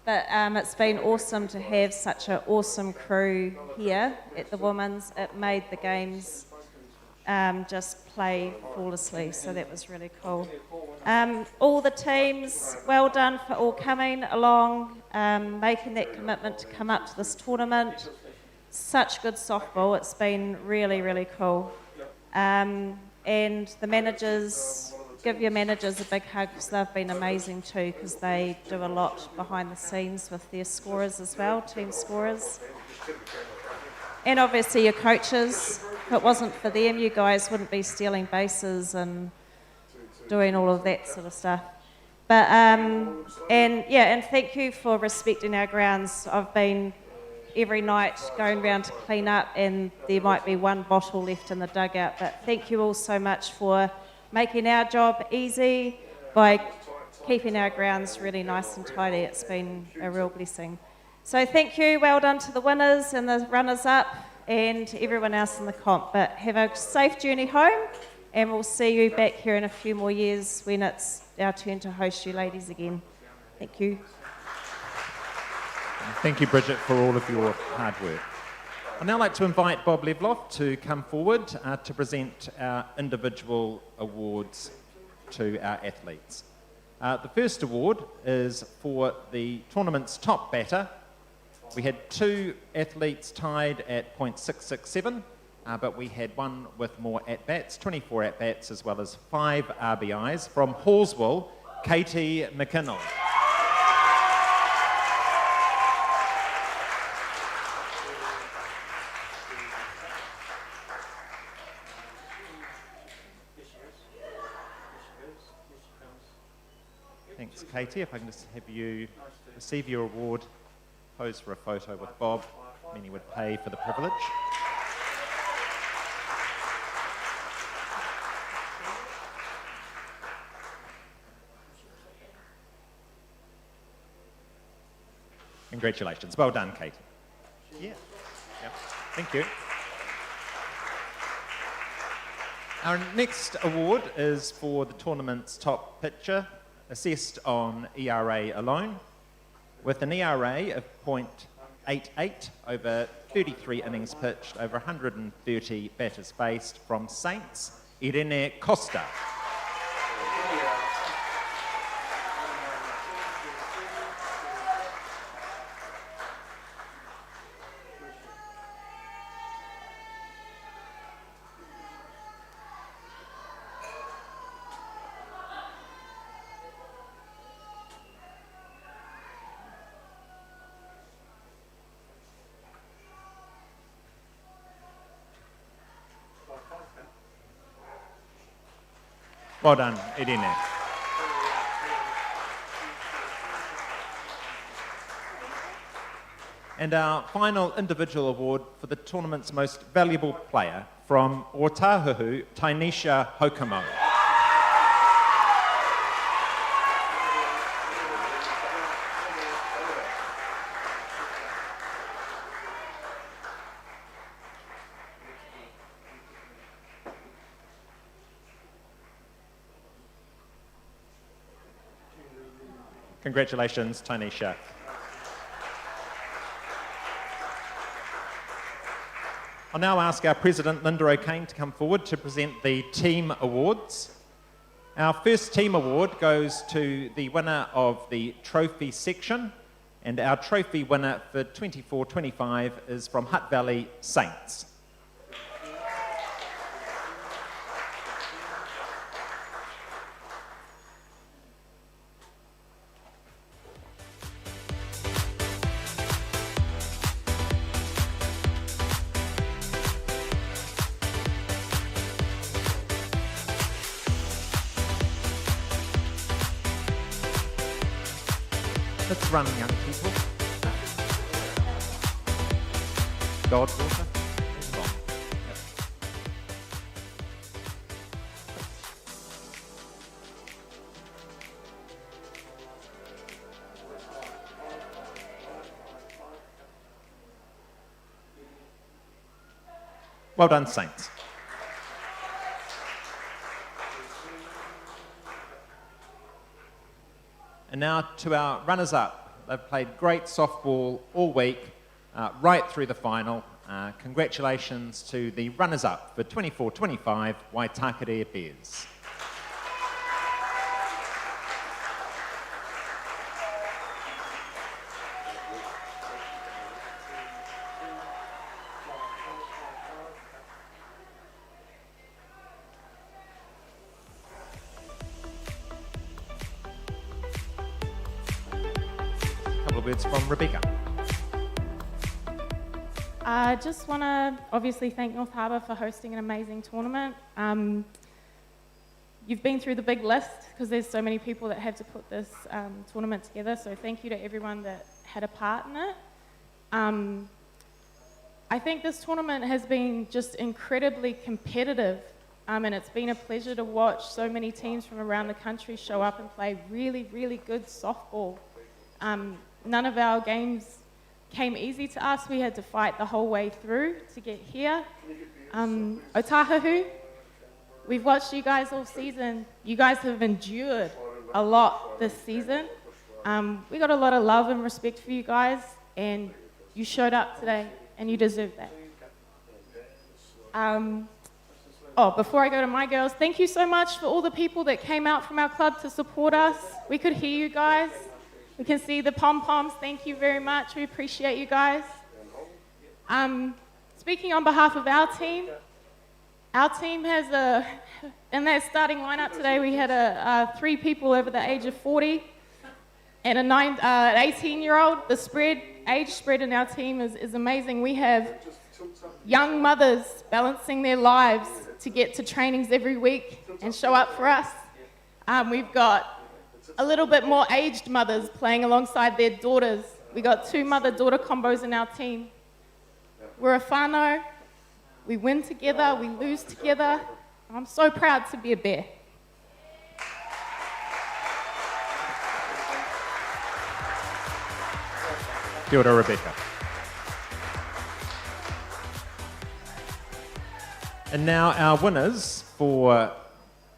But it's been awesome to have such an awesome crew here at the Women's. It made the games just play flawlessly, so that was really cool. All the teams, well done for all coming along, making that commitment to come up to this tournament. Such good softball, it's been really, really cool. And the managers, give your managers a big hug because they've been amazing too, because they do a lot behind the scenes with their scorers as well, team scorers. And obviously your coaches. If it wasn't for them, you guys wouldn't be stealing bases and doing all of that sort of stuff. But and thank you for respecting our grounds. I've been every night going around to clean up, and there might be one bottle left in the dugout. But thank you all so much for making our job easy by keeping our grounds really nice and tidy. It's been a real blessing. So thank you, well done to the winners and the runners-up and everyone else in the comp. But have a safe journey home, and we'll see you back here in a few more years when it's our turn to host you ladies again. Thank you. Thank you, Bridget, for all of your hard work. I'd now like to invite Bob Levloff to come forward to present our individual awards to our athletes. The first award is for the tournament's top batter. We had 2 athletes tied at .667, but we had one with more at-bats, 24 at-bats, as well as 5 RBIs from Hallsville, Katie McKinnell. Thanks, Katie. If I can just have you receive your award, pose for a photo with Bob. Many would pay for the privilege. Congratulations. Well done, Katie. Yeah. Yep. Thank you. Our next award is for the tournament's top pitcher, assessed on ERA alone, with an ERA of .88 over 33 innings pitched, over 130 batters faced, from Saints, Irene Costa. Well done, Irene. And our final individual award for the tournament's most valuable player, from Ōtāhuhu, Tainisha Hokomo. Congratulations, Tanisha. I'll now ask our President, Linda O'Kane, to come forward to present the team awards. Our first team award goes to the winner of the trophy section, and our trophy winner for 24-25 is from Hutt Valley Saints. Let's run, young people. God water. Well done, Saints. And now to our runners-up. They've played great softball all week, right through the final. Congratulations to the runners-up for 24-25, Waitakere Bears. Words from Rebecca. I just want to obviously thank North Harbour for hosting an amazing tournament. You've been through the big list because there's so many people that had to put this tournament together, so thank you to everyone that had a part in it. I think this tournament has been just incredibly competitive, and it's been a pleasure to watch so many teams from around the country show up and play really, really good softball. None of our games came easy to us. We had to fight the whole way through to get here. Ōtāhuhu, we've watched you guys all season. You guys have endured a lot this season. We got a lot of love and respect for you guys, and you showed up today, and you deserve that. Before I go to my girls, thank you so much for all the people that came out from our club to support us. We could hear you guys. We can see the pom-poms. Thank you very much. We appreciate you guys. Speaking on behalf of our team has in their starting lineup today, we had 3 people over the age of 40 and an 18-year-old. The age spread in our team is amazing. We have young mothers balancing their lives to get to trainings every week and show up for us. We've got a little bit more aged mothers playing alongside their daughters. We got 2 mother-daughter combos in our team. We're a whānau. We win together, we lose together. I'm so proud to be a Bear. Kia ora, Rebecca. And now our winners for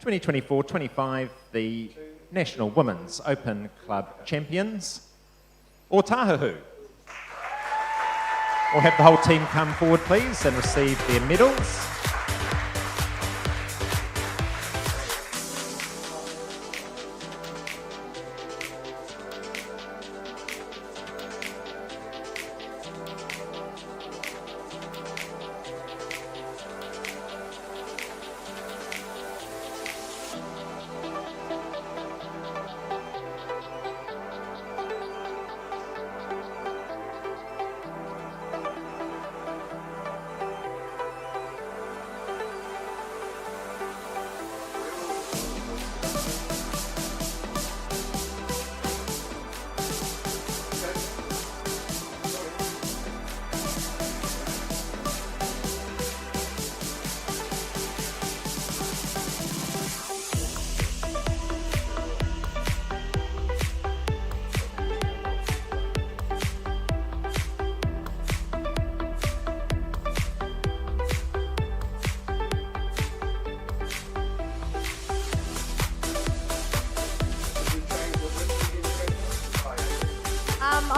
2024-25, the National Women's Open Club champions, Ōtāhuhu. We'll have the whole team come forward, please, and receive their medals.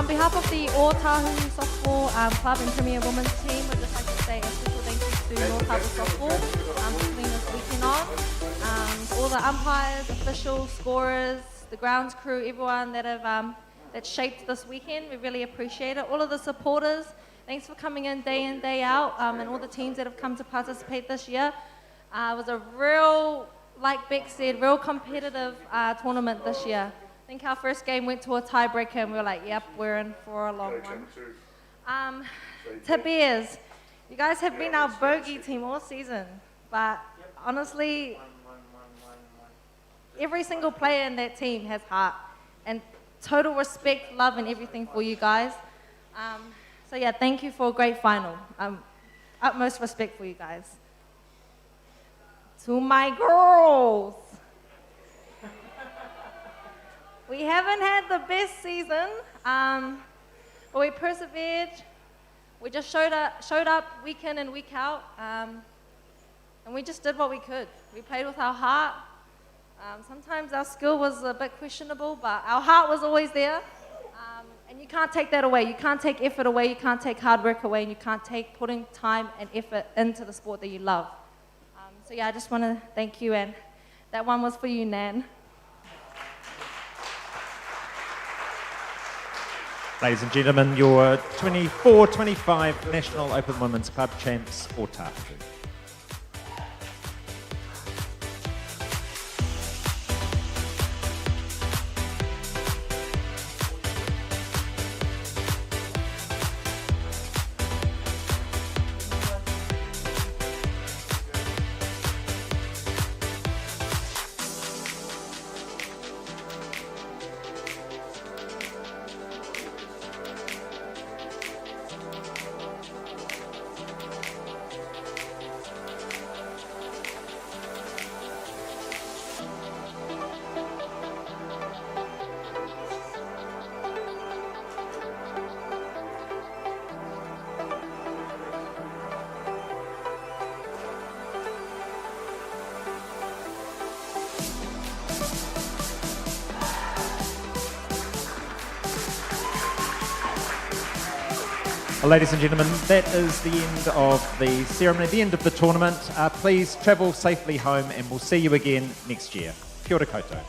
On behalf of the Ōtāhuhu Softball Club and Premier Women's Team, we'd just like to say a special thank you to Ōtāhuhu Softball for putting this weekend on. All the umpires, officials, scorers, the grounds crew, everyone that have that shaped this weekend, we really appreciate it. All of the supporters, thanks for coming in, day out, and all the teams that have come to participate this year. It was a real, like Beck said, real competitive tournament this year. I think our first game went to a tiebreaker and we were like, yep, we're in for a long one. To Bears, you guys have been our bogey team all season, but honestly, every single player in that team has heart and total respect, love, and everything for you guys. So yeah, thank you for a great final. Utmost respect for you guys. To my girls. We haven't had the best season, but we persevered. We just showed up week in and week out, and we just did what we could. We played with our heart. Sometimes our skill was a bit questionable, but our heart was always there. And you can't take that away. You can't take effort away. You can't take hard work away. And you can't take putting time and effort into the sport that you love. So yeah, I just want to thank you. And that one was for you, Nan. Ladies and gentlemen, your 24-25 National Open Women's Club champs, Ōtāhuhu. Well, ladies and gentlemen, that is the end of the ceremony, the end of the tournament. Please travel safely home and we'll see you again next year. Kia ora koutou.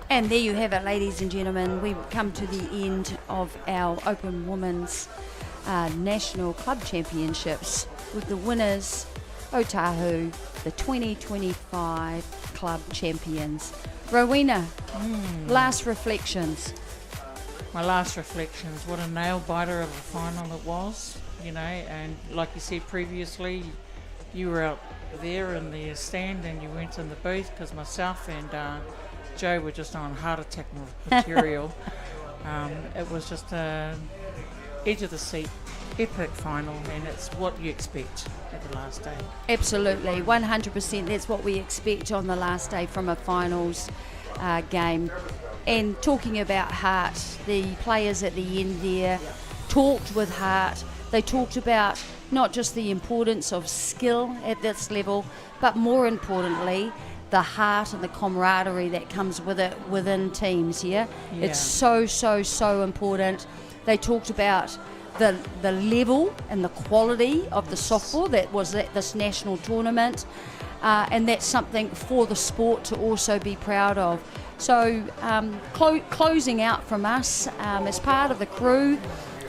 And there you have it, ladies and gentlemen. We've come to the end of our Open Women's National Club Championships with the winners, Ōtāhuhu, the 2025 Club Champions. Rowena, last reflections. My last reflections, what a nail-biter of a final it was, you know, and like you said previously, you were out there in the stand and you went in the booth because myself and Joe were just on heart attack material. It was just edge of the seat, epic final, and it's what you expect at the last day. Absolutely, 100%. That's what we expect on the last day from a finals game. And talking about heart, the players at the end there talked with heart. They talked about not just the importance of skill at this level, but more importantly, the heart and the camaraderie that comes with it within teams, yeah? It's so important. They talked about the level and the quality of the softball that was at this national tournament, and that's something for the sport to also be proud of. So closing out from us as part of the crew,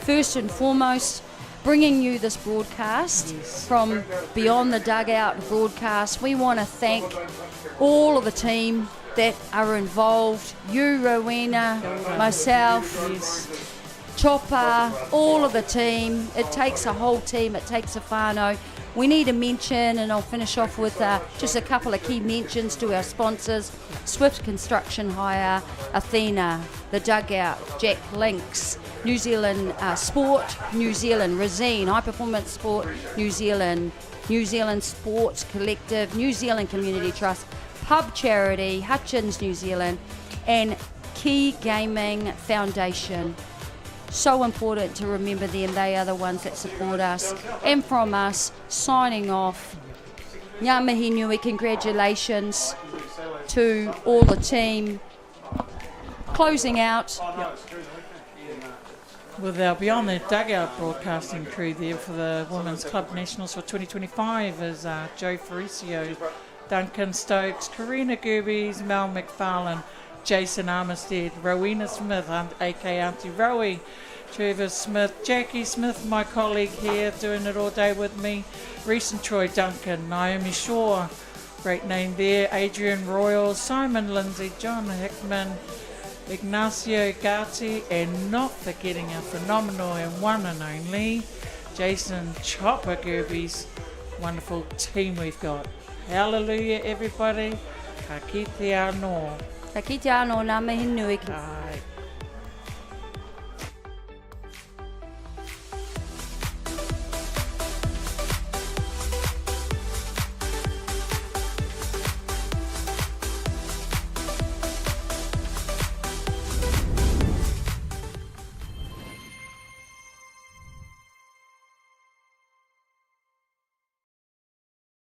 first and foremost, bringing you this broadcast from Beyond the Dugout broadcast. We want to thank all of the team that are involved, you, Rowena, myself, Chopper, all of the team. It takes a whole team, it takes a whānau. We need a mention, and I'll finish off with just a couple of key mentions to our sponsors: Swift Construction Hire, Athena, The Dugout, Jack Links, New Zealand Sport, New Zealand Resine, High Performance Sport, New Zealand, New Zealand Sports Collective, New Zealand Community Trust, Pub Charity, Hutchins New Zealand, and Key Gaming Foundation. So important to remember them. They are the ones that support us. And from us, signing off, Ngā mihi nui, congratulations to all the team. Closing out. Well, they'll be on the Dugout broadcasting crew there for the Women's Club Nationals for 2025 as Joe Faricio, Duncan Stokes, Karina Gerbes, Mel McFarlane, Jason Armistead, Rowena Smith, aka Auntie Rowie, Trevor Smith, Jackie Smith, my colleague here, doing it all day with me, Reese and Troy Duncan, Naomi Shaw, great name there, Adrian Royal, Simon Lindsay, John Hickman, Ignacio Gatti, and not forgetting our phenomenal and one and only Jason Chopper Gerbes. Wonderful team we've got. Hallelujah, everybody. Ka kite anō. Ka kite anō, ngā mihi nui. Ai.